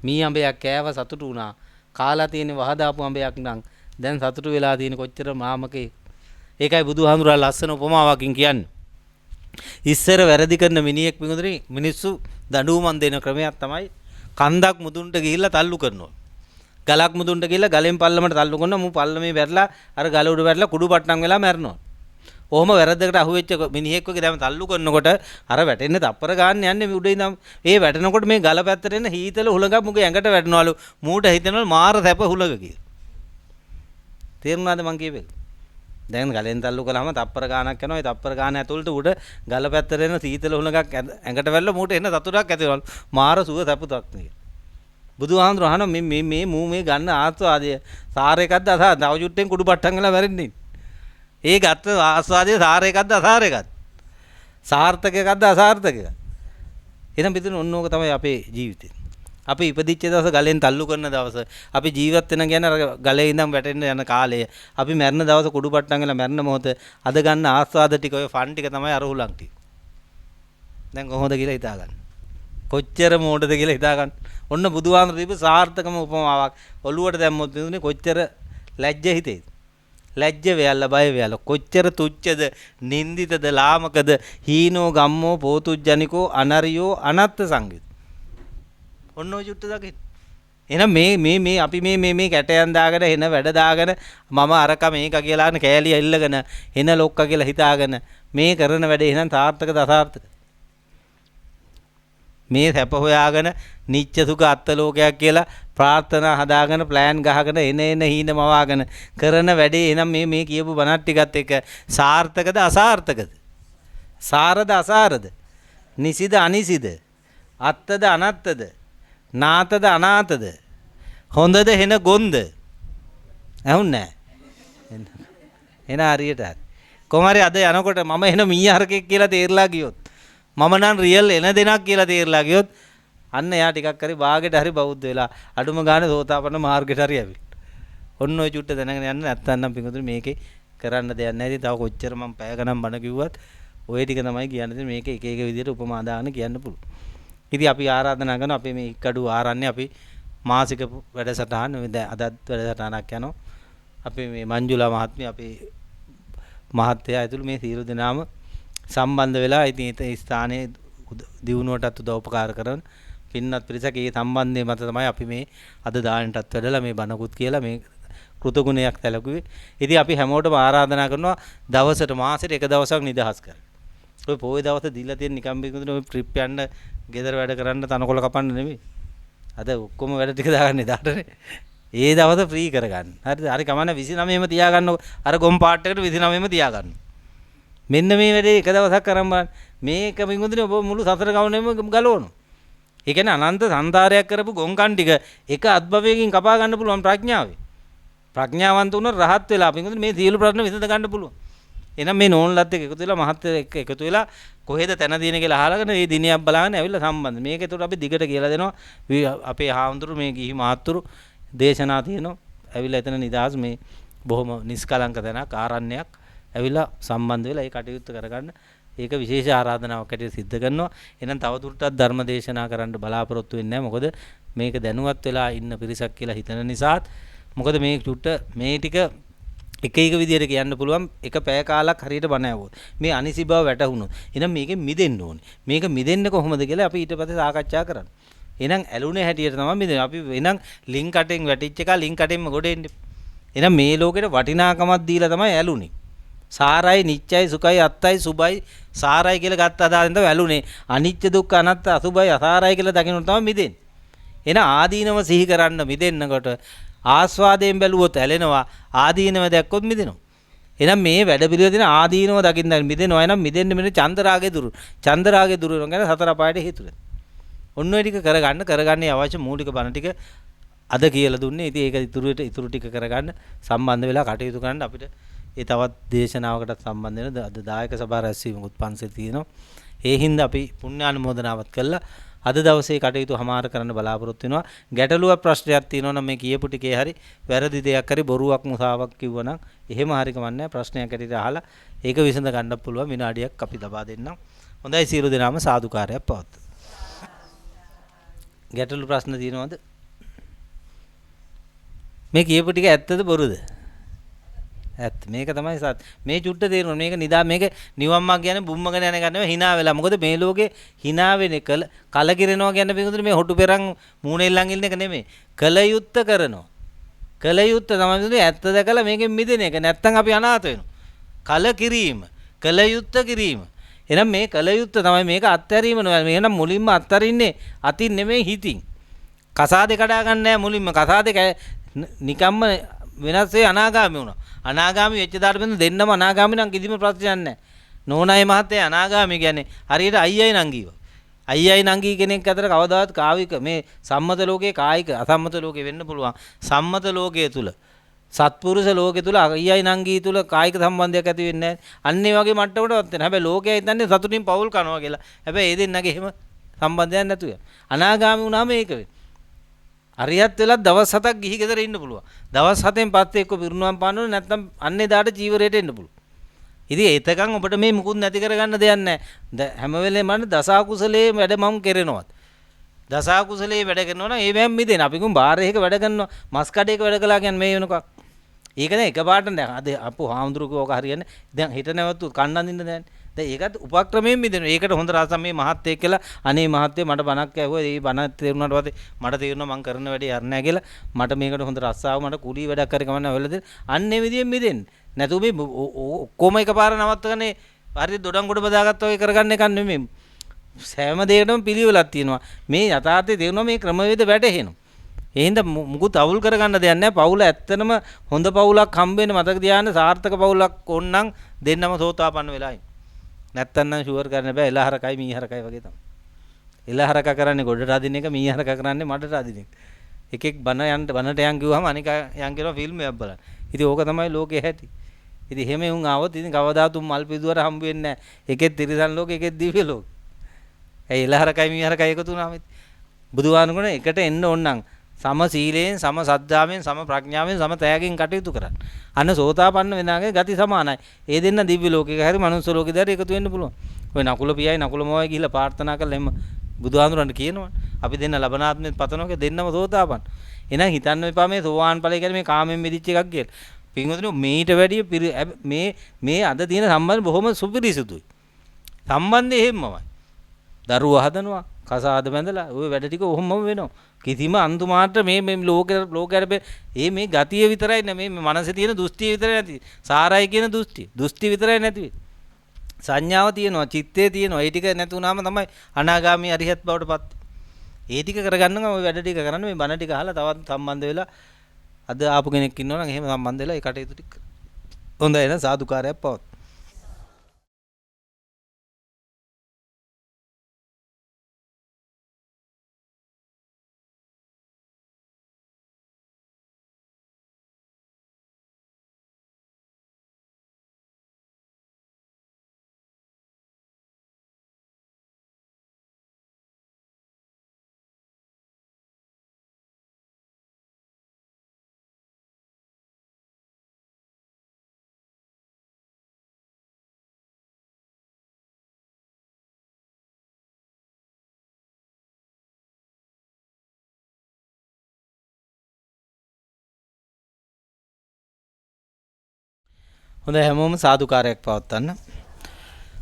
මී අඹයක් කෑව සතුටු වුණා කාලා තියෙන වහදාපු අඹයක් නම් දැන් සතුටු වෙලා තියෙන කොච්චර මාමකේ. ඒකයි බුදුහාමුදුරුවෝ ලස්සන උපමාවකින් කියන්නේ. ඉස්සර වැරදි කරන මිනිහෙක් මිනිඳුරි මිනිස්සු දඬුවමන් දෙන ක්‍රමයක් තමයි කන්දක් මුදුන්ට ගිහිල්ලා තල්ලු කරනවා. ගලක් මුදුන්ට ගිහිල්ලා ගලෙන් පල්ලමට තල්ලු කරනවා. මු පල්ලමේ වැටලා අර ගල උඩ වැටලා කුඩු පට්ටම් වෙලා මැරෙනවා. ඔහොම වැරද්දකට අහුවෙච්ච මිනිහෙක් වගේ දැන් තල්ලු කරනකොට අර වැටෙන්නේ තප්පර ගන්න යන්නේ උඩ ඉඳන්. ඒ වැටෙනකොට මේ ගල පැත්තට එන හීතල හුලඟක් මුගේ ඇඟට වැටෙනවලු. මූට හිතෙනවලු මාර සැප හුලඟ කියලා. තේරුණාද මං කියපේ? දැන් ගලෙන් තල්ලු කළාම තප්පර ගානක් යනවා. ඒ තප්පර ගාන ඇතුළට උඩ ගල පැත්තට එන සීතල හුලඟක් ඇඟට වැල්ල මූට එන සතුටක් ඇති වෙනවලු. මාර සුව සැපතක් නේ. බුදුහාමුදුරුවෝ අහනවා මේ මූ මේ ගන්න ආස්වාදය සාර එකක්ද අසාර තව චුට්ටෙන් කුඩු පට්ටම් වෙලා වැරෙන්නේ. ඒ ගත්ත ආස්වාදයේ සාර එකක්ද අසාර එකක්ද? සාර්ථක එකක්ද අසාර්ථක එකක්ද? එහෙනම් පිටින් ඔන්න ඕක තමයි අපේ ජීවිතේ. අපි ඉපදිච්ච දවස ගලෙන් තල්ලු කරන දවස අපි ජීවත් වෙන කියන්නේ අර ගලේ ඉඳන් වැටෙන්න යන කාලය. අපි මැරෙන දවස කුඩු පට්ටම් වෙලා මැරෙන මොහොත අද ගන්න ආස්වාද ටික ඔය ෆන් ටික තමයි අර හුලං ටික. දැන් කොහොමද කියලා හිතා ගන්න. කොච්චර මෝඩද කියලා හිතා ගන්න. ඔන්න බුදුහාමුදුරුවෝ දීපු සාර්ථකම උපමාවක් ඔළුවට දැම්මොත් නෙවෙයි කොච්චර ලැජ්ජ හිතේද? ලැජ්ජ වෙයල්ලා බය වෙයල්ලා කොච්චර තුච්චද නින්දිතද ලාමකද හීනෝ ගම්මෝ පෝතුජ්ජනිකෝ අනරියෝ අනත්ත සංගීත. ඔන්න ඔය චුට්ට දකින්න. එහෙනම් මේ අපි මේ කැටයන් දාගෙන එන වැඩ දාගෙන මම අරක මේක කියලා කෑලි එල්ලගෙන එන ලොක්ක කියලා හිතාගෙන මේ කරන වැඩේ එහෙනම් තාර්ථකද අසාර්ථකද? මේ සැප හොයාගෙන නිච්ච සුඛ අත්ත ලෝකයක් කියලා ප්‍රාර්ථනා හදාගෙන ප්ලෑන් ගහගෙන එන හීන මවාගෙන කරන වැඩේ එහෙනම් මේ කියපු බණත් ටිකත් එක සාර්ථකද අසාර්ථකද? සාරද අසාරද? නිසිද අනිසිද? අත්තද අනත්තද? නාතද අනාතද? හොඳද හෙන ගොන්ද? ඇහුන්නේ නැහැ. එන හරියට හරි. කොහමරි අද යනකොට මම එන මීහරකෙක් කියලා තේරලා ගියොත් මම නම් රියල් එන දෙනක් කියලා තේරලා ගියොත් අන්න එයා ටිකක් හරි බාගෙට හරි බෞද්ධ වෙලා අඩුම ගානේ සෝතාපන්න මාර්ගයට හරි ඇවිත්. ඔන්න ඔය චුට්ට දැනගෙන යන්න නැත්තම් නම් පිඟුතුනි මේකේ කරන්න දෙයක් නැහැ. ඉතින් තව කොච්චර මම පැය ගණන් බණ කිව්වත් ඔය ටික තමයි කියන්නේ. මේක එක එක විදිහට උපමා දාගෙන කියන්න පුළුවන්. ඉතින් අපි ආරාධනා කරනවා අපේ මේ ඉක්කඩු ආරන්නේ අපි මාසික වැඩසටහන අදත් වැඩසටහනක් යනවා. අපි මේ මංජුලා මහත්මිය අපේ මහත්තයා ඇතුළු මේ සියලු දෙනාම සම්බන්ධ වෙලා ඉතින් ඒ ස්ථානයේ දියුණුවටත් උදව්පකාර කරන පින්නත් පිරිසක ඒ සම්බන්ධය මත තමයි අපි මේ අද දානටත් වැඩලා මේ බණකුත් කියලා මේ කෘතගුණයක් සැලකුවේ. ඉතින් අපි හැමෝටම ආරාධනා කරනවා දවසට මාසෙට එක දවසක් නිදහස් කරන්න. ඔය පොයේ දවස් දීලා තියෙන නිකම් බින්දුනේ ඔය ට්‍රිප් යන්න ගෙදර වැඩ කරන්න තනකොළ කපන්න නෙමෙයි. අද ඔක්කොම වැඩ ටික දාගන්න එදාටනේ. ඒ දවස් ෆ්‍රී කරගන්න. හරිද? හරි කමන්න 29ෙම තියාගන්නකො. අර ගොම් පාට් එකට 29ෙම තියාගන්න. මෙන්න මේ වැඩේ එක දවසක් කරන් බලන්න. මේක බින්දුනේ ඔබ මුළු සතර ගමනේම ගලවනවා. ඒ කියන්නේ අනන්ත සංසාරයක් කරපු ගොංකන් ටික එක අත්භවයකින් කපා ගන්න පුළුවන් ප්‍රඥාවේ. ප්‍රඥාවන්ත උන රහත් වෙලා බින්දුනේ මේ සියලු ප්‍රශ්න විසඳ ගන්න පුළුවන්. එහෙනම් මේ නෝන්ලත් එක්ක එකතු වෙලා මහත්ය එක්ක එකතු වෙලා කොහෙද තැන දින කියලා අහලාගෙන මේ දිනයක් බලාගෙන ඇවිල්ලා සම්බන්ධ. මේක ඒතකොට අපි දිගට කියලා දෙනවා. අපේ හාමුදුරු මේ ගිහි මහත්තුරු දේශනා තියෙනවා. ඇවිල්ලා එතන නිදාස් මේ බොහොම නිස්කලංක තැනක් ආරණ්‍යයක් ඇවිල්ලා සම්බන්ධ වෙලා ඒ කටයුත්ත කරගන්න. ඒක විශේෂ ආරාධනාවක් ඇටියට සිද්ධ කරනවා. එහෙනම් තවදුරටත් ධර්ම දේශනා කරන්න බලාපොරොත්තු වෙන්නේ නැහැ. මොකද මේක දැනුවත් වෙලා ඉන්න පිරිසක් කියලා හිතන නිසාත් මොකද මේ චුට්ට මේ ටික එක එක විදියට කියන්න පුළුවන් එක පැය කාලක් හරියට බණ ඇහුවොත් මේ අනිසි බව වැටහුණොත් එහෙනම් මේකෙන් මිදෙන්න ඕනේ. මේක මිදෙන්න කොහොමද කියලා අපි ඊට පස්සේ සාකච්ඡා කරන්න. එහෙනම් ඇලුනේ හැටියට තමයි මිදෙන්නේ. අපි එහෙනම් ලින්ක් කටෙන් වැටිච්ච එක ලින්ක් කටෙන්ම ගොඩ එන්නේ. එහෙනම් මේ ලෝකෙට වටිනාකමක් දීලා තමයි ඇලුනේ. සාරයි නිච්චයි සුඛයි අත්තයි සුභයි සාරයි කියලා ගත්ත අදාලෙන් තමයි ඇලුනේ. අනිච්ච දුක්ඛ අනාත්ත අසුභයි අසාරයි කියලා දකින්න තමයි මිදෙන්නේ. එහෙනම් ආදීනව සිහි කරන්න මිදෙන්නකොට ආස්වාදයෙන් බැලුවොත් ඇලෙනවා ආදීනව දැක්කොත් මිදෙනවා. එහෙනම් මේ වැඩ පිළිවෙල දින ආදීනව දකින්න මිදෙනවා. එහෙනම් මිදෙන්න මෙන්න චන්දරාගේ දුරු. චන්දරාගේ දුරු වෙනවා කියන්නේ සතර අපායට හේතු වෙනවා. ඔන්න ඔය ටික කරගන්න අවශ්‍ය මූලික බණ ටික අද කියලා දුන්නේ. ඉතින් ඒක ඉතුරු ටික කරගන්න සම්බන්ධ වෙලා කටයුතු කරන්න අපිට ඒ තවත් දේශනාවකට සම්බන්ධ වෙන අද දායක සභා රැස්වීමකුත් පන්සල් තියෙනවා. ඒ හින්දා අපි පුණ්‍යානුමෝදනාවත් කළා. අද දවසේ කටයුතු හමාර කරන්න බලාපොරොත්තු වෙනවා. ගැටලුවක් ප්‍රශ්නයක් තියෙනවා නම් මේ කියපු ටිකේ හරි වැරදි දෙයක් හරි බොරුවක් මුසාවක් කිව්වනම් එහෙම හරි කමන්නේ ප්‍රශ්නයක් ඇටියට අහලා ඒක විසඳ ගන්න පුළුවන් විනාඩියක් අපි ලබා දෙන්නම්. හොඳයි සියලු දෙනාම සාදුකාරයක් පවත්වමු. ගැටලු ප්‍රශ්න තියෙනවද? මේ කියපු ටික ඇත්තද බොරුද? ඇත්ත. මේක තමයි සත්. මේ චුට්ට තේරුණා. මේක නිදා මේක නිවන් මාර්ග කියන්නේ බුම්මගෙන යන එක නෙවෙයි hina වෙලා. මොකද මේ ලෝකේ hina වෙන එක කලකිරෙනවා කියන්නේ පිටුදුනේ මේ හොටු පෙරන් මූණෙල්ලන් ඉන්න එක නෙමෙයි. කලයුත්ත කරනවා. කලයුත්ත තමයි දුන්නේ ඇත්ත දැකලා මේකෙන් මිදෙන එක. නැත්තම් අපි අනාථ වෙනවා. කලකිරීම, කලයුත්ත කිරීම. එහෙනම් මේ කලයුත්ත තමයි මේක අත්හැරීම නෙවෙයි. මේනම් මුලින්ම අත්හරින්නේ අතින් නෙමෙයි හිතින්. කසාදේ කඩා ගන්න නැහැ මුලින්ම. කසාදේ නිකම්ම වෙනස් වේ අනාගාමී වුණා. අනාගාමී වෙච්ච දාට බඳ දෙන්නම අනාගාමී නම් කිසිම ප්‍රශ්නයක් නැහැ. නෝනායි මහත්තයා අනාගාමී කියන්නේ හරියට අයියයි නංගීව. අයියයි නංගී කෙනෙක් අතර කවදාවත් කායික මේ සම්මත ලෝකයේ කායික අසම්මත ලෝකේ වෙන්න පුළුවන්. සම්මත ලෝකයේ තුල සත්පුරුෂ ලෝකයේ තුල අයියයි නංගී තුල කායික සම්බන්ධයක් ඇති වෙන්නේ නැහැ. අන්න ඒ වගේ මට්ටමකටවත් වෙන. හැබැයි ලෝකයේ හිතන්නේ සතුටින් පවුල් කනවා කියලා. හැබැයි ඒ දෙන්නගේ එහෙම සම්බන්ධයක් නැතුව. අනාගාමී වුණාම ඒක වෙයි. අරියත් වෙලත් දවස් 7ක් ගිහි ගෙදර ඉන්න පුළුවන්. දවස් 7න් පස්සේ එක්ක පිරුණුවම් පාන්න ඕනේ නැත්නම් අන්නේ දාට ජීවරයට එන්න පුළුවන්. ඉතින් ඒතකන් ඔබට මේ මුකුත් නැති කරගන්න දෙයක් නැහැ. හැම වෙලේම මම දසකුසලයේ වැඩ මම කරනවත්. දසකුසලයේ වැඩ කරනවා නම් ඒ බෑම් මිදෙන. අපි කොම් බාරයක වැඩ කරනවා. මස් කඩේක වැඩ කළා කියන්නේ මේ වෙනකක්. ඒක දැන් එකපාරට දැන් අද අපෝ හාමුදුරුවෝ ඕක හරියන්නේ. දැන් හිට නැවතු කන්න අඳින්න දැන්. දැන් ඒකත් උපක්‍රමයෙන් මිදෙනවා. ඒකට හොඳ රසම මේ මහත්යෙක් කියලා අනේ මහත්ය මට බණක් ඇහුවා. ඒ බණ තේරුණාට පස්සේ මට තේරුණා මං කරන වැඩේ හරිය නැහැ කියලා. මට මේකට හොඳ රස්සාව මට කුඩී වැඩක් කරේ කමන්න වෙලද. අන්නේ විදියෙන් මිදෙන්න. නැතු මේ ඔක්කොම එකපාර නවත්තගන්නේ හරිය දොඩම් කොට බදාගත්තා වගේ කරගන්න එක නෙමෙයි. සෑම දෙයකටම පිළිවෙලක් තියෙනවා. මේ යථාර්ථය තේරුණා මේ ක්‍රමවේද වැටහෙනවා. ඒ හින්දා මුකුත් අවුල් කරගන්න දෙයක් නැහැ. පවුල ඇත්තනම හොඳ පවුලක් හම්බ වෙන මතක තියාගන්න සාර්ථක පවුලක් ඕනනම් දෙන්නම සෝතාපන්න වෙලා ඉන්න. නැත්තම් නම් ෂුවර් කරන්න බෑ. එලහරකයි මීහරකයි වගේ තමයි. එලහරක කරන්නේ ගොඩට අදින එක, මීහරක කරන්නේ මඩට අදින එක. එකෙක් බනට යන් කිව්වම අනික යන් කියනවා ෆිල්ම් එකක් බලන්න. ඉතින් ඕක තමයි ලෝකේ හැටි. ඉතින් එහෙම උන් ආවොත් ඉතින් කවදාත් උන් මල් පිදුවර හම්බ වෙන්නේ නැහැ. එකෙක් තිරිසන් ලෝකෙ, එකෙක් දිව්‍ය ලෝකෙ. ඒ එලහරකයි මීහරකයි එකතු වුණාම බුදුහාමුදුරන එකට එන්න ඕන නම් සම සීලයෙන්, සම සද්ධාවෙන්, සම ප්‍රඥාවෙන්, සම තෑගෙන් කටයුතු කරන්න. අන්න සෝතාපන්න වෙනාගේ ගති සමානයි. ඒ දෙන්න දිව්‍ය ලෝකයක හැරි මනුස්ස ලෝකෙද හැරි එකතු වෙන්න පුළුවන්. ඔය නකුල පියයි නකුල මොවයි ගිහිල්ලා ප්‍රාර්ථනා කරලා එම බුදුහාමුදුරන්ට කියනවා. අපි දෙන්න ලබනාත්මෙත් පතනෝක දෙන්නම සෝතාපන්න. එහෙනම් හිතන්න එපා මේ සෝවාන් ඵලය කියන්නේ මේ කාමෙන් මිදිච්ච එකක් කියලා. පින්වතුනි මේට වැඩිය මේ අද තියෙන සම්බන්ධ බොහොම සුපිරිසුදුයි. සම්බන්ධය එහෙමමයි. දරුවා හදනවා, කසාද බැඳලා ওই වැඩ ටික ඔහොමම වෙනවා. කිසිම අන්තු මාත්‍ර මේ ලෝකයට මේ ගතිය විතරයි නේ මේ මනසේ තියෙන දෘෂ්ටිය විතරයි නැති. සාරයි කියන දෘෂ්ටි විතරයි නැති වෙන්නේ. සංඥාව තියෙනවා, චිත්තේ තියෙනවා. ඒ ටික නැතුණාම තමයි අනාගාමී අරිහත් බවට පත්. ඒ ටික කරගන්න නම් ওই වැඩ ටික කරන්න මේ බණ ටික අහලා තවත් සම්බන්ධ වෙලා අද ආපු කෙනෙක් ඉන්නවා නම් එහෙම සම්බන්ධ වෙලා ඒ කටයුතු ටික කරන්න. හොඳයි එහෙනම් සාදුකාරයක් පවත්. හොඳයි හැමෝම සාදුකාරයක් පවත්වන්න.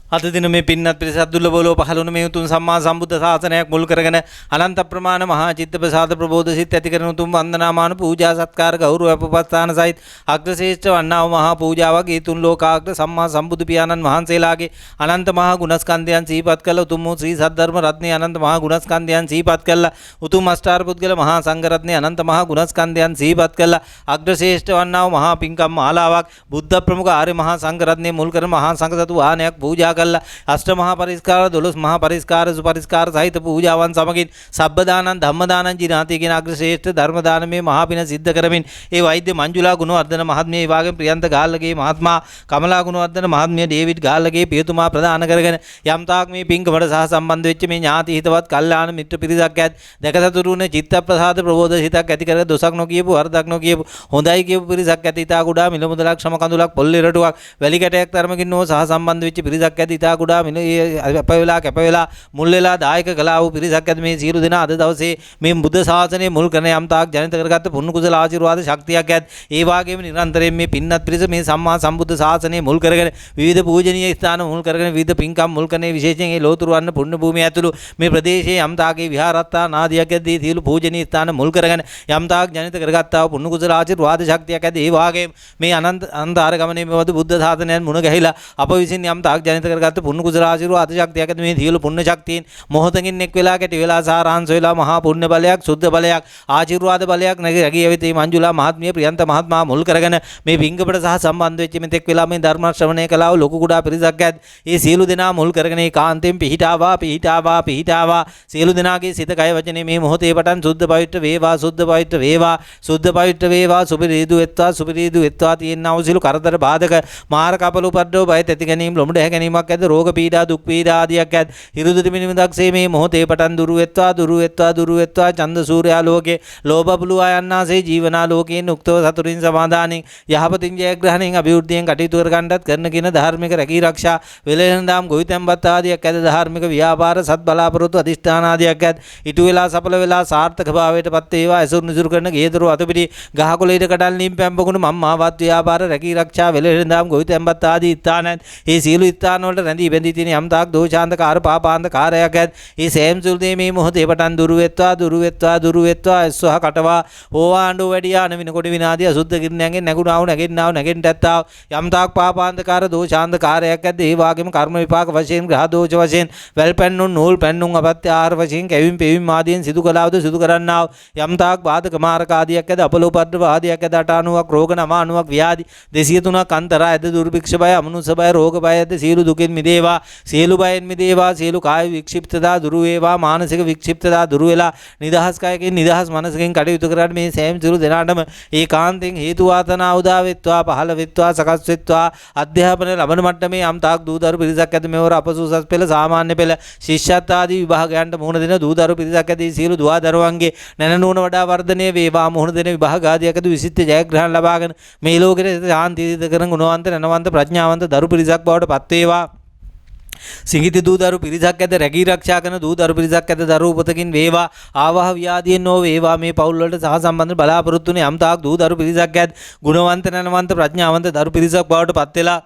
අද දින මේ පින්නත් පිරිසත් දුර්ලභව ලෝ පහළ වුණ මේ උතුම් සම්මා සම්බුද්ධ ශාසනයක් මුල් කරගෙන අනන්ත ප්‍රමාණ මහා චිත්ත ප්‍රසාද ප්‍රබෝධ සිත් ඇති කරන උතුම් වන්දනාමාන පූජා සත්කාර ගෞරව අපපස්ථාන සහිත අග්‍රශ්‍රේෂ්ඨ වන්නා වූ මහා පූජාවක් ඒ තුන් ලෝකාග්‍ර සම්මා සම්බුදු පියාණන් වහන්සේලාගේ අනන්ත මහා ගුණස්කන්ධයන් සිහිපත් කළ උතුම් වූ ශ්‍රී සද්ධර්ම රත්නයේ අනන්ත මහා ගුණස්කන්ධයන් සිහිපත් කළා. උතුම් අෂ්ටාර පුද්ගල මහා සංඝ රත්නයේ අනන්ත මහා ගුණස්කන්ධයන් සිහිපත් කළා. අග්‍රශ්‍රේෂ්ඨ වන්නා වූ මහා පින්කම් මාලාවක් බුද්ධ ප්‍රමුඛ ආර්ය මහා සංඝ රත්නයේ මුල් කරන මහා සංඝ සතු වාහනයක් පූජා කළා. අෂ්ට මහා පරිස්කාර 12 මහා පරිස්කාර සුපරිස්කාර සහිත පූජාවන් සමගින් සබ්බ දානං ධම්ම දානං ජිනාති කියන අග්‍රශ්‍රේෂ්ඨ ධර්ම දානමේ මහා පින සිද්ධ කරමින් ඒ වෛද්‍ය මංජුලා ගුණවර්ධන මහත්මිය ඒ වගේම ප්‍රියන්ත ගාල්ලගේ මහත්මයා කමලා ගුණවර්ධන මහත්මිය ඩේවිඩ් ගාල්ලගේ පියතුමා ප්‍රදාන කරගෙන යම් තාක් මේ පින්කමට සහ සම්බන්ධ වෙච්ච මේ ඥාති හිතවත් කල්යාණ මිත්‍ර පිරිසක් ඇත් දැකසතුරුනේ චිත්ත ප්‍රසාද ප්‍රබෝධ හිතක් ඇති කර දොසක් නොකියපු වරදක් නොකියපු හොඳයි කියපු පිරිසක් ඇති ඉතා කුඩා මිල මුදලක් ශ්‍රම කඳුලක් පොල්ලේ රටුවක් වැලි කැටයක් තරමකින් නෝ සහ සම්බන්ධ වෙච්ච පිරිසක් ඇති ඉතා කුඩා මිල අප වෙලා මුල් වෙලා දායක කළා වූ පිරිසක් ඇති මේ සියලු දෙනා අද දවසේ මේ බුද්ධ ශාසනය මුල් කරන යම් තාක් ජනිත කරගත්ත පුණ්‍ය කුසල ආශිර්වාද ශක්තියක් ඇත් ඒ වාගේම නිරන්තරයෙන් මේ පින්නත් පිරිස මේ සම්මා සම්බුද්ධ ශාසනය මුල් කරගෙන විවිධ පූජනීය ස්ථාන මුල් කරගෙන විවිධ පින්කම් මුල් කරන විශේෂයෙන් මේ ලෝතුරු වන්න පුණ්‍ය භූමිය ඇතුළු මේ ප්‍රදේශයේ යම් තාකේ විහාරස්ථාන ආදියක් ඇද්දී සියලු පූජනීය ස්ථාන මුල් කරගෙන යම් තාක් ජනිත කරගත්තා වූ පුණ්‍ය කුසල ආශිර්වාද ශක්තියක් ඇද්දී ඒ වාගේම මේ අනන්තාර ගමනේ මෙවද බුද්ධ ශාසනයන් මුණ ගැහිලා අප විසින් යම් තාක් ජනිත කරගත්ත පුණ්‍ය කුසල ආශිර්වාද ශක්තියක් ඇද්දී මේ සියලු පුණ්‍ය ශක්තියින් මොහොතකින් එක් වෙලා කැටි වෙලා සාරාංශ වෙලා මහා පුණ්‍ය බලයක් සුද්ධ බලයක් ආශිර්වාද බලයක් නැගී යවිතේ මංජුලා මහත්මිය ප්‍රියන්ත මහත්මයා මුල් කරගෙන මේ පිංගපට සහ සම්බන්ධ වෙච්ච මෙතෙක් වෙලා මේ ධර්ම ශ්‍රවණය කළා වූ ලොකු කුඩා පිරිසක් ඇත් ඒ සියලු දෙනා මුල් කරගෙන ඒ කාන්තෙන් පිහිටාවා සියලු දෙනාගේ සිත කය වචනේ මේ මොහොතේ පටන් සුද්ධ පවිත්‍ර වේවා සුද්ධ පවිත්‍ර වේවා සුපිරිදු වෙත්වා තියෙනා වූ සියලු කරදර බාධක මාර කපල උපද්‍රව බය තැති ගැනීම ලොමුඩ හැ ගැනීමක් ඇද්ද රෝග පීඩා දුක් පීඩා ආදියක් ඇත් හිරුදුති මිනිමදක්සේ මේ මොහොතේ පටන් දුරු වෙත්වා චන්ද සූර්යා ලෝකේ ලෝභ පුලුවා යන්නාසේ ජීවනා ලෝකයෙන් උක්තව සතුරින් සමාදානෙන් යහපතින් ජයග්‍රහණයෙන් අභිවෘද්ධියෙන් කටයුතු කර ගන්නත් කරන කින ධාර්මික රැකී ආරක්ෂා වෙලෙන්දාම් ගොවිතැන්පත් ආදියක් ඇද ධාර්මික ව්‍යාපාර සත් බලාපොරොත්තු අධිෂ්ඨාන ආදියක් ඇද ඉටු වෙලා සඵල වෙලා සාර්ථක භාවයට පත් වේවා ඇසුරු නිසුරු කරන ගේදරු අතපිටි ගහකොළේට කඩල් නිම් පැම්පකුණු මම්මාවත් ව්‍යාපාර රැකී ආරක්ෂා වෙලෙන්දාම් ගොවිතැන්පත් ආදී ස්ථානත් ඒ සියලු ස්ථාන වල වලට රැඳී බැඳී තියෙන යම් තාක් දෝෂාන්තකාර පාපාන්තකාරයක් ඇත් ඒ සෑම සියලු දේ මේ මොහොතේ පටන් දුරු වෙත්වා එස්වහ කටවා ඕවාඬෝ වැඩියා අනවිනකොට විනාදී අසුද්ධ කිරණයන්ගෙන් නැගෙන්නව ඇත්තා යම් තාක් පාපාන්තකාර දෝෂාන්තකාරයක් ඇද්ද ඒ වාගේම කර්ම විපාක වශයෙන් ග්‍රහ දෝෂ වශයෙන් වැල් පැන්නුන් නූල් පැන්නුන් අපත්‍ය ආහාර වශයෙන් කැවීම් පෙවීම් ආදීන් සිදු කළාවද සිදු කරන්නාව යම් තාක් බාධක මාරක ආදියක් ඇද අපලෝපද්‍රව ආදියක් ඇද 89ක් රෝග 93ක් ව්‍යාධි 203ක් අන්තරා ඇද දුර්භික්ෂ බය අමනුෂ්‍ය බය රෝග බය ඇද සියලු දුකින් මිදේවා සියලු බයෙන් මිදේවා සියලු කාය වික්ෂිප්තතා දුරු වේවා මානසික වික්ෂිප්තතා දුරු වෙලා නිදහස් කායකින් නිදහස් මනසකින් කටයුතු කරාට මේ සෑම සියලු දෙනාටම ඒකාන්තයෙන් හේතු වාසනා උදා වෙත්වා පහළ වෙත්වා සකස් වෙත්වා අධ්‍යාපන ලබන මට්ටමේ යම් තාක් දූදරු පිරිසක් ඇත මෙවර අපසුසස් පෙළ සාමාන්‍ය පෙළ ශිෂ්‍යත්ව ආදී විභාගයන්ට මුහුණ දෙන දූදරු පිරිසක් ඇත සියලු දුවා දරුවන්ගේ නැනනුවන වඩා වර්ධනය වේවා මුහුණ දෙන විභාග ආදියක විශිෂ්ට ජයග්‍රහණ ලබාගෙන මේ ලෝකෙට ශාන්තිය කරන ගුණවන්ත නැනවන්ත ප්‍රඥාවන්ත දරු පිරිසක් බවට පත් වේවා සිඟිති දූදරු පිරිසක් ඇත රැකී ආරක්ෂා කරන දූදරු පිරිසක් ඇත දරු උපතකින් වේවා ආවාහ ව්‍යාධියෙන් නො වේවා මේ පවුල් වලට සහ සම්බන්ධ බලාපොරොත්තු වෙන යම් තාක් දූදරු පිරිසක් ඇත ගුණවන්ත නැනවන්ත ප්‍රඥාවන්ත දරු පිරිසක් බවට පත් වෙලා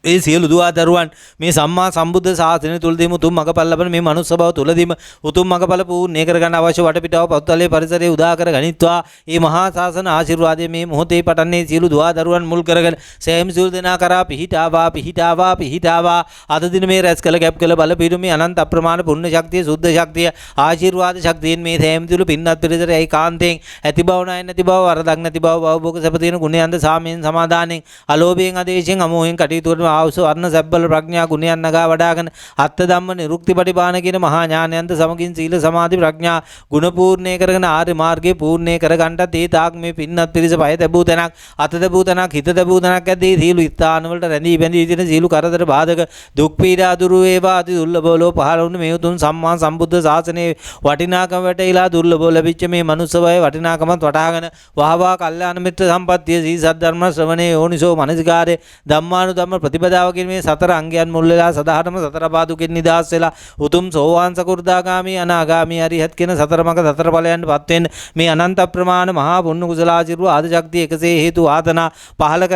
ඒ සියලු දුවා දරුවන් මේ සම්මා සම්බුද්ධ ශාසනය තුලදීම උතුම් මඟපල් ලබන මේ මනුස්ස භව තුලදීම උතුම් මඟපල පූර්ණේ කර ගන්න අවශ්‍ය වටපිටාව පොත්වලේ පරිසරයේ උදා කර ගනිත්වා මේ මහා ශාසන ආශිර්වාදයේ මේ මොහොතේ පටන්නේ සියලු දුවා දරුවන් මුල් කරගෙන සෑම සියලු දෙනා කරා පිහිටාවා අද දින මේ රැස් කළ කැප් කළ බල පිටු මේ අනන්ත අප්‍රමාණ පුණ්‍ය ශක්තිය සුද්ධ ශක්තිය ආශිර්වාද ශක්තියෙන් මේ සෑම සියලු පින්වත් පිරිසට ඒකාන්තයෙන් ඇති බව නැති බව වරදක් නැති බව භවභෝග සැප තියෙන ගුණයන්ද සාමයෙන් සමාදානෙන් අලෝභයෙන් ආදේශයෙන් අමෝහයෙන් කටයුතු කරන ආවස වර්ණ සැබ්බල ප්‍රඥා ගුණයන් නගා වඩාගෙන අත්ත ධම්ම නිරුක්ති පටිපාන කියන මහා ඥානයන්ත සමගින් සීල සමාධි ප්‍රඥා ගුණ පූර්ණේ කරගෙන ආර්ය මාර්ගයේ පූර්ණේ කරගන්නත් ඒ තාක් මේ පින්නත් පිරිස පය තැබූ තැනක් අත තැබූ තැනක් හිත තැබූ තැනක් ඇද්දී සීල ස්ථාන වලට රැඳී බැඳී සිටින සීල කරදර බාධක දුක් පීඩා දුරු වේවා අති දුර්ලභව ලෝ පහළ වුණ මේ උතුම් සම්මා සම්බුද්ධ ශාසනයේ වටිනාකම වැටහිලා දුර්ලභව ලැබිච්ච මේ මනුස්ස භවයේ වටිනාකමත් වටහාගෙන වහවා කල්යාණ මිත්‍ර සම්පත්තිය සී සද්ධර්ම ශ්‍රවණේ යෝනිසෝ මනසිකාරේ ධම්මානුධම්ම ප්‍රතිපදාව කියන මේ සතර අංගයන් මුල් වෙලා සදාහටම සතර පාදුකෙන් නිදහස් වෙලා උතුම් සෝවාන් සකෘදාගාමි අනාගාමි අරිහත් කියන සතර මඟ සතර ඵලයන්පත් වෙන්න මේ අනන්ත ප්‍රමාණ මහා පුණ්‍ය කුසලාචිරුව ආද ශක්තිය එකසේ හේතු ආතනා පහල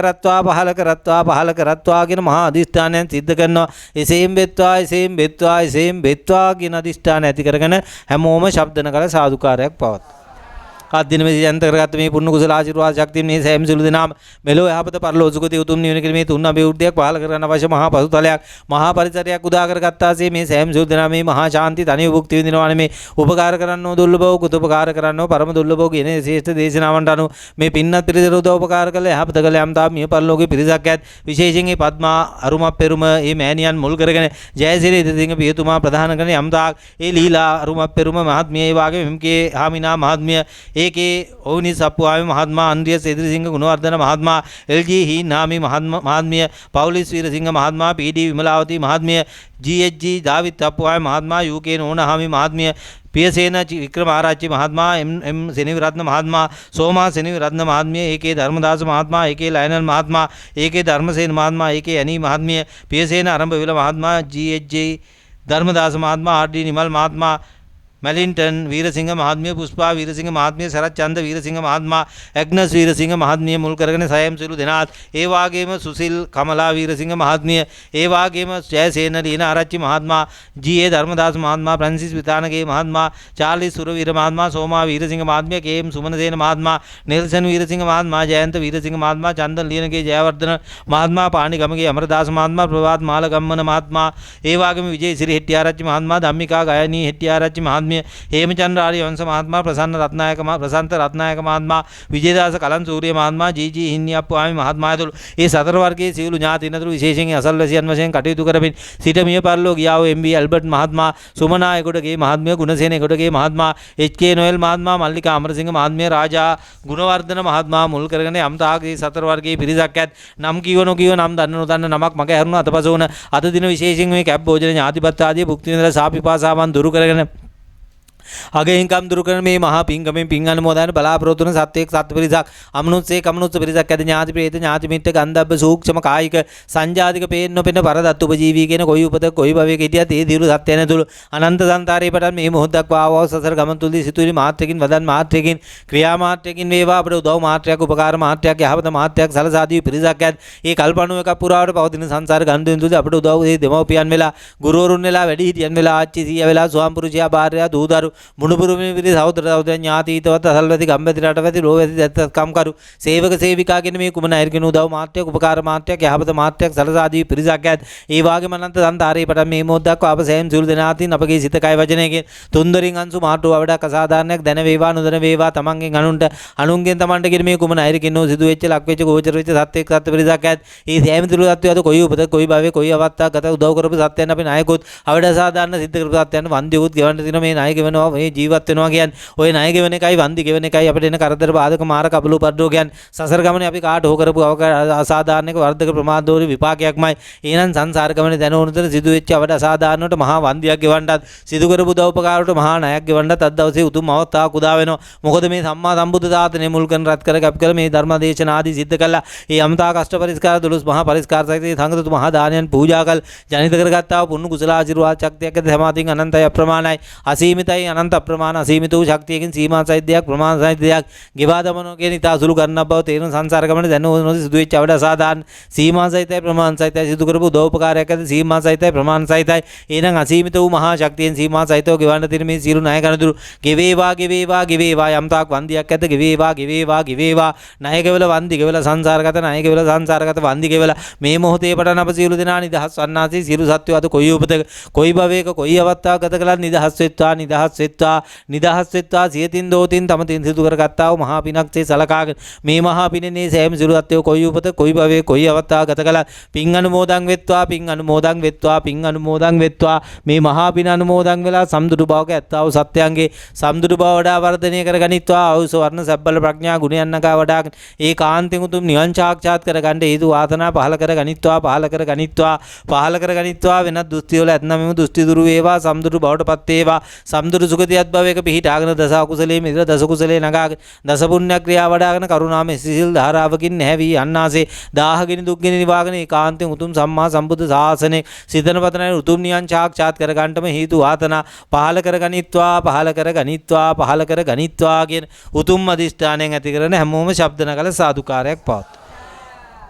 කරත්වා කියන මහා අදිෂ්ඨානයන් සිද්ධ කරනවා එසේම් වෙත්වා කියන අදිෂ්ඨාන ඇති කරගෙන හැමෝම ශබ්දන කල සාදුකාරයක් පවත් අදින මේ යන්ත කරගත්ත මේ පුණ්‍ය කුසල ආශිර්වාද ශක්තිය මේ සෑම සිළු දෙනාම මෙලෝ යහපත පරලෝ සුගති උතුම් නිවන කියන මේ තුන් අභිවෘද්ධියක් පහල කරගන්න අවශ්‍ය මහා පසුතලයක් මහා පරිසරයක් උදා කරගත්තාසේ මේ සෑම සිළු දෙනා මේ මහා ශාන්ති තනිය භුක්ති විඳිනවානේ මේ උපකාර කරන්නෝ දුර්ලභව කුතුපකාර කරන්නෝ පරම දුර්ලභව කියන ශ්‍රේෂ්ඨ දේශනාවන්ට අනුව මේ පින්නත් පිරිසට උදව් උපකාර කළ යහපත කළ යම් තාම මිය පරලෝකේ පිරිසක් ඇත් විශේෂයෙන් මේ පద్මා අරුම පෙරුම මේ මෑණියන් මුල් කරගෙන ජයසිරි ඉදිරිසිංහ පියතුමා ප්‍රධාන කරන යම් තාක් ඒ ලීලා අරුම පෙරුම මහත්මිය ඒ වාගේ එම්.කේ. හාමිනා මහත්මිය ඒකේ ඕනි සප්පුවාමි මහත්මයා අන්ද්‍රියස් ඉදිරිසිංහ ගුණවර්ධන මහත්මයා එල්.ජී. හීනාමි මහත්මිය පෞලිස් වීරසිංහ මහත්මයා පී.ඩී. විමලාවති මහත්මිය ජී.එච්.ජී. දාවිත් සප්පුවාමි මහත්මයා යූ.කේ. නෝනහාමි මහත්මිය පියසේන වික්‍රමාරච්චි මහත්මයා එම් සෙනවිරත්න මහත්මයා සෝමා සෙනවිරත්න මහත්මිය ඒකේ ධර්මදාස මහත්මයා ඒකේ ලයනල් මහත්මයා ඒකේ ධර්මසේන මහත්මයා ඒකේ ඇනී මහත්මිය පියසේන ආරම්භ විල මහත්මයා ජී.එච්.ජී. ධර්මදාස මහත්මයා ආර්.ඩී. නිමල් මහත්මයා මෙලින්ටන් වීරසිංහ මහත්මිය පුෂ්පා වීරසිංහ මහත්මිය සරත් චන්ද වීරසිංහ මහත්මයා ඇග්නස් වීරසිංහ මහත්මිය මුල් කරගෙන සයම් සිළු දෙනාත් ඒ වාගේම සුසිල් කමලා වීරසිංහ මහත්මිය ඒ වාගේම ජයසේන ලීන ආරච්චි මහත්මයා ජී.ඒ. ධර්මදාස මහත්මයා ෆ්‍රැන්සිස් විතානගේ මහත්මයා චාර්ලිස් සුරවීර මහත්මයා සෝමා වීරසිංහ මහත්මිය කේ.එම්. සුමනසේන මහත්මයා නෙල්සන් වීරසිංහ මහත්මයා ජයන්ත වීරසිංහ මහත්මයා චන්දන් ලියනගේ ජයවර්ධන මහත්මයා පාණිගමගේ අමරදාස මහත්මයා ප්‍රවාත් මාලගම්මන මහත්මයා ඒ වාගේම විජේසිරි හෙට්ටිආරච්චි මහත්මයා ධම්මිකා ගයනී හෙට්ටිආරච්චි මහත්මයා හේමචන්ද්‍ර ආර්ය වංශ මහත්මයා ප්‍රසන්න රත්නායක මහත්මයා විජේදාස කලන් සූරිය මහත්මයා ජී.ජී. හින්නියප්පුවාමි මහත්මයා ඇතුළු ඒ සතර වර්ගයේ සියලු ඥාතීන් අතර විශේෂයෙන් අසල්වැසියන් වශයෙන් කටයුතු කරමින් සිට මිය පරලෝ ගියා වූ එම්.බී. ඇල්බර්ට් මහත්මයා සුමනා එකොටගේ මහත්මිය ගුණසේන එකොටගේ මහත්මයා එච්.කේ. නොයල් මහත්මයා මල්ලිකා අමරසිංහ මහත්මිය රාජා ගුණවර්ධන මහත්මයා මුල් කරගෙන යම් තාගේ සතර වර්ගයේ පිරිසක් ඇත් නම් කිව නොකිව නම් දන්න නොදන්න නමක් මග හැරුණු අතපසෝන අද දින විශේෂයෙන් මේ කැප් භෝජන ඥාතිපත් ආදී භුක්ති විඳලා සාපිපාසාවන් දුරු කරගෙන අගහිංකම් දුරු කරන මේ මහා පිංකමෙන් පින් අනුමෝදන් බලාපොරොත්තු වන සත්වයක් සත්ව පිරිසක් අමනුෂ්‍යේ කමනුෂ්‍ය පිරිසක් ඇද ඥාති ප්‍රේත ඥාති මිත්‍ර ගන්ධබ්බ සූක්ෂම කායික සංජාතික පේන්න නොපෙන පරදත්ත උපජීවී කියන කොයි උපත කොයි භවයක හිටියත් ඒ දිරු සත්‍යයන් තුළ අනන්ත සංසාරේ පටන් මේ මොහොතක් වාවව සසර ගමන් තුලදී සිතුවිලි මාත්‍රකින් වදන් මාත්‍රකින් ක්‍රියා මාත්‍රකින් වේවා අපට උදව් මාත්‍රයක් උපකාර මාත්‍රයක් යහපත මාත්‍රයක් සලසාදී පිරිසක් ඇත් ඒ කල්පණුව එකක් පුරාවට පවතින සංසාර ගන්ධයෙන් තුලදී අපට උදව් ඒ දෙමව්පියන් වෙලා ගුරුවරුන් වෙලා වැඩිහිටියන් වෙලා ආච්චි සීයා වෙලා ස්වාම පුරුෂයා භාර්යා දූදරු මුණුපුරු මේ සහෝදර සහෝදරයන් ඥාතීතවත් අසල්වැති ගම්බැති රටවැති ලෝවැති දැත්තකම් කරු සේවක සේවිකාගෙන මේ කුමන අයර්ගෙන උදව් මාත්‍රයක් උපකාර මාත්‍රයක් යහපත මාත්‍රයක් සලසාදී පිරිසක් ඇත් ඒ වාගේම අනන්ත සංතාරේ පටන් මේ මොහොත දක්වා අප සෑම සියලු දෙනාටින් අපගේ සිත කය වචනයකින් තුන්දරින් අංශු මාට්ටුව වඩාක් අසාධාරණයක් දැන වේවා නොදැන වේවා තමන්ගෙන් අනුන්ට අනුන්ගෙන් තමන්ට කියන මේ කුමන අයර්ගෙන සිදු වෙච්ච ලක් වෙච්ච ගෝචර වෙච්ච සත්‍යයක් සත්‍ය පිරිසක් ඇත් ඒ සෑම සියලු සත්‍යයද කොයි උපත කොයි භවයේ කොයි අවස්ථාවක ගත උදව් කරපු සත්‍යයන් අපි නායකෝත් අවඩ අසාධාරණ සිද්ධ කරපු සත්‍යයන් වන්දියෝත් ගෙවන්න තියෙන මේ නායක වෙනවා මේ ජීවත් වෙනවා කියන්නේ ඔය නායක වෙන එකයි වන්දි ගෙවන එකයි අපිට එන කරදර බාධක මාර කබළු පඩෝ කියන්නේ සසර ගමනේ අපි කාට හෝ කරපු අසාධාරණක වර්ධක ප්‍රමාදෝරි විපාකයක්මයි එහෙනම් සංසාර ගමනේ දැන ඕනතර සිදු වෙච්ච අවඩ අසාධාරණවට මහා වන්දියක් ගෙවන්නත් සිදු කරපු දවපකාරට මහා ණයක් ගෙවන්නත් අද දවසේ උතුම් අවස්ථාවක් උදා වෙනවා මොකද මේ සම්මා සම්බුද්ධ දාතනේ මුල් කරන රත් කර කැප් කර මේ ධර්ම දේශනා ආදී සිද්ධ කළා ඒ අමතා කෂ්ට පරිස්කාර 12 මහා පරිස්කාර සහිත සංඝතුතු මහා දානයන් පූජා කළ ජනිත කරගත්තා වූ පුණ්‍ය කුසල ආශිර්වාද ශක්තියක් ඇති සමාධියෙන් අනන්තයි අප්‍රමාණයි අසීමිතයි අනන්ත අප්‍රමාණ අසීමිත වූ ශක්තියකින් සීමා සහිත දෙයක් ප්‍රමාණ සහිත දෙයක් ගෙවා දමනෝ කියන ඉතා සුළු කරන බව තේරුම් සංසාර ගමනේ දැන නොදී සිදු වෙච්ච අවඩ අසාධාරණ සීමා සහිතයි ප්‍රමාණ සහිතයි සිදු කරපු දෝපකාරයක් ඇති සීමා සහිතයි ප්‍රමාණ සහිතයි එහෙනම් අසීමිත වූ මහා ශක්තියෙන් සීමා සහිතව ගෙවන්න තියෙන මේ සියලු ණය ගණතුරු ගෙවේවා ගෙවේවා ගෙවේවා යම් තාක් වන්දියක් ඇත ගෙවේවා ගෙවේවා ගෙවේවා ණය ගෙවල වන්දි ගෙවල සංසාරගත ණය ගෙවල සංසාරගත වන්දි ගෙවල මේ මොහොතේ පටන් අප සියලු දෙනා නිදහස් වන්නාසේ සියලු සත්වෝ අද කොයි උපතක කොයි භවයක කොයි අවස්ථාවක ගත කළත් නිදහස් වෙත්වා නිදහස් වෙත්වා නිදහස් වෙත්වා සියතින් දෝතින් තම තින් සිදු කරගත්තා වූ මහා පිනක්සේ සලකාගෙන මේ මහා පිනේ සෑම සියලු සත්වෝ කොයි උපතක කොයි භවයක කොයි අවස්ථාවක ගත කළත් පින් අනුමෝදන් වෙත්වා පින් අනුමෝදන් වෙත්වා පින් අනුමෝදන් වෙත්වා මේ මහා පින අනුමෝදන් වෙලා සම්දුරු භවක ඇත්තා වූ සත්‍යයන්ගේ සම්දුරු භව වඩා වර්ධනය කරගනිත්වා ආයුෂ වර්ණ සබ්බල ප්‍රඥා ගුණයන් නගා වඩාගෙන ඒ කාන්තෙන් උතුම් නිවන් සාක්ෂාත් කරගන්න හේතු වාසනා පහල කරගනිත්වා පහල කරගනිත්වා පහල කරගනිත්වා වෙනත් දෘෂ්ටි වල ඇතනම් මෙම දෘෂ්ටි දුරු වේවා සම්දුරු බවටපත් වේවා සම්දුරු සුගතියත් භවයක පිහිටාගෙන දස අකුසලයේ මිදලා දස කුසලයේ නගාගෙන දස පුණ්‍ය ක්‍රියා වඩාගෙන කරුණාමය සිසිල් ධාරාවකින් නැවි අන්නාසේ දාහගෙන දුක්ගෙන නිවාගෙන ඒකාන්තයෙන් උතුම් සම්මා සම්බුද්ධ ශාසනයේ සිතන පතන උතුම් නිවන් සාක්ෂාත් කරගන්නම හේතු වාසනා පහල කරගනිත්වා පහල කරගනිත්වා පහල කරගනිත්වා කියන උතුම් අධිෂ්ඨානයෙන් ඇති කරන හැමෝම ශබ්ද නගල සාදුකාරයක් පවතුන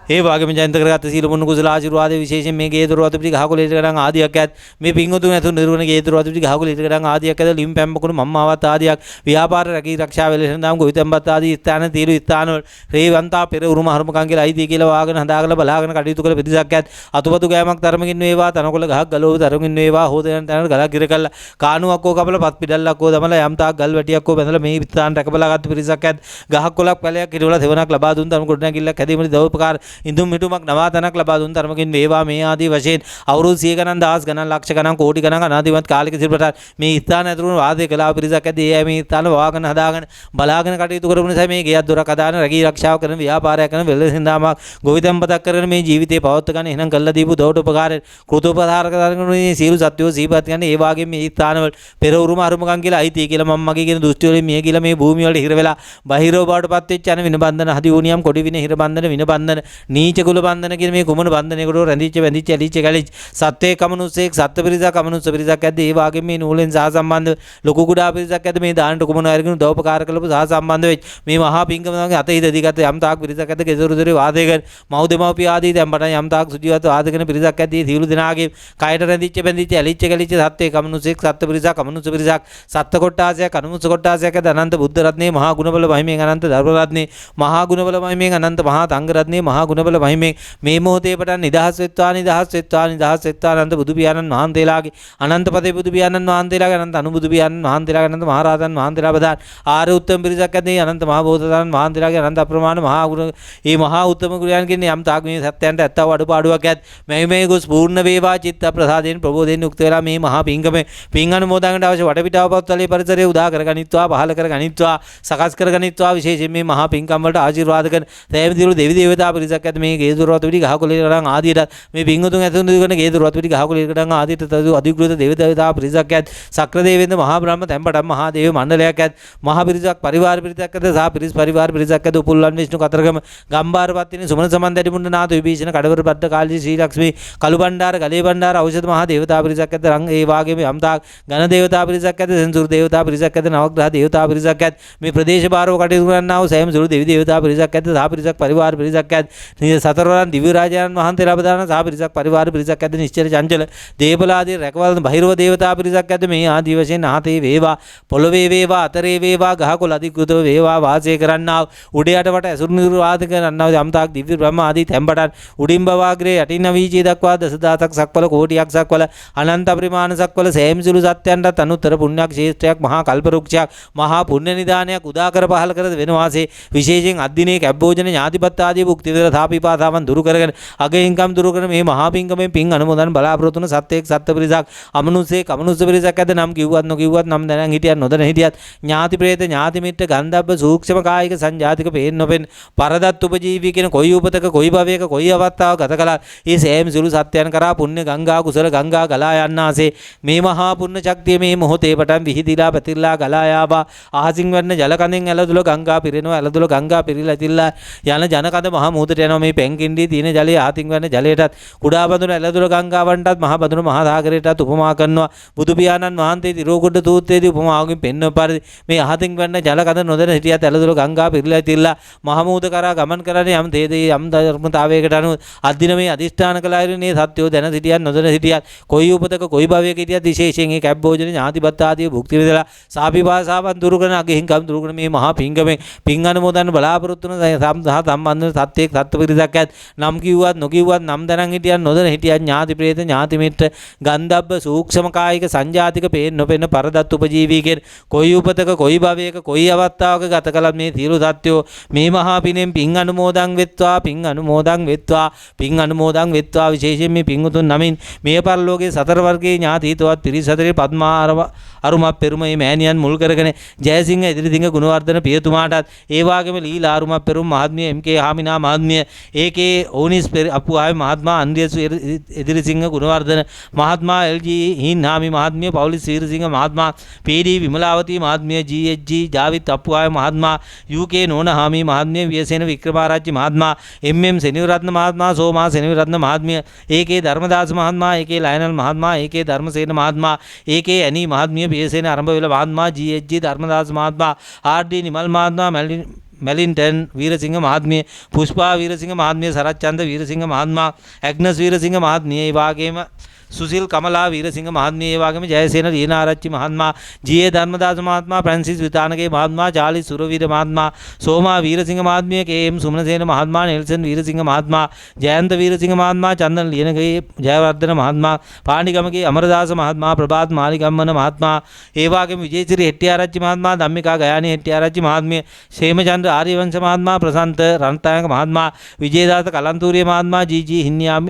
ඒ වගේම ජනිත කරගත්ත සීල පුණ්‍ය කුසල ආශිර්වාද විශේෂයෙන් මේ ගේ දොරවතු පිටි ගහකොළේට ගණන් ආදියක් ඇත් මේ පින්වතුන් ඇතුළු නිර්වණ ගේ දොරවතු පිටි ගහකොළේට ගණන් ආදියක් ඇත ලිම් පැම්බකුණු මම්මාවත් ආදියක් ව්‍යාපාර රැකී ආරක්ෂා වෙලෙන් දාම් ගොවිතැන්පත් ආදී ස්ථාන තීරු ස්ථානවල රේවන්තා පෙර උරුම හරුමකන් කියලා අයිති කියලා වාගෙන හදාගෙන බලාගෙන කටයුතු කළ පිරිසක් ඇත් අතුපතු ගෑමක් තරමකින් වේවා තනකොළ ගහක් ගලව තරමින් වේවා හොදෙන් තැනට ගලක් ඉර කළා කානුවක් හෝ කපලා පත් පිටල්ලක් හෝ දමලා යම් තාක් ගල් වැටියක් හෝ බැඳලා මේ ස්ථාන රැකබලාගත් පිරිසක් ඇත් ගහක් කොලක් පැලයක් ඉරවලා තෙවණක් ලබා දුන් තරම කොට නැගිල්ලක් හැදීමේ දවපකාර ඉදුම් මිටුමක් නවාතනක් ලබා දුන් තරමකින් වේවා මේ ආදී වශයෙන් අවුරුදු 100 ගණන් දහස් ගණන් ලක්ෂ ගණන් කෝටි ගණන් අනාදිමත් කාලික සිල්පට මේ ස්ථාන ඇතුළු වාදේ කලා පිරිසක් ඇදී ඒ මේ ස්ථාන වාගෙන හදාගෙන බලාගෙන කටයුතු කරපු නිසා මේ ගෙයක් දොරක් හදාගෙන රැකී ආරක්ෂාව කරන ව්‍යාපාරයක් කරන වෙළෙසින්දාමක් ගොවිතැන්පතක් කරන මේ ජීවිතේ පවත්ව ගන්න එහෙනම් කළා දීපු දවට උපකාරයෙන් කෘතෝපකාර කරන මේ සියලු සත්වෝ සීපත් ගන්න ඒ වාගේ මේ ස්ථානවල පෙර උරුම අරුමකම් කියලා අයිති කියලා මම මගේ කියන දෘෂ්ටි වලින් මේ කියලා මේ භූමිය වල හිර වෙලා බහිරව බවටපත් වෙච්ච යන වින බන්ධන හදි වුණියම් කොඩි වින හිර බන්ධන වින බන්ධන නීච කුල බන්ධන කියන මේ කුමන බන්ධනයකට රැඳිච්ච වැඳිච්ච ඇලිච්ච ගැලිච්ච සත්වයේ කමනුස්සෙක් සත්ත්ව පිරිසක් කමනුස්ස පිරිසක් ඇද්ද ඒ වාගේ මේ නූලෙන් සහ සම්බන්ධ ලොකු කුඩා පිරිසක් ඇද්ද මේ දානට කුමන අරගෙන දවපකාර කළපු සහ සම්බන්ධ වෙච්ච මේ මහා පිංකම තමයි අත හිත දිගත යම් තාක් පිරිසක් ඇද්ද කෙසරු දොරේ වාදේ කර මව් දෙමව්පිය ආදී දැන් බණ යම් තාක් සුජීවත ආදගෙන පිරිසක් ඇද්ද ඒ සියලු දෙනාගේ කයට රැඳිච්ච බැඳිච්ච ඇලිච්ච ගැලිච්ච සත්වයේ කමනුස්සෙක් සත්ත්ව පිරිසක් කමනුස්ස පිරිසක් සත්ත්ව කොට්ටාසයක් අනුමුස්ස කොට්ටාසයක් ඇද්ද අනන්ත බුද්ධ රත්නේ මහා ගුණබල මහිමෙන් අනන්ත ධර්ම රත්නේ මහා ගුණබල මහිමෙන් අනන්ත මහා තංග රත්නේ මහා ගුණබල මහිමෙන් මේ මොහොතේ පටන් නිදහස් වෙත්වා නිදහස් වෙත්වා නිදහස් වෙත්වා අනන්ත බුදු පියාණන් වහන්සේලාගේ අනන්ත පදේ බුදු පියාණන් වහන්සේලාගේ අනන්ත අනුබුදු පියාණන් වහන්සේලාගේ අනන්ත මහරහතන් වහන්සේලා බදාන ආර්ය උත්තම පිරිසක් ඇදී අනන්ත මහා බෝධිසත්වයන් වහන්සේලාගේ අනන්ත අප්‍රමාණ මහා ගුණ මේ මහා උත්තම ගුණයන් කියන්නේ යම් තාක් මේ සත්‍යයන්ට ඇත්තව අඩුපාඩුවක් ඇත් මේ ගොස් පූර්ණ වේවා චිත්ත ප්‍රසාදයෙන් ප්‍රබෝධයෙන් යුක්ත වෙලා මේ මහා පිංගමේ පිං අනුමෝදන්ට අවශ්‍ය වටපිටාව පත්වලේ පරිසරය උදා කරගනිත්වා පහල කරගනිත්වා සකස් කරගනිත්වා විශේෂයෙන් මේ මහා පිංකම් වලට ආශිර්වාද කරන සෑම දිරු දෙවි දේවතා පිරිසක් පිරිසක් ඇද්ද මේ ගේ දොරවල් පිටි ගහකොළේකටන් ආදියට මේ පින්වතුන් ඇතුළු කරන ගේ දොරවල් පිටි ගහකොළේකටන් ආදියට තදු අධිකෘත දේවතාවා පිරිසක් ඇද්ද සක්‍ර දේවේන්ද්‍ර මහා බ්‍රහ්ම තැන්පටම් මහා දේව මණ්ඩලයක් ඇද්ද මහා පිරිසක් පරිවාර පිරිසක් ඇද්ද සහ පිරිස් පරිවාර පිරිසක් ඇද්ද උපුල්වන් විෂ්ණු කතරගම ගම්බාරපත්තිනි සුමන සමන්දැටි මුණ්ඩ නාත විභීෂණ කඩවර බද්ද කාලී ශ්‍රී ලක්ෂ්මී කළු බණ්ඩාර ගලේ බණ්ඩාර ඖෂධ මහා දේවතාවා පිරිසක් ඇද්ද රං ඒ වාගේම යම්තාක් ඝන දේවතාවා පිරිසක් ඇද්ද සෙන්සුරු දේවතාවා පිරිසක් ඇද්ද නවග්‍රහ දේවතාවා පිරිසක් ඇද්ද මේ ප්‍රදේශ භාරව කටයුතු කරන්නා වූ සෑම සුළු දෙවි දේවතාවා පිරිසක් ඇද්ද සහ පිරිසක් පරිවාර පිරිසක් ඇද්ද සතරවරන් දිව්‍ය රාජයන් වහන්සේලා ප්‍රදාන සහ පිරිසක් පරිවාර පිරිසක් ඇද්ද නිශ්චල චංචල දේපලාදී රැකවල් බහිරව දේවතාවා පිරිසක් ඇද්ද මේ ආදී වශයෙන් ආතේ වේවා පොළවේ වේවා අතරේ වේවා ගහකොළ අධිකෘතව වේවා වාසය කරන්නා උඩ යට වට ඇසුරු නිර්වාද කරන්නා යම්තාක් දිව්‍ය බ්‍රහ්ම ආදී තැන්පටන් උඩින් බවාග්‍රේ යටින් අවීචී දක්වා දසදහසක් සක්වල කෝටියක් සක්වල අනන්ත පරිමාණ සක්වල සෑම සුළු සත්‍යයන්ට අනුත්තර පුණ්‍යක් ශේෂ්ත්‍රයක් මහා කල්පරුක්ෂයක් මහා පුණ්‍ය නිදානයක් උදා කර පහල කර වෙන වාසේ විශේෂයෙන් අද්දිනේ කැබ්බෝජන ඥාතිපත් ආදී භුක්ති විඳලා තාපීපාසාවන් දුරු කරගෙන අගින්කම් දුරු කරන මේ මහා පිංකමෙන් පිං අනුමෝදන් බලාපොරොත්තු වන සත්‍යයක් සත්ත්ව පිරිසක් අමනුෂ්‍යෙක් අමනුෂ්‍ය පිරිසක් ඇද්ද නම් කිව්වත් නොකිව්වත් නම් දැනන් හිටියත් නොදැන හිටියත් ඥාති ප්‍රේත ඥාති මිත්‍ර ගන්ධබ්බ සූක්ෂම කායික සංජාතික පේන්න නොපෙන් පරදත් උපජීවී කියන කොයි උපතක කොයි භවයක කොයි අවස්ථාවක ගත කළා ඒ සෑම සුළු සත්‍යයන් කරා පුණ්‍ය ගංගා කුසල ගංගා ගලා යන්නාසේ මේ මහා පුණ්‍ය ශක්තිය මේ මොහොතේ පටන් විහිදිලා පැතිරලා ගලා යාවා අහසින් වන්න ජල කඳෙන් ඇලදුල ගංගා පිරෙනවා ඇලදුල ගංගා පිරීලා තිල්ලා යන ජන කඳ මහා මුහුදට යනවා මේ පැන්කින්ඩී තියෙන ජලය අහසින් වන්න ජලයටත් කුඩා බඳුන ඇලදුල ගංගාවන්ටත් මහා බඳුන මහා සාගරයටත් උපමා කරනවා බුදු පියාණන් වහන්සේ තිරෝගොඩ සූත්‍රයේදී උපමාවකින් පෙන්වන පරිදි මේ අහසින් වන්න ජල කඳ නොදැන හිටියත් ඇලදුල ගංගා පිරීලා තිල්ලා මහා මුහුද කරා ගමන් කරන්නේ යම් තේදී යම් ධර්මතාවයකට අනුව අදින මේ අදිෂ්ඨාන කලායිරනේ සත්‍යෝ දැන සිටියත් නොදැන හිටියත් කොයි උපතක කොයි භවයක හිටියත් විශේෂයෙන් මේ කැබ්බෝජන ඥාතිපත් ආදී භුක්ති විඳලා සාපිපාසාවන් දුරු කරන අගහින්කම් දුරු කරන මේ මහා පිංගමෙන් පිං අනුමෝදන් බලාපොරොත්තු වන සම්බන්ධ සත්‍යයක් සත්ත්ව පිරිසක් ඇත් නම් කිව්වත් නොකිව්වත් නම් දැනන් හිටියත් නොදැන හිටියත් ඥාති ප්‍රේත ඥාති මිත්‍ර ගන්ධබ්බ සූක්ෂම කායික සංජාතික පේන්න නොපෙන්න පරදත් උපජීවීකෙන් කොයි උපතක කොයි භවයක කොයි අවස්ථාවක ගත කළත් මේ සියලු සත්‍යෝ මේ මහා පිනෙන් පිං අනුමෝදන් වෙත්වා පිං අනුමෝදන් වෙත්වා පිං අනුමෝදන් වෙත්වා විශේෂයෙන් මේ පිං උතුම් නමින් මේ පරලෝකයේ සතර වර්ගයේ ඥාතීතවත් පිරිස හතරේ පద్මා අරුමත් පෙරුම මේ මෑණියන් මුල් කරගෙන ජයසිංහ ඉදිරිසිංහ ගුණවර්ධන පියතුමාටත් ඒ වගේම ලීලා අරුමත් පෙරුම මහත්මිය එම්.කේ. හාමිනා මහත්මිය ඒකේ ඕනිස් අපුආවේ මහත්මා අන්දියසු ඉදිරිසිංහ ගුණවර්ධන මහත්මා එල්.ජී. හින්හාමි මහත්මිය පෞලිස් සීරසිංහ මහත්මා පී.ඩී. විමලාවතී මහත්මිය ජී.එච්.ජී. ජාවිත් අපුආවේ මහත්මා යූ.කේ. නෝනහාමි මහත්මිය වියසේන වික්‍රමාරච්චි මහත්මා එම්.එම්. සෙනවිරත්න මහත්මා සෝමා සෙනවිරත්න මහත්මිය ඒකේ ධර්මදාස මහත්මා ඒකේ ලයනල් මහත්මා ඒකේ ධර්මසේන මහත්මා ඒකේ ඇනී මහත්මිය පියසේන ආරම්භ වෙල මහත්මා ජී.එච්.ජී. ධර්මදාස මහත්මා ආර්.ඩී. නිමල් මහත්මා මෙලින්ටන් වීරසිංහ මහත්මිය පුෂ්පා වීරසිංහ මහත්මිය සරච්චන්ද වීරසිංහ මහත්මා ඇග්නස් වීරසිංහ මහත්මිය ඒ වගේම සුසිල් කමලා වීරසිංහ මහත්මිය ඒ වගේම ජයසේන රීනාරච්චි මහත්මයා ජී.ඒ. ධර්මදාස මහත්මයා ප්‍රැන්සිස් විතානගේ මහත්මයා චාලිස් සුරවීර මහත්මයා සෝමා වීරසිංහ මහත්මිය කේ.එම්. සුමනසේන මහත්මයා නෙල්සන් වීරසිංහ මහත්මයා ජයන්ත වීරසිංහ මහත්මයා චන්දන ලියනගේ ජයවර්ධන මහත්මයා පාණිගමගේ අමරදාස මහත්මයා ප්‍රභාත් මාලිගම්මන මහත්මයා ඒ වගේම විජේසිරි හෙට්ටිආරච්චි මහත්මයා ධම්මිකා ගයානි හෙට්ටිආරච්චි මහත්මිය ශේමචන්ද්‍ර ආර්යවංශ මහත්මයා ප්‍රසන්ත රන්තායක මහත්මයා විජේදාස කලන්තූරිය මහත්මයා ජී.ජී.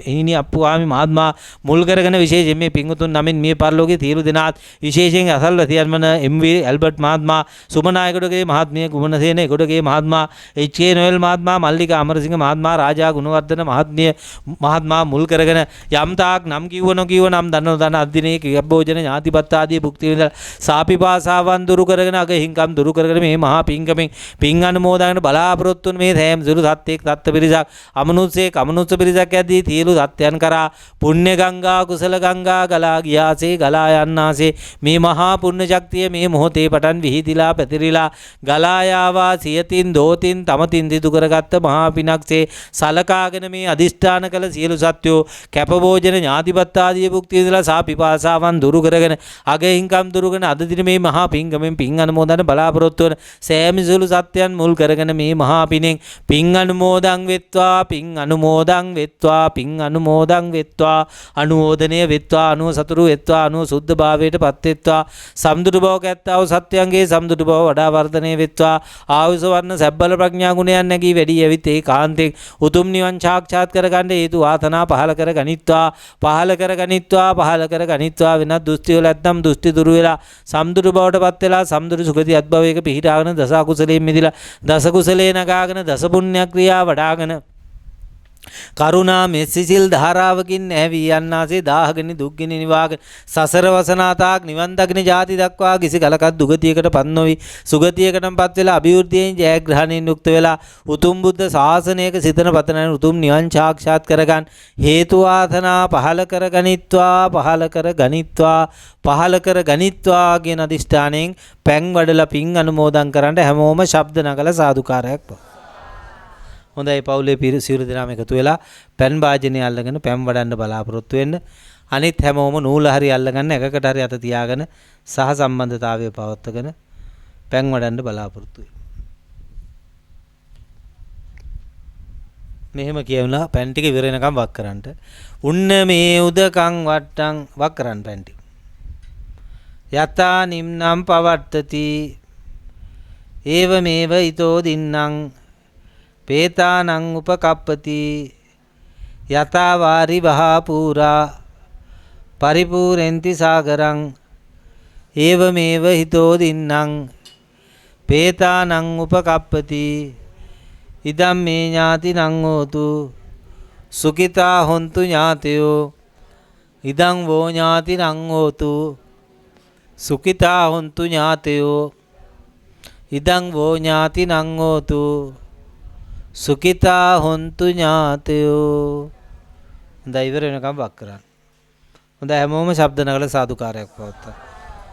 හිනි අප්පුහාමි මහත්මයා මුල් කරගෙන විශේෂයෙන් මේ පිංගුතුන් නමින් මේ පරලෝකයේ තීරු දෙනාත් විශේෂයෙන් අසල්වතියන් වන එම්.වී. ඇල්බර්ට් මහත්මයා සුමනායකඩගේ මහත්මිය ගුණසේන ඒකඩගේ මහත්මයා එච්.කේ. නොයල් මහත්මයා මල්ලිකා අමරසිංහ මහත්මයා රාජා ගුණවර්ධන මහත්මයා මුල් කරගෙන යම් තාක් නම් කිව්ව නොකියව නම් දන්න අද්දිනේ කැබ්බෝජන ඥාතිපත් ආදී භුක්ති විඳලා සාපිපාසාවන් දුරු කරගෙන අගහින්කම් දුරු කරගෙන මේ මහා පිංකමෙන් පිං අනුමෝදන් බලාපොරොත්තු වන මේ සෑම සුළු සත්‍යයක් සත්ත්ව පිරිසක් අමනුෂ්‍යෙක් අමනුෂ්‍ය පිරිසක් ඇදී සියලු සත්‍යයන් කරා පුණ්‍ය ගංගා කුසල ගංගා ගලා ගියාසේ ගලා යන්නාසේ මේ මහා පුණ්‍ය ශක්තිය මේ මොහොතේ පටන් විහිදිලා පැතිරිලා ගලා යාවා සියතින් දෝතින් තමතින් සිදු කරගත්ත මහා පිනක්සේ සලකාගෙන මේ අදිෂ්ඨාන කළ සියලු සත්‍යෝ කැපභෝජන ඥාතිපත් ආදී භුක්ති විඳලා සාපිපාසාවන් දුරු කරගෙන අගහින්කම් දුරු කරන අද දින මේ මහා පිංගමෙන් පිං අනුමෝදන් බලාපොරොත්තු වන සෑම සියලු සත්‍යයන් මුල් කරගෙන මේ මහා පිනෙන් පිං අනුමෝදන් වෙත්වා පිං අනුමෝදන් වෙත්වා පිං අනුමෝදන් වෙත්වා අනුමෝදනය වෙත්වා අනුව සතුරු වෙත්වා අනුව සුද්ධ භාවයට පත් වෙත්වා සම්දුට බව කැත්තා වූ සත්‍යයන්ගේ සම්දුට බව වඩා වර්ධනය වෙත්වා ආයුෂ වර්ණ සැබ්බල ප්‍රඥා ගුණයන් නැගී වැඩි යවිත් ඒ කාන්තෙන් උතුම් නිවන් සාක්ෂාත් කරගන්න හේතු වාසනා පහල කර ගනිත්වා පහල කර ගනිත්වා පහල කර ගනිත්වා වෙනත් දුස්ති වල නැත්නම් දුස්ති දුරු වෙලා සම්දුට බවට පත් වෙලා සම්දුට සුගති අත්භවයක පිහිටාගෙන දස අකුසලයෙන් මිදලා දස කුසලේ නගාගෙන දස පුණ්‍ය ක්‍රියා වඩාගෙන කරුණා මෙස්සිසිල් ධාරාවකින් නැවී යන්නාසේ දාහගෙන දුක්ගිනි නිවාගෙන සසර වසනාතාක් නිවන් දකින ජාති දක්වා කිසි කලකත් දුගතියකට පත් නොවි සුගතියකටම පත් වෙලා අභිවෘද්ධියෙන් ජයග්‍රහණයෙන් යුක්ත වෙලා උතුම් බුද්ධ ශාසනයක සිතන පතන උතුම් නිවන් සාක්ෂාත් කරගන්න හේතු වාසනා පහල කර ගනිත්වා කියන අදිෂ්ඨානයෙන් පැන් වඩලා පින් අනුමෝදන් කරන්න හැමෝම ශබ්ද නගලා සාදුකාරයක් පා හොඳයි පවුලේ සියලු දෙනාම එකතු වෙලා පැන් වාජනය අල්ලගෙන පැන් වඩන්න බලාපොරොත්තු වෙන්න. අනිත් හැමෝම නූල හරි අල්ලගන්න එකකට හරි අත තියාගෙන සහ සම්බන්ධතාවය පවත්වාගෙන පැන් වඩන්න බලාපොරොත්තු වෙන්න. මෙහෙම කියවලා පැන් ටික ඉවර වෙනකම් වක් කරන්න. උන්න මේ උදකං වට්ටං වක් කරන්න පැන් ටික. යතා නිම්නම් පවට්ටති ඒව මේව ඊතෝ දින්නම් පේතානං උපකප්පති යතා වාරි වහා පූරා පරිපූරෙන්ති සාගරං ඒව මේව හිතෝ දින්නම් පේතානං උපකප්පති ඉදම් මේ ඥාති නං හෝතු සුඛිතා හොන්තු ඥාතයෝ ඉදං වෝ ඥාති නං හෝතු සුඛිතා හොන්තු ඥාතයෝ ඉදං වෝ ඥාති නං හෝතු සුඛිතා හොන්තු ඥාතයෝ. හොඳයි ඉවර වෙනකම් වක් කරන්න. හොඳයි හැමෝම ශබ්ද නගලා සාදුකාරයක් පවත්වා.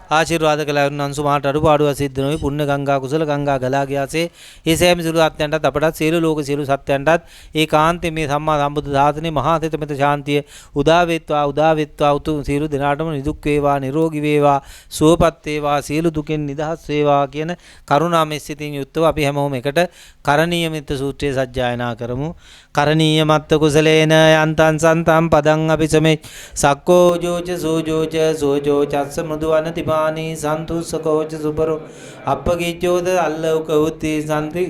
ආශිර්වාද කළ අනුන්සු මාට අඩුපාඩුවක් සිද්ධ නොවි පුණ්‍ය ගංගා කුසල ගංගා ගලා ගියාසේ ඒ සෑම සියලු ආත්මයන්ටත් අපටත් සියලු ලෝක සියලු සත්‍යයන්ටත් ඒකාන්තයෙන් මේ සම්මා සම්බුද්ධ ධාතනේ මහා තෙතමෙත ශාන්තිය උදා වේත්වා උතුම් සියලු දෙනාටම නිදුක් වේවා නිරෝගී වේවා සුවපත් වේවා සියලු දුකෙන් නිදහස් වේවා කියන කරුණා මෙසිතින් යුක්තව අපි හැමෝම එකට කරණීය මෙත්ත සූත්‍රය සජ්ජායනා කරමු. කරණීය මත්ත කුසලේන යන්තං සන්තං පදං අபிසමේ සක්කෝ ජෝච සෝජෝච සෝජෝ චස්ස මෘදුවනති මානී සන්තුස්සකෝච සුපරෝ අප්පගිච්ඡෝද අල්ලෝක උත්ති සම්ති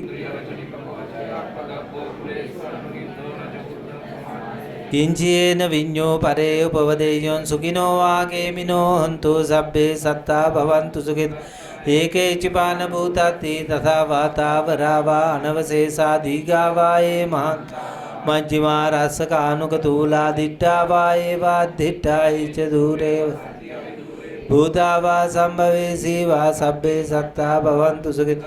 කිංචේන විඤ්ඤෝ පරේ උපවදේයොන් සුඛිනෝ වාගේමිනෝ හන්තු සබ්බේ සත්තා භවන්තු සුඛිත ඒකේ චිපාන භූතති තථා වාතාවරවා අනවශේෂා දීගාවායේ මහත් මජ්ක්‍ධිමා රසකානුක තූලා දිට්ඨා වායේ වාද්ධිට්ඨායි ච දූරේ භූතාවා සම්භවේසී වා සබ්බේ සත්තා භවන්තු සුඛිත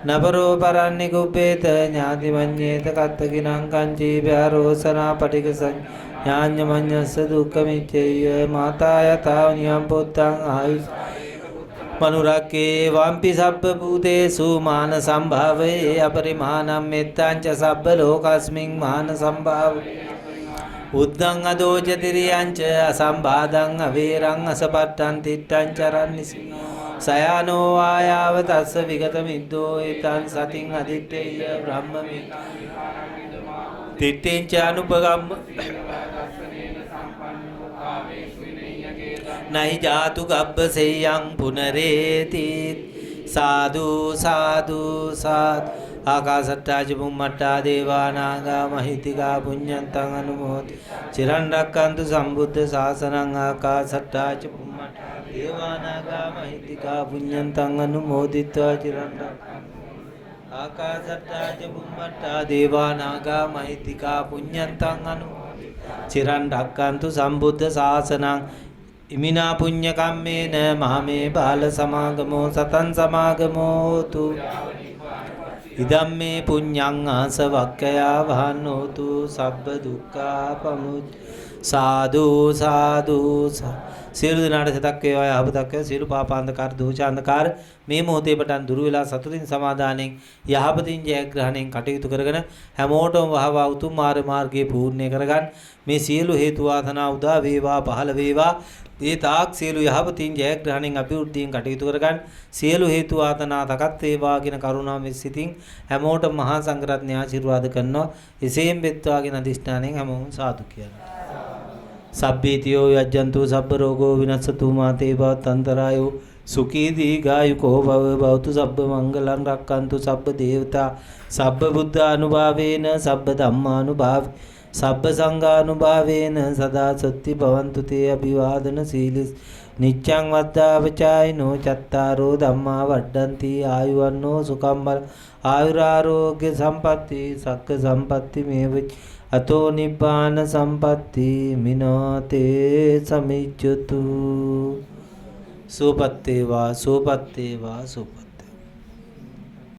නපරෝ පරන්නි කුප්පේත ඥාති මඤ්ඤේත කත්තකිනං කංචී භාරෝසනා පටික සංඥාඤ්ඤ මඤ්ඤස්ස දුක්ඛමිච්ඡය මාතා යතා නියම් පුත්තං ආයුස් මනුරක්කේ වම්පි සබ්බ භූතේසු මාන සම්භාවේ අපරිමාණම් මෙත්තං ච සබ්බ ලෝකස්මින් මාන සම්භාව උද්දං අදෝච තිරියං ච අසම්බාධං අවේරං අසපට්ඨං තිට්ඨං චරන්නිසි සයානෝ ආයාව තස්ස විගත මිද්දෝ ඒතං සතින් අදිත්තේය බ්‍රහ්මමි තිට්ඨිං ච අනුපගම්ම නහි ජාතු ගබ්බසෙයං පුනරේති සාදු සාදු සාදු ආකාසට්ටා ච බුම්මට්ටා දේවානාගා මහිත්‍තිකා පුඤ්ඤන්තං අනුමෝදි චිරන් රැක්කන්තු සම්බුද්ධ ශාසනං ආකාසට්ටා ච බුම්මට්ටා දේවානාගා මහිත්‍තිකා පුඤ්ඤන්තං අනුමෝදිත්වා චිරන් ආකාසට්ටා ච බුම්මට්ටා දේවානාගා මහිත්‍තිකා පුඤ්ඤන්තං අනුමෝදි චිරන් රැක්කන්තු සම්බුද්ධ ශාසනං ඉමිනා පුඤ්ඤ කම්මේන මහමේ බාල සමාගමෝ සතං සමාගමෝ තු ඉදම්මේ පුඤ්ඤං ආසවක්ඛයා වහන්නෝතු සබ්බ දුක්ඛා පමුච්ච සාදු සාදු සියලු දෙනාට සිතක් වේවා යහපතක් වේවා සියලු පාපාන්ධකාර දෝෂාන්ධකාර මේ මොහොතේ පටන් දුරු වෙලා සතුටින් සමාදානෙන් යහපතින් ජයග්‍රහණයෙන් කටයුතු කරගෙන හැමෝටම වහවා උතුම් මාර්ගයේ පූර්ණේ කරගන්න මේ සියලු හේතු වාසනා උදා වේවා පහළ වේවා ඒ තාක් සියලු යහපතින් ජයග්‍රහණයෙන් අභිවෘද්ධියෙන් කටයුතු කරගන්න සියලු හේතු වාසනා තකත් වේවා කියන කරුණාවෙන් සිතින් හැමෝටම මහා සංඝරත්නය ආශිර්වාද කරනවා එසේම වෙත්වා කියන අදිෂ්ඨානයෙන් හැමෝම සාදු කියනවා සබ්බීතියෝ යජ්ජන්තු සබ්බ රෝගෝ විනස්සතු මාතේ භවතන්තරායෝ සුඛී දීඝායුකෝ භව භවතු සබ්බ මංගලං රක්칸තු සබ්බ දේවතා සබ්බ බුද්ධානුභාවේන සබ්බ ධම්මානුභාව සබ්බ සංඝානුභාවේන සදා සොත්ති භවන්තු තේ අභිවාදන සීලිස් නිච්ඡං වද්දාවචායිනෝ චත්තාරෝ ධම්මා වඩ්ඩಂತಿ ආයුවන්නෝ සුඛම් බල ආයුරාරෝග්‍ය සම්පatti සක්ක සම්පatti මේවච් අතෝ නිබ්බාන සම්පatti මිනාතේ සමිච්ඡතු සුවපත් වේවා සුවපත් වේවා සුවපත්